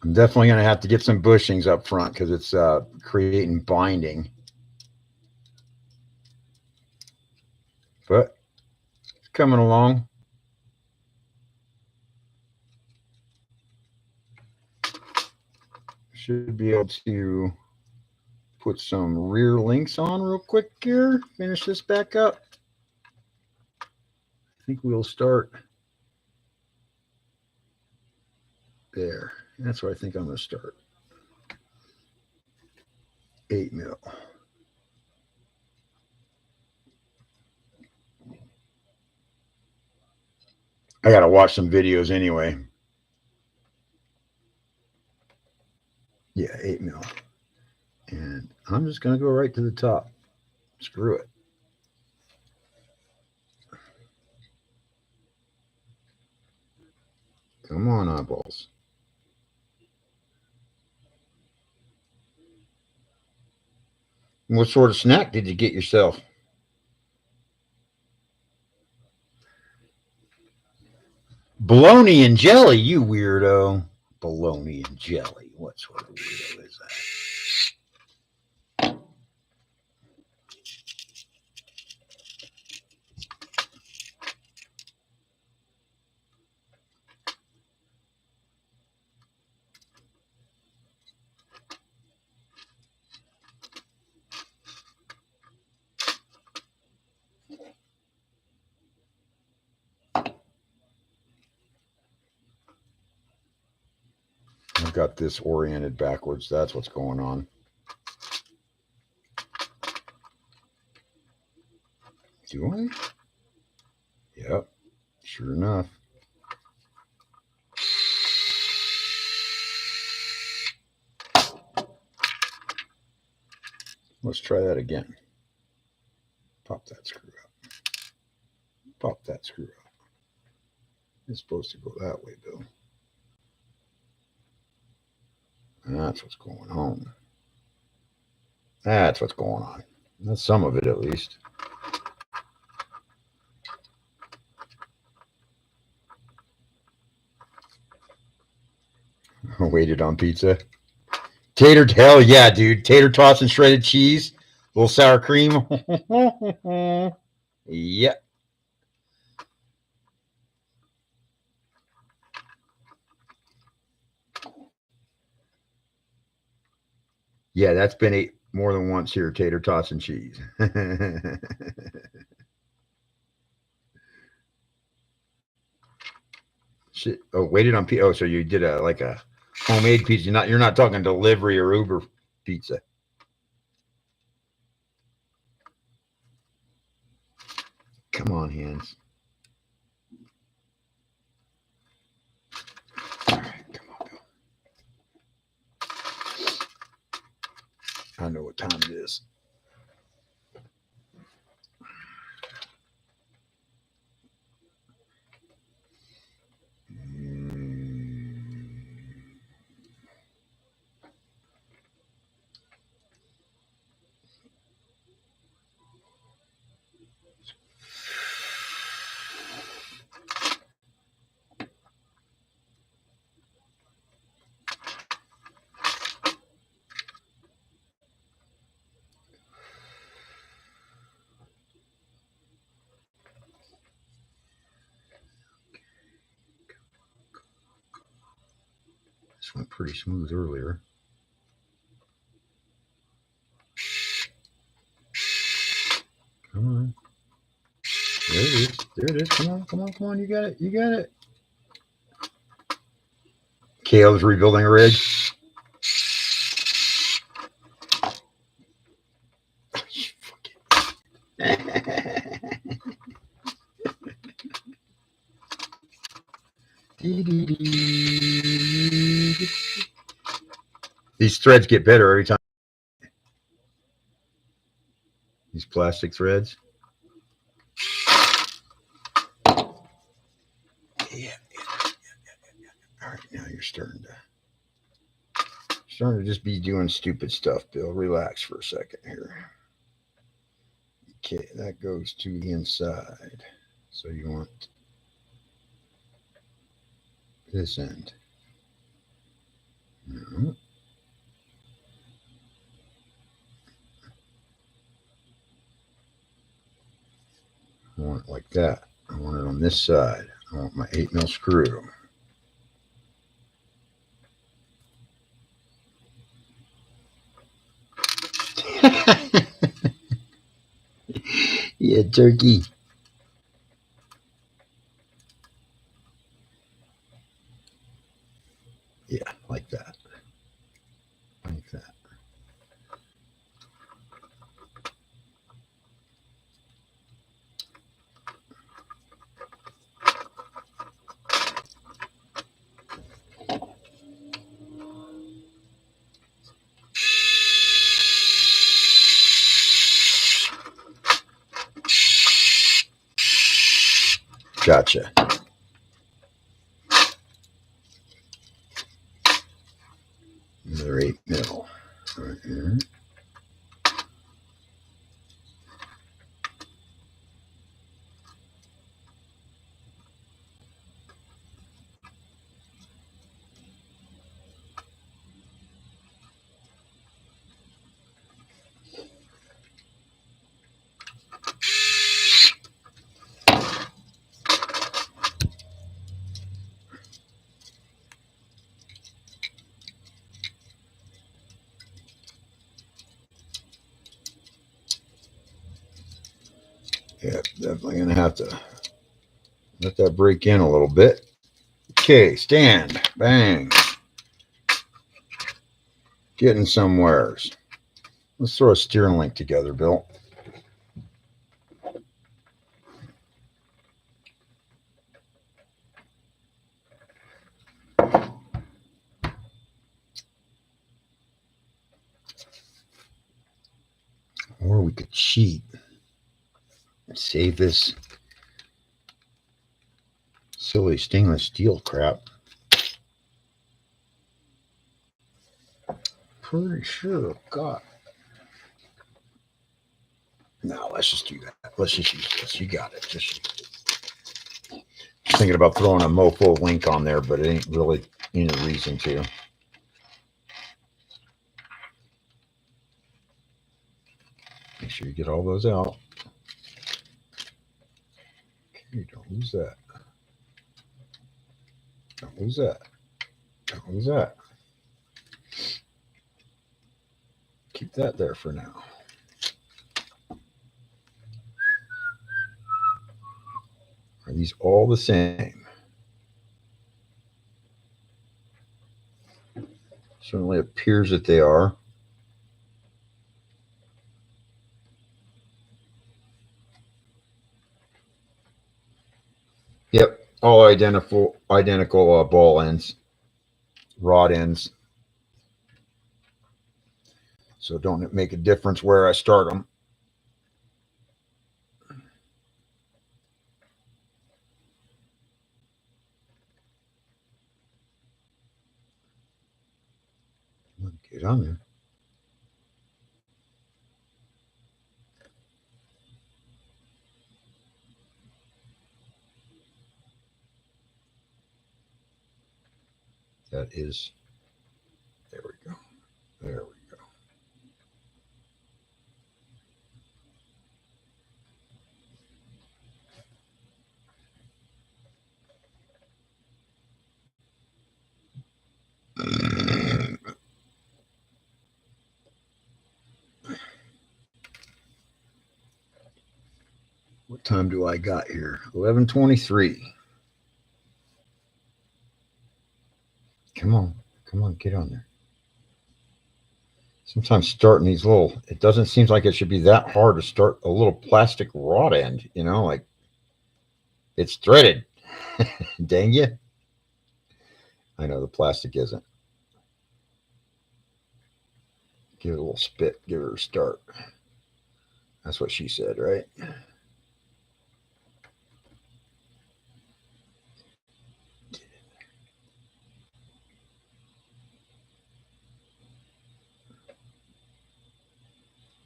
A: I'm definitely going to have to get some bushings up front because it's creating binding. But it's coming along. Should be able to put some rear links on real quick here. Finish this back up. I think we'll start there. That's where I think I'm going to start. 8 mil. I got to watch some videos anyway. Yeah, 8 mil. And I'm just going to go right to the top. Screw it. Come on, eyeballs. What sort of snack did you get yourself? Bologna and jelly, you weirdo. Bologna and jelly. What sort of weirdo is that? I've got this oriented backwards. That's what's going on. Do I? Yep. Sure enough. Let's try that again. Pop that screw up. Pop that screw up. It's supposed to go that way, Bill. That's what's going on. That's what's going on. That's some of it, at least. Waited on pizza. Tater, hell yeah, dude. Tater tots and shredded cheese. A little sour cream. Yep. Yeah, that's been ate more than once here, tater tots and cheese. Shit. Oh, waited on pizza. Oh, so you did a homemade pizza. You're not talking delivery or Uber pizza. Come on, hands. All right, come on, Bill. I know what time it is. This went pretty smooth earlier. Come on. There it is. There it is. Come on, come on, come on. You got it. You got it. Caleb's rebuilding a rig. These threads get better every time. These plastic threads. Yeah. All right, now you're starting to just be doing stupid stuff, Bill. Relax for a second here. Okay, that goes to the inside. So you want this end. that. I want it on this side. I want my 8mm screw. Yeah, turkey. Yeah, like that. Like that. Gotcha. Another 8mm right here. Yeah, definitely gonna have to let that break in a little bit. Okay, stand. Bang. Getting somewheres. Let's throw a steering link together, Bill. Or we could cheat and save this silly stainless steel crap. Pretty sure, God. No, let's just do that. Let's just use this. You got it. Just thinking about throwing a mofo link on there, but it ain't really any reason to. Make sure you get all those out. Okay, don't lose that. Don't lose that. Don't lose that. Keep that there for now. Are these all the same? Certainly appears that they are. Yep, all identical ball ends, rod ends. So don't make a difference where I start them. Get on there. That is, there we go. There we go. What time do I got here? 11:23. Come on, get on there. Sometimes starting these little, it doesn't seem like it should be that hard to start a little plastic rod end, like it's threaded. Dang you. I know the plastic isn't. Give it a little spit, give her a start. That's what she said, right?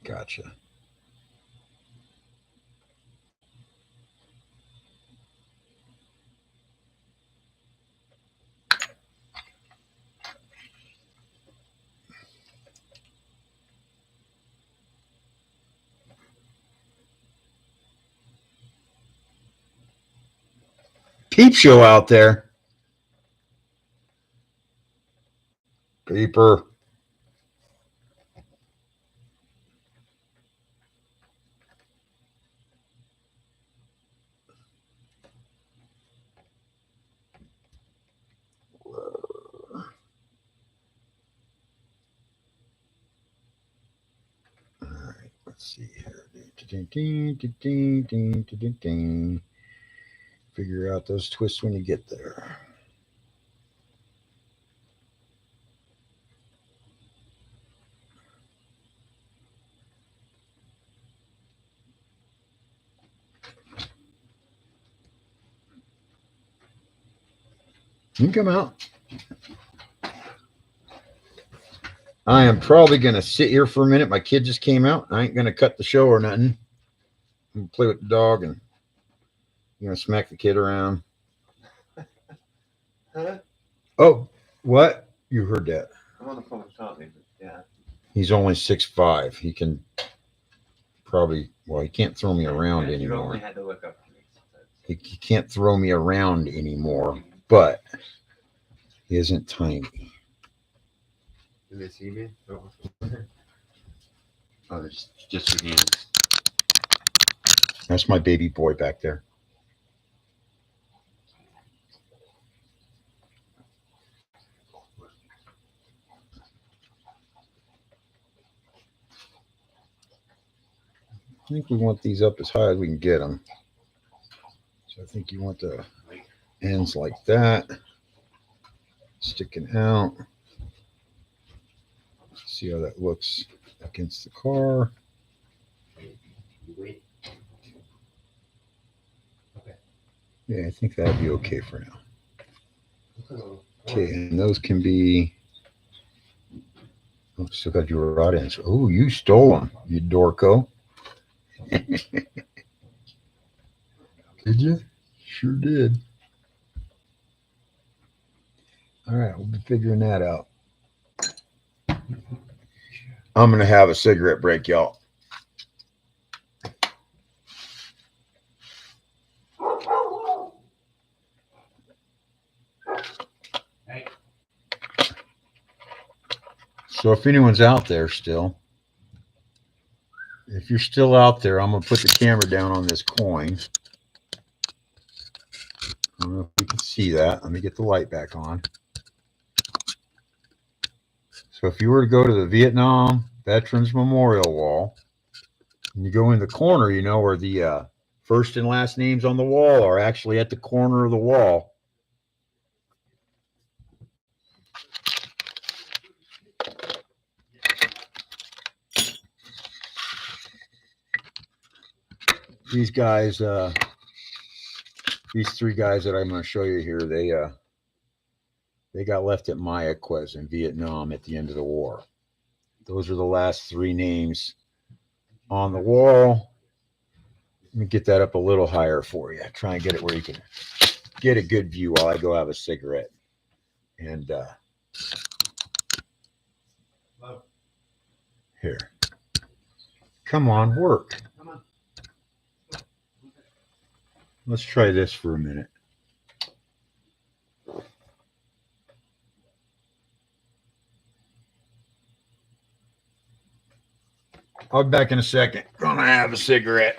A: Gotcha. peep show out there. Peeper. All right, let's see here. Figure out those twists when you get there. You can come out. I am probably going to sit here for a minute. My kid just came out. I ain't going to cut the show or nothing. I'm going to play with the dog and smack the kid around.
C: Huh?
A: Oh, what? You heard that.
C: I'm on the phone with Tommy, but yeah.
A: He's only 6'5". He can probably, he can't throw me around
C: Yeah, you only
A: anymore.
C: had to look up for me sometimes.
A: He can't throw me around anymore, but he isn't tiny.
C: Do they see me? Oh,
A: Oh, it's just your hands. That's my baby boy back there. I think we want these up as high as we can get them. So I think you want the ends like that, sticking out. See how that looks against the car.
C: wait. Okay.
A: Yeah, I think that'd be okay for now. Okay, and those can be. Oh, still got your rod ends. Oh, you stole them, you dorko. Did you? Sure did. All right, we'll be figuring that out. I'm gonna have a cigarette break, y'all.
C: Hey.
A: So if anyone's out there still, if you're still out there, I'm gonna put the camera down on this coin. I don't know if you can see that. Let me get the light back on. So if you were to go to the Vietnam Veterans Memorial Wall, and you go in the corner, where the first and last names on the wall are actually at the corner of the wall. These guys, these three guys that I'm going to show you here, they got left at Mayaquez in Vietnam at the end of the war. Those are the last three names on the wall. Let me get that up a little higher for you. Try and get it where you can get a good view while I go have a cigarette. And here. Come on, work. Let's try this for a minute. I'll be back in a second. Gonna have a cigarette.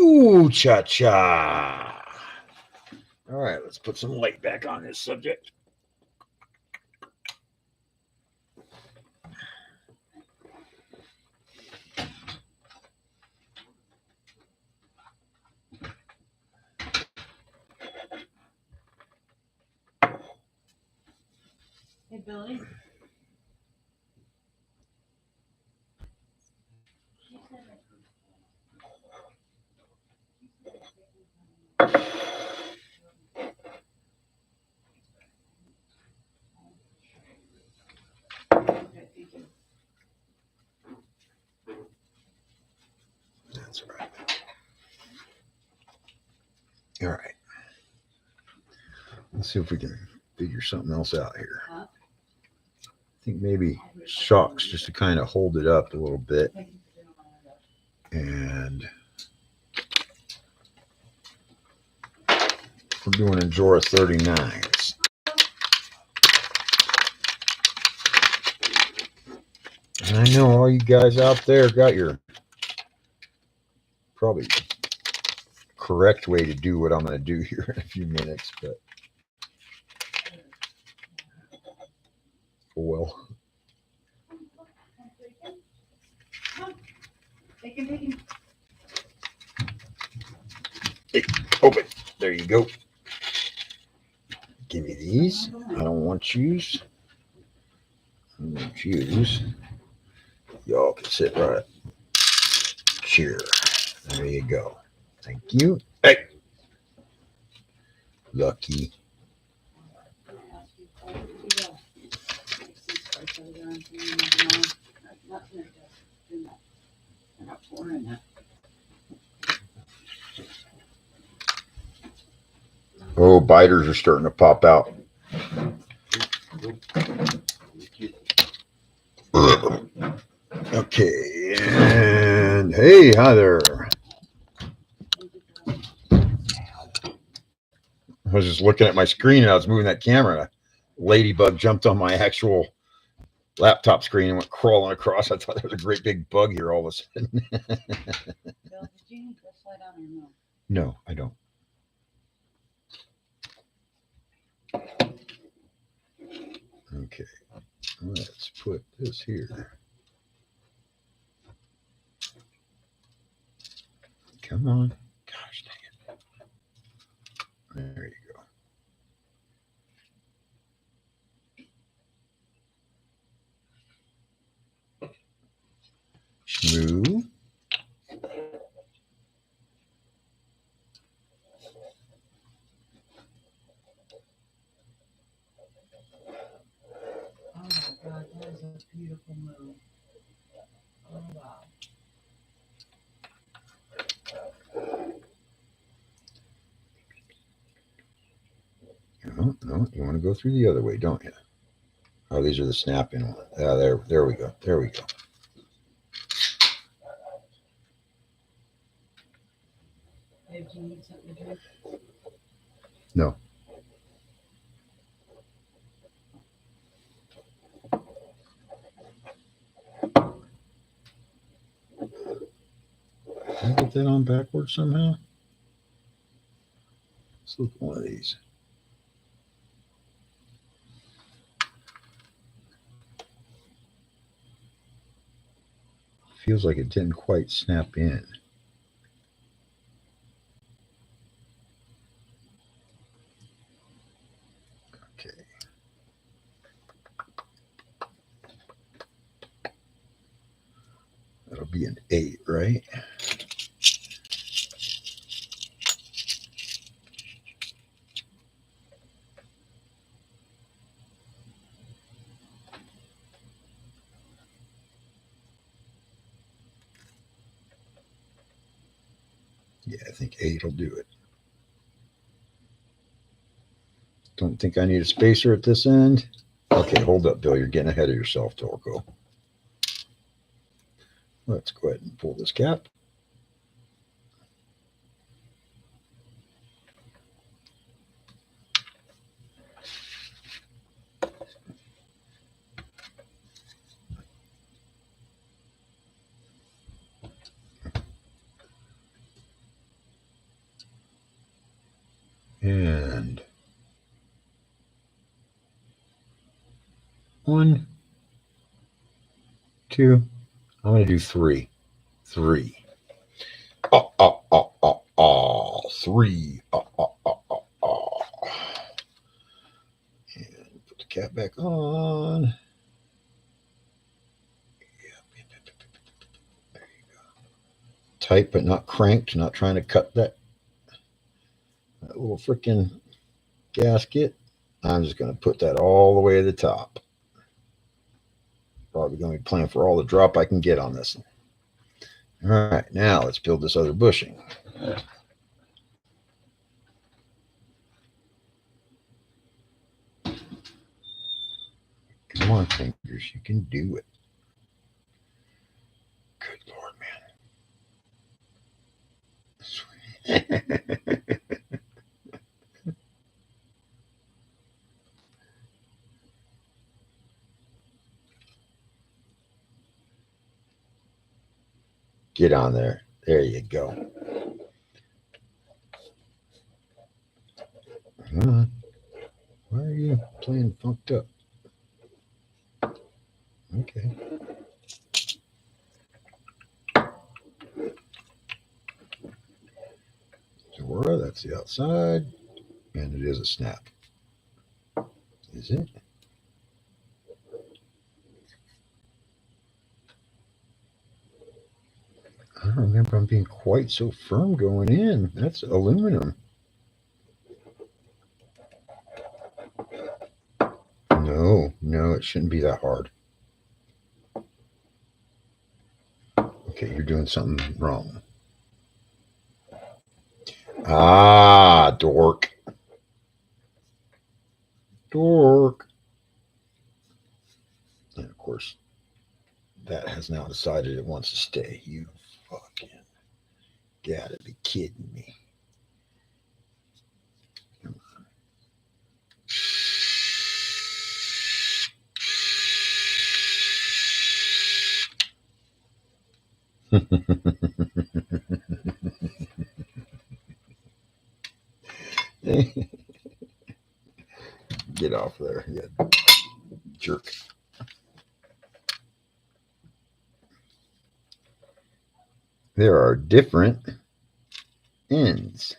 A: Ooh, cha-cha. All right, let's put some light back on this subject.
B: Hey, Billy.
A: That's right. All right. Let's see if we can figure something else out here.
B: Huh?
A: I think maybe shocks just to kind of hold it up a little bit. And we're doing Injora 39s. And I know all you guys out there got your probably correct way to do what I'm going to do here in a few minutes, but oh well.
B: Bacon.
A: Hey, open. There you go. Give me these. I don't want yous. I want yous. Y'all can sit right here. There you go. Thank you. Hey. Lucky. Oh, biters are starting to pop out. Okay, and hey, hi there. I was just looking at my screen and I was moving that camera. And a ladybug jumped on my actual laptop screen and went crawling across. I thought there was a great big bug here all of a sudden.
B: Bill, did you need this light on or no?
A: No, I don't. Okay, let's put this here. Come on. Gosh dang it. There you go. Smooth.
B: Oh my God, that is a beautiful move. Oh wow.
A: No, you want to go through the other way, don't you? Oh, these are the snap-in ones. There we go. There we go.
B: Babe, do you need something to drink?
A: No. Can I get that on backwards somehow? Let's look at one of these. Feels like it didn't quite snap in. Okay. That'll be an 8, right? Yeah, I think 8 will do it. Don't think I need a spacer at this end. Okay, hold up, Bill. You're getting ahead of yourself, Torco. Let's go ahead and pull this cap. 1, 2. I'm going to do 3. 3. Oh, oh, oh, oh, oh. 3. Oh, oh, oh, oh, oh. And put the cap back on. There you go. Tight but not cranked. Not trying to cut that little freaking gasket. I'm just going to put that all the way to the top. Probably going to be playing for all the drop I can get on this one. All right, now let's build this other bushing. Come on, fingers, you can do it. Good Lord, man. Get on there. There you go. Come on. Why are you playing funked up? Okay. Injora, that's the outside. And it is a snap. Is it? I don't remember them being quite so firm going in. That's aluminum. No, it shouldn't be that hard. Okay, you're doing something wrong. Ah, dork. Dork. And of course, that has now decided it wants to stay. You fucking gotta be kidding me. Get off there, you jerk. There are different ends.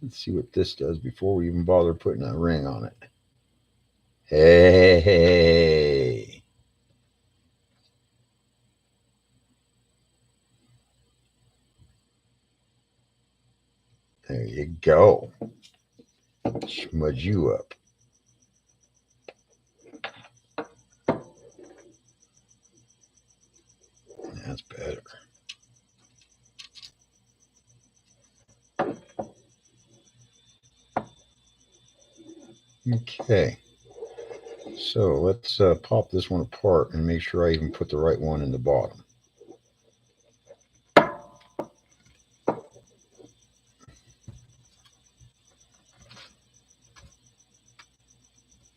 A: Let's see what this does before we even bother putting a ring on it. Hey. There you go. Smudge you up. That's better. Okay. So let's pop this one apart and make sure I even put the right one in the bottom.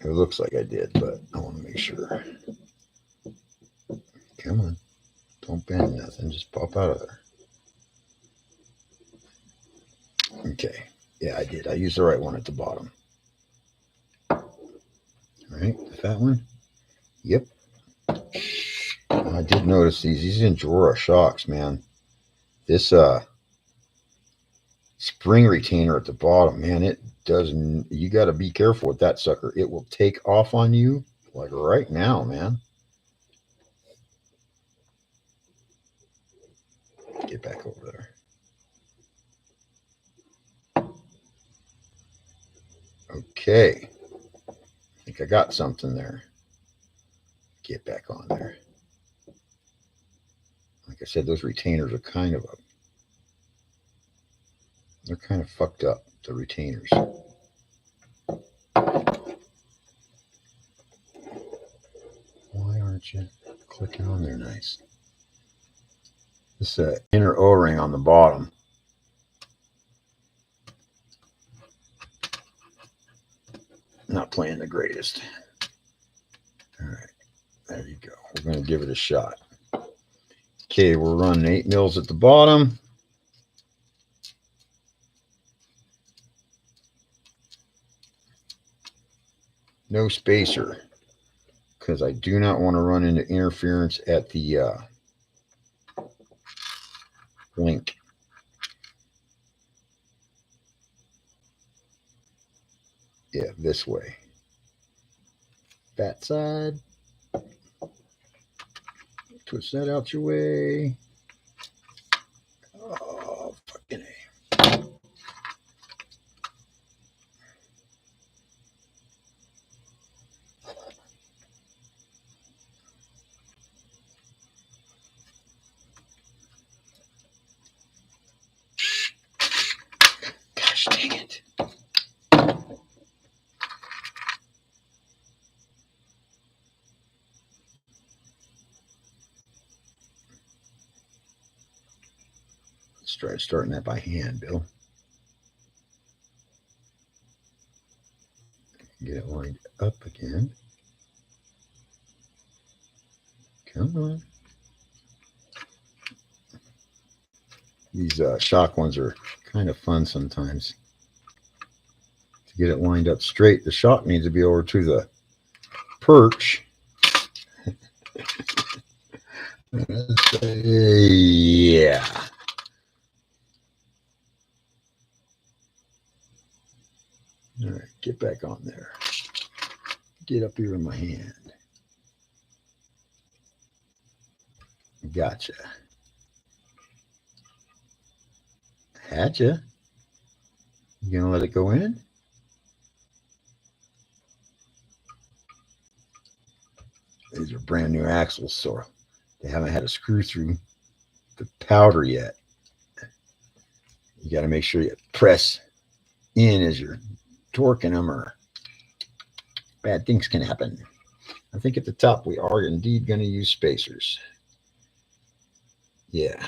A: It looks like I did, but I want to make sure. Come on. Don't bend nothing. Just pop out of there. Okay. Yeah, I did. I used the right one at the bottom. All right. The fat one. Yep. I did notice these Injora shocks, man. This spring retainer at the bottom, man, it doesn't. You got to be careful with that sucker. It will take off on you like right now, man. Get back over there. Okay. I think I got something there. Get back on there. Like I said, those retainers are kind of they're kind of fucked up, the retainers. Why aren't you clicking on there nice? This inner O-ring on the bottom. Not playing the greatest. All right, there you go. We're going to give it a shot. Okay, we're running 8 mils at the bottom. no spacer, because I do not want to run into interference at the link. Yeah, this way. That side. Twist that out your way. Oh, fucking A. Gosh dang it. Let's try starting that by hand, Bill. Get it lined up again. Come on. These shock ones are kind of fun sometimes. To get it lined up straight, the shock needs to be over to the perch. Yeah. All right, get back on there. Get up here in my hand. Gotcha. Hatcha. You gonna let it go in? These are brand new axles, so they haven't had a screw through the powder yet. You got to make sure you press in as you're torquing them, or bad things can happen. I think at the top we are indeed going to use spacers. Yeah.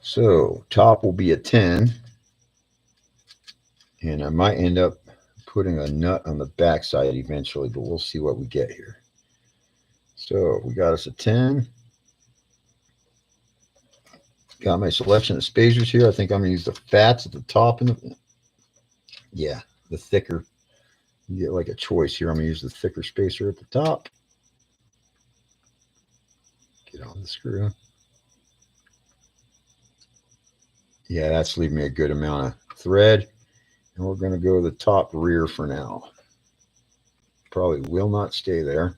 A: So top will be a 10, and I might end up putting a nut on the back side eventually, but we'll see what we get here. So we got us a 10. Got my selection of spacers here. I think I'm going to use the fats at the top and the thicker. You get like a choice here. I'm going to use the thicker spacer at the top. Get on the screw. Yeah, that's leaving me a good amount of thread. And we're going to go the top rear for now. Probably will not stay there.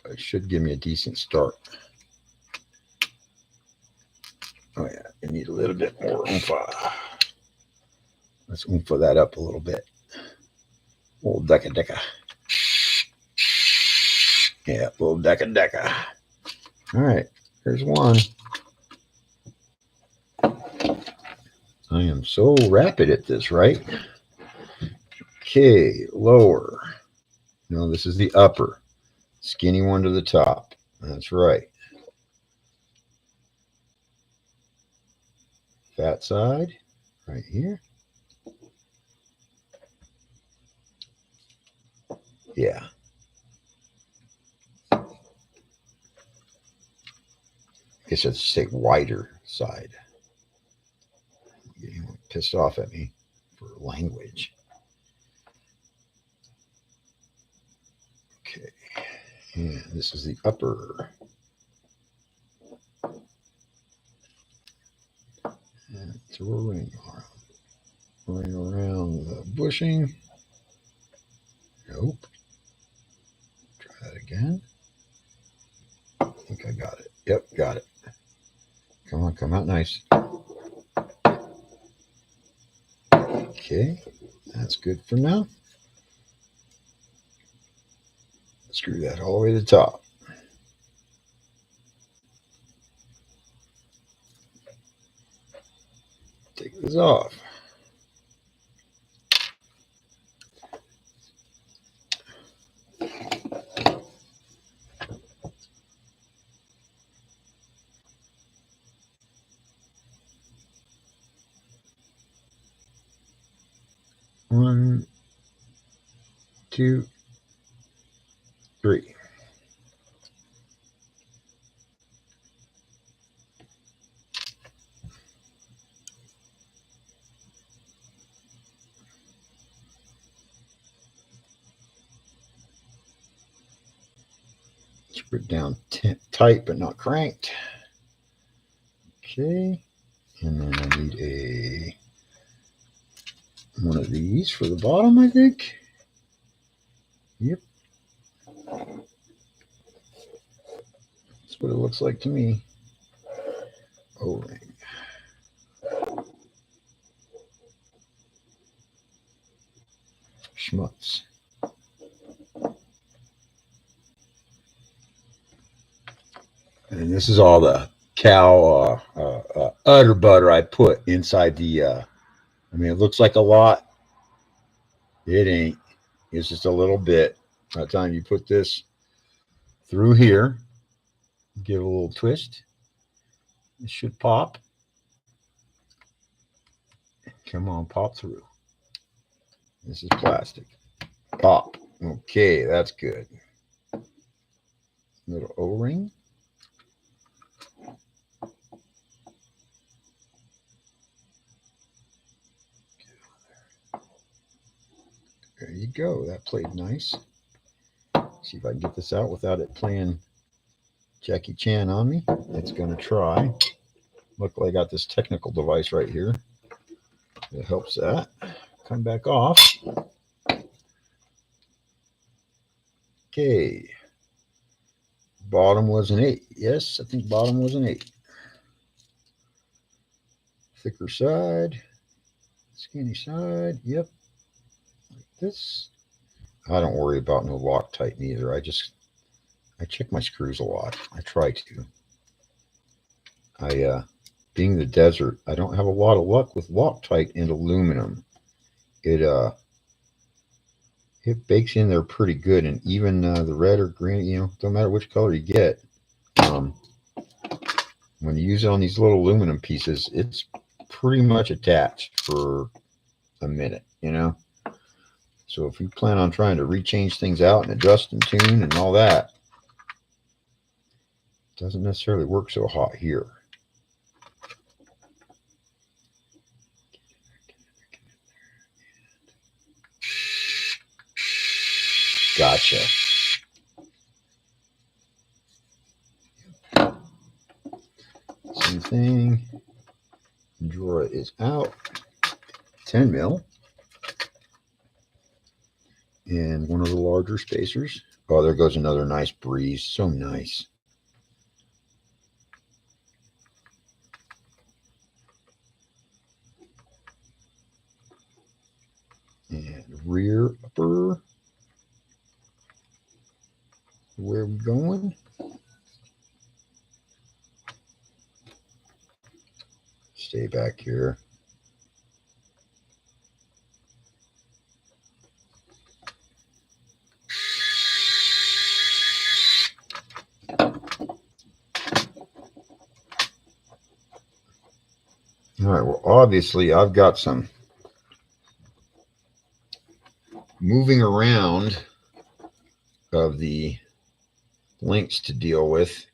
A: But it should give me a decent start. Oh yeah, I need a little bit more oomph. Let's oomph that up a little bit. Little deca. Yeah, little deca. All right, here's one. I am so rapid at this, right? Okay, lower. No, this is the upper. Skinny one to the top. That's right. Fat side, right here. Yeah. I guess I'd say wider side. You're getting pissed off at me for language. Okay. And this is the upper. And throw a ring around the bushing. Nope. Try that again. I think I got it. Yep, got it. Come on, come out nice. Okay, that's good for now. Screw that all the way to the top. Take this off. One, two, three. Screw it down tight, but not cranked. Okay. And then I need one of these for the bottom, I think. Yep. That's what it looks like to me. O-ring. Schmutz. And this is all the cow udder butter I put inside the, I mean, it looks like a lot. It ain't. It's just a little bit. By the time you put this through here, give it a little twist, it should pop. Come on, pop through. This is plastic. Pop. Okay, that's good. Little O-ring. There you go. That played nice. See if I can get this out without it playing Jackie Chan on me. It's going to try. Luckily, I got this technical device right here. It helps that. Come back off. Okay. Bottom was an 8. Yes, I think bottom was an 8. Thicker side. Skinny side. Yep. Like this. I don't worry about no Loctite neither. I check my screws a lot. I try to. Being the desert, I don't have a lot of luck with Loctite and aluminum. It bakes in there pretty good, and even the red or green, you know, don't matter which color you get. When you use it on these little aluminum pieces, it's pretty much attached for a minute, you know. So if you plan on trying to rechange things out and adjust and tune and all that, it doesn't necessarily work so hot here. Gotcha. Same thing. Injora is out. 10 mil. And one of the larger spacers. Oh, there goes another nice breeze. So nice. And rear upper. Where are we going? Stay back here. All right, well, obviously I've got some moving around of the links to deal with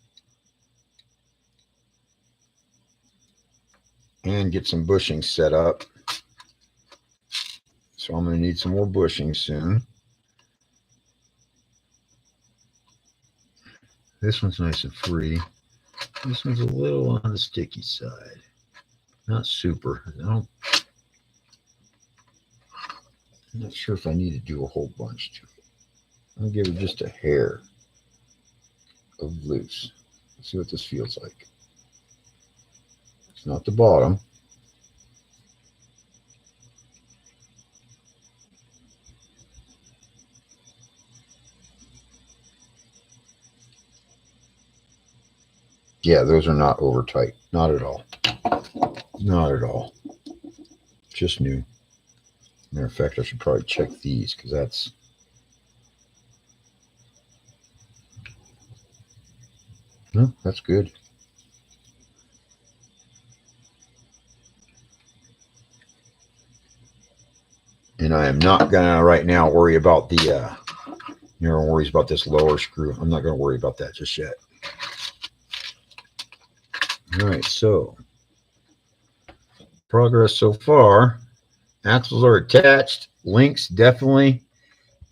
A: and get some bushings set up. So I'm going to need some more bushings soon. This one's nice and free. This one's a little on the sticky side. Not super. I'm not sure if I need to do a whole bunch to it. I'll give it just a hair of loose. Let's see what this feels like. It's not the bottom. Yeah, those are not over tight. Not at all. Not at all. Just new. Matter of fact, I should probably check these because that's. No, that's good. And I am not gonna right now worry about the. No one worries about this lower screw. I'm not gonna worry about that just yet. All right, so progress so far. Axles are attached. Links definitely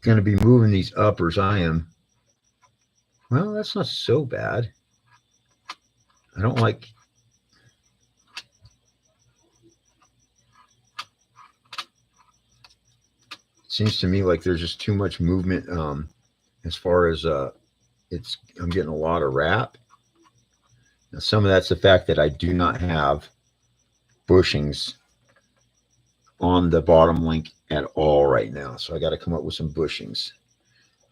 A: going to be moving these uppers. I am Well, that's not so bad. I don't like. Seems to me like there's just too much movement. As far as I'm getting a lot of wrap. Now, some of that's the fact that I do not have bushings on the bottom link at all right now. So I got to come up with some bushings.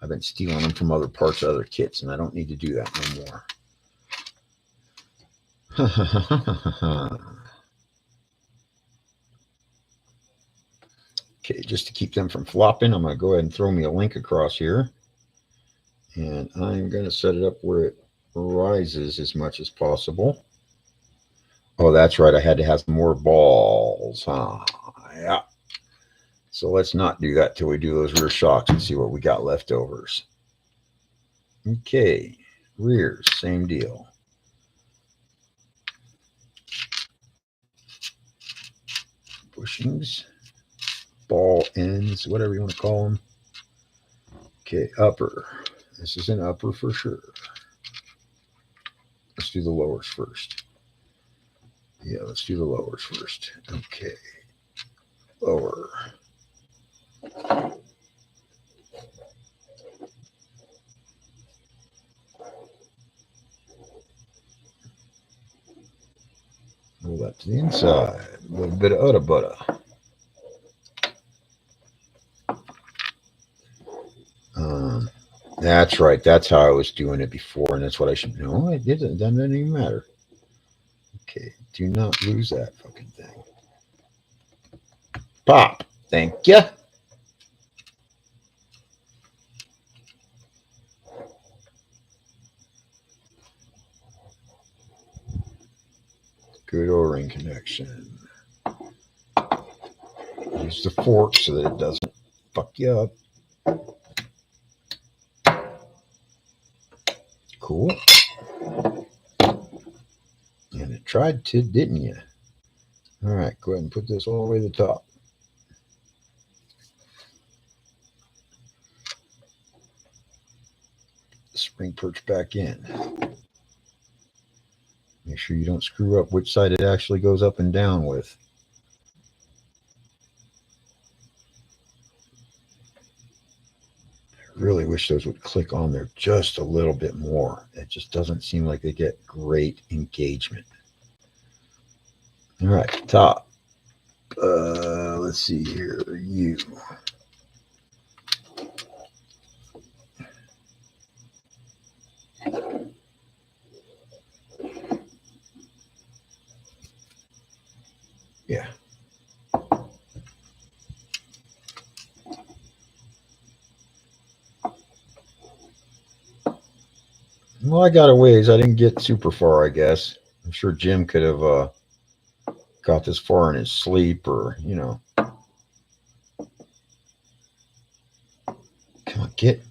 A: I've been stealing them from other parts of other kits, and I don't need to do that no more. Okay, just to keep them from flopping, I'm going to go ahead and throw me a link across here. And I'm going to set it up where it rises as much as possible. Oh, that's right. I had to have some more balls, huh? Yeah. So let's not do that till we do those rear shocks and see what we got leftovers. Okay, rears, same deal. Bushings, ball ends, whatever you want to call them. Okay, upper. This is an upper for sure. Let's do the lowers first. Yeah, let's do the lowers first. Okay, lower. Roll that to the inside. A little bit of udda butta. That's right. That's how I was doing it before, and that's what I should know. I didn't. That doesn't even matter. Okay, do not lose that fucking thing. Pop. Thank you. Good O-ring connection. Use the fork so that it doesn't fuck you up. Cool. And it tried to, didn't you? All right, go ahead and put this all the way to the top. Spring perch back in. Make sure you don't screw up which side it actually goes up and down with. I really wish those would click on there just a little bit more. It just doesn't seem like they get great engagement. All right, top. Let's see here. You. Yeah. Well, I got a ways. I didn't get super far, I guess. I'm sure Jim could have got this far in his sleep or, you know. Come on, get.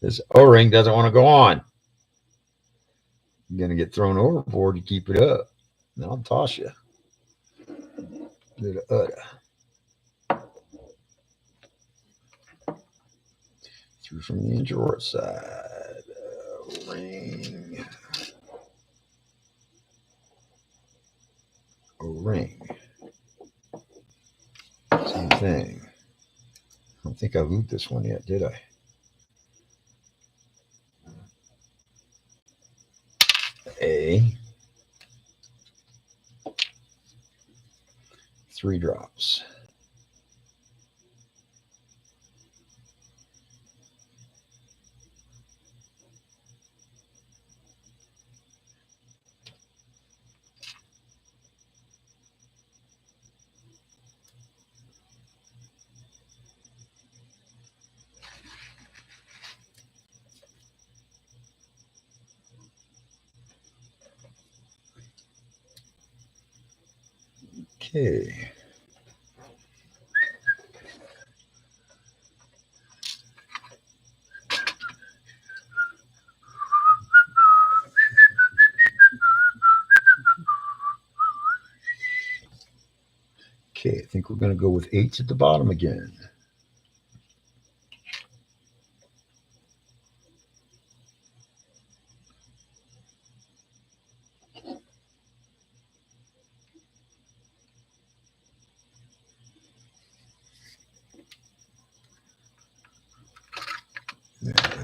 A: This O-ring doesn't want to go on. You're going to get thrown overboard to keep it up. And I'll toss you. Bit of udda. Through from the Injora side. O-ring. O-ring. Same thing. I don't think I lubed this one yet, did I? A. 3 drops. Okay. Okay, I think we're going to go with 8s at the bottom again.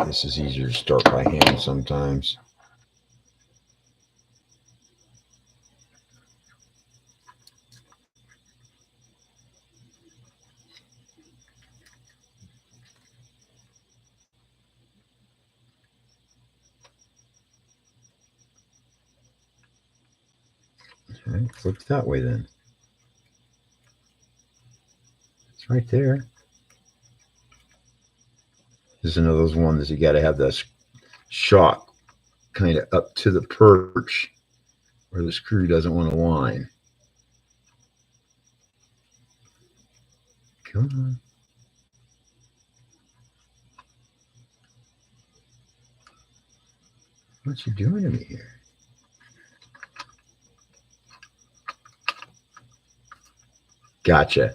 A: This is easier to start by hand sometimes. All right, flip that way then. It's right there. This is another those ones that you got to have the shock kind of up to the perch where the screw doesn't want to line. Come on. What you doing to me here? Gotcha.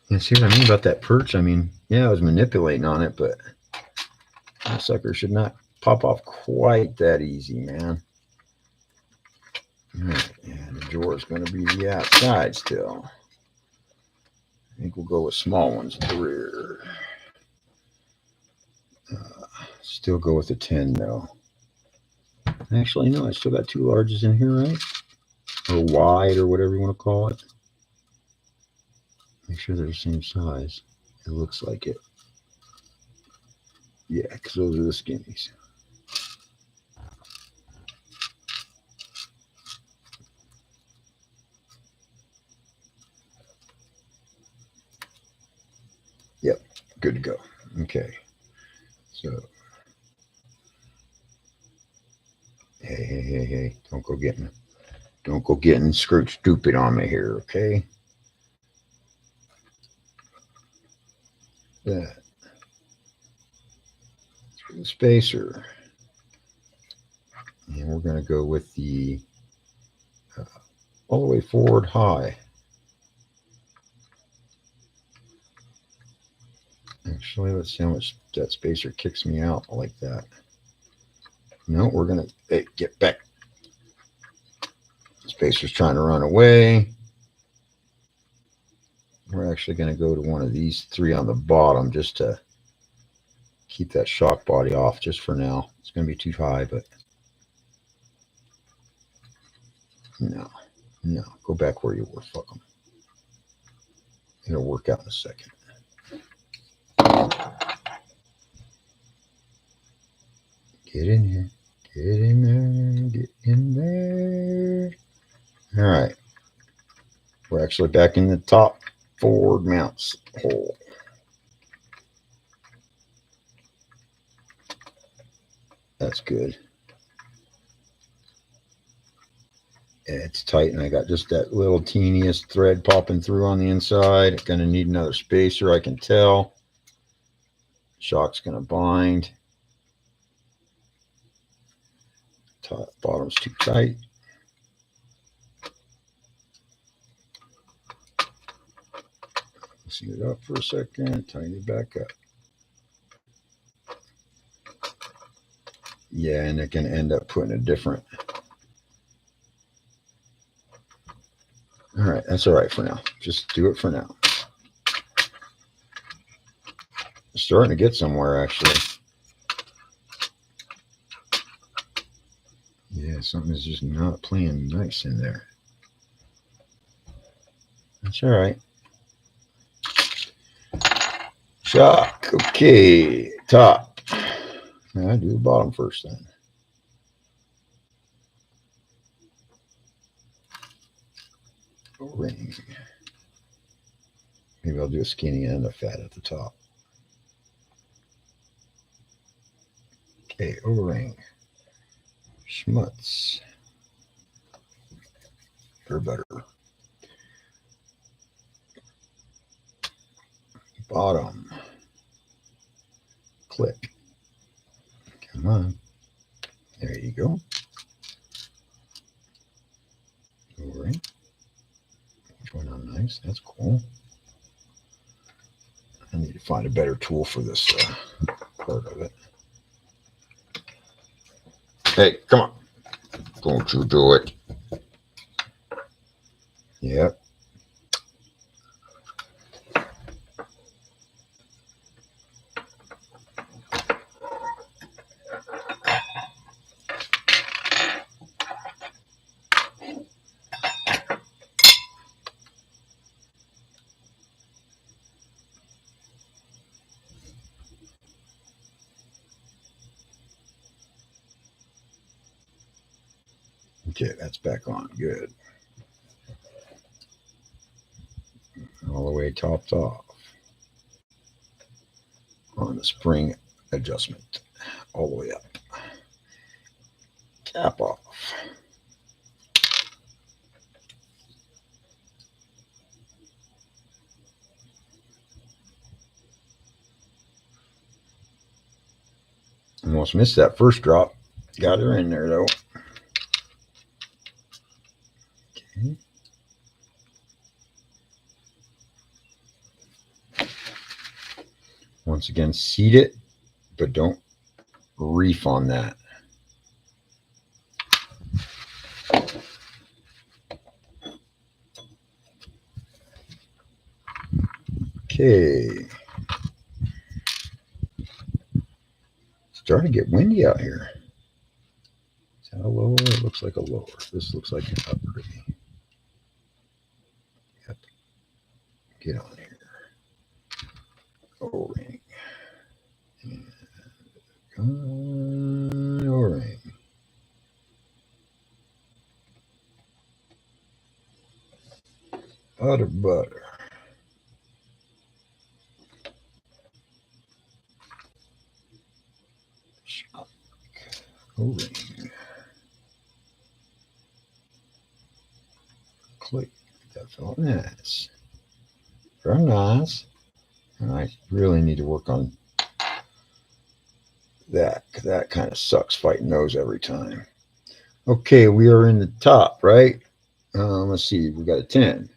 A: You see what I mean about that perch? I mean, yeah, I was manipulating on it, but that sucker should not pop off quite that easy, man. All right, and the drawer is going to be the outside still. I think we'll go with small ones at the rear. Still go with the 10 though. Actually, no, I still got 2 larges in here, right? Or wide, or whatever you want to call it. Make sure they're the same size. It looks like it. Yeah, because those are the skinnies. Yep, good to go. Okay, so hey, don't go getting screwed stupid on me here, okay? That for the spacer, and we're going to go with the all the way forward high. Actually, let's see how much that spacer kicks me out like that. No, we're going to get back. The spacer's trying to run away. We're actually going to go to one of these 3 on the bottom just to keep that shock body off just for now. It's going to be too high, but no, go back where you were. Fuck them. It'll work out in a second. Get in here. Get in there. Get in there. All right. We're actually back in the top forward mounts hole. That's good. Yeah, it's tight, and I got just that little teeniest thread popping through on the inside. Going to need another spacer, I can tell. Shock's going to bind. Top, bottom's too tight. Loosen it up for a second, tighten it back up. Yeah, and it can end up putting a different. All right, that's all right for now. Just do it for now. It's starting to get somewhere, actually. Yeah, something is just not playing nice in there. That's all right. Shock. Okay, top. I'll do the bottom first then. O-ring. Maybe I'll do a skinny and a fat at the top. Okay, O-ring. Schmutz. Or better. Bottom. Click. Come on. There you go. O-ring. Join on nice. That's cool. I need to find a better tool for this part of it. Hey, come on. Don't you do it. Yep. Okay, that's back on. Good. All the way topped off on the spring adjustment. All the way up. Cap off. Almost missed that first drop. Got her in there though. Okay. Once again, seat it, but don't reef on that. Okay. Starting to get windy out here. Is that a lower? It looks like a lower. This looks like an upgrade. Yep. Get on here. O-ring. O-ring. Butter. Shock. O-ring. Click. That felt nice. Very nice. And I really need to work on that, because that kind of sucks fighting those every time. Okay, we are in the top, right? Let's see, we got a 10.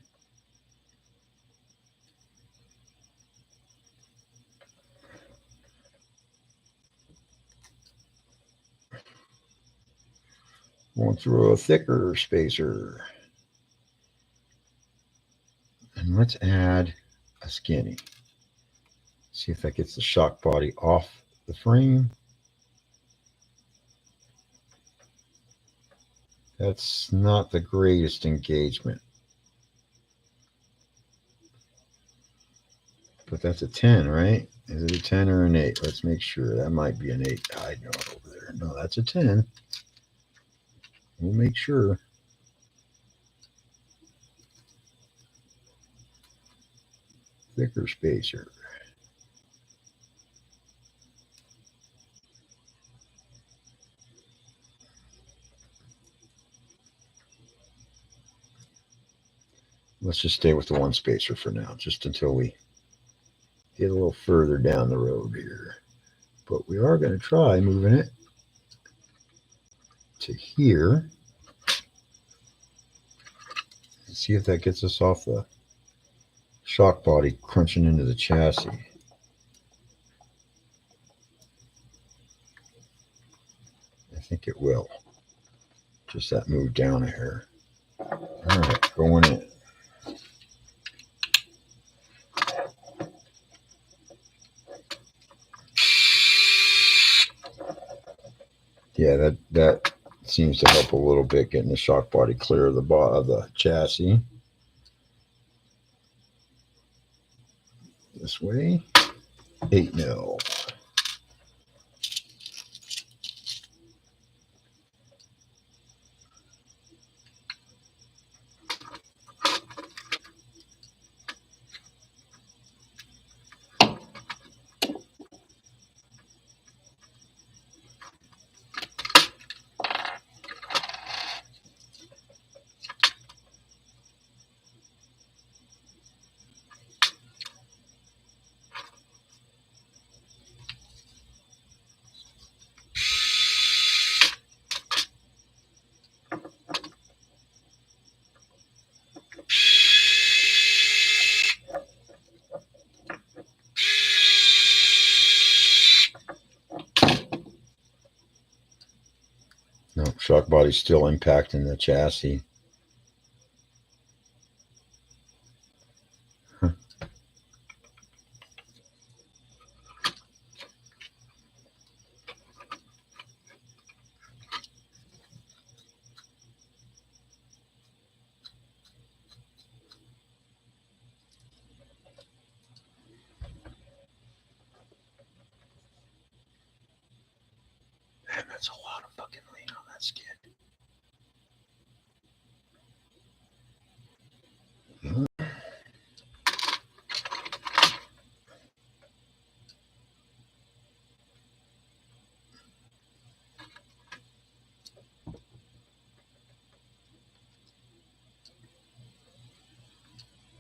A: Going through a thicker spacer. And let's add a skinny. See if that gets the shock body off the frame. That's not the greatest engagement. But that's a 10, right? Is it a 10 or an 8? Let's make sure. That might be an 8. I know it over there. No, that's a 10. We'll make sure. Thicker spacer. Let's just stay with the one spacer for now, just until we get a little further down the road here. But we are going to try moving it to here. See if that gets us off the shock body crunching into the chassis. I think it will. Just that move down a hair. All right, going in. Yeah, that seems to help a little bit, getting the shock body clear of the chassis. This way, 8 mil. No, shock body's still impacting the chassis. That's a lot of fucking lean on that skid.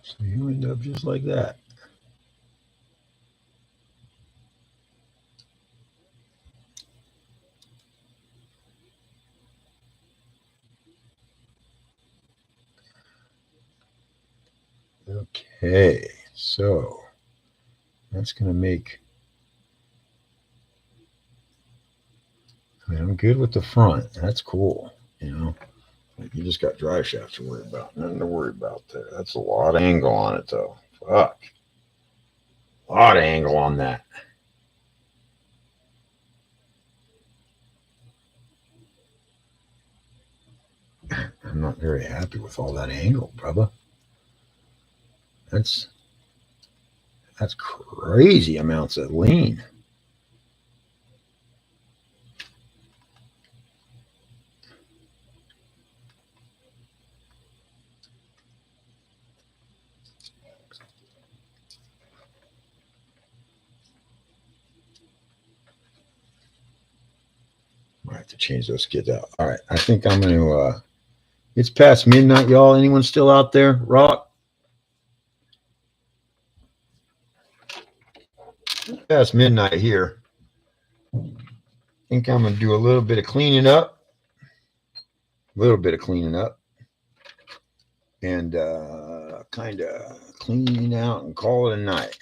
A: So you end up just like that. Okay, so that's going to make, I mean, I'm good with the front. That's cool, you know. Like you just got dry shaft to worry about. Nothing to worry about there. That's a lot of angle on it, though. Fuck. A lot of angle on that. I'm not very happy with all that angle, brother. That's crazy amounts of lean. I have to change those skids out. All right, I think I'm going to. It's past midnight, y'all. Anyone still out there? Rock? Past midnight here. I think I'm going to do a little bit of cleaning up. And kind of cleaning out and call it a night.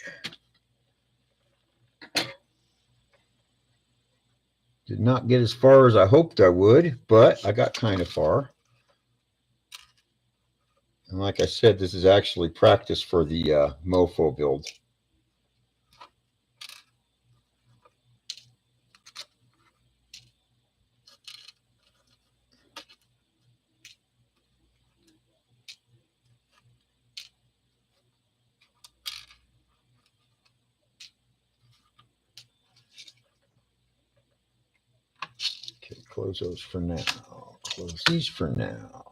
A: Did not get as far as I hoped I would, but I got kind of far. And like I said, this is actually practice for the mofo build. Okay, close those for now. Close these for now.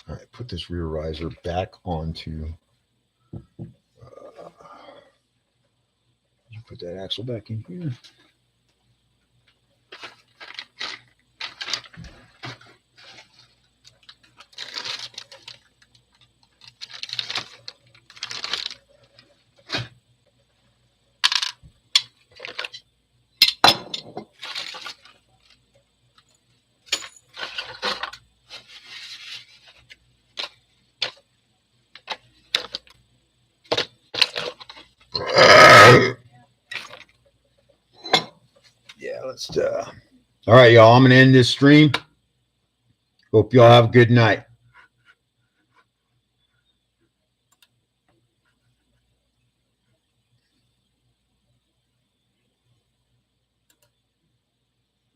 A: All right, put this rear riser back onto. You put that axle back in here. Yeah, let's. All right, y'all. I'm gonna end this stream. Hope y'all have a good night.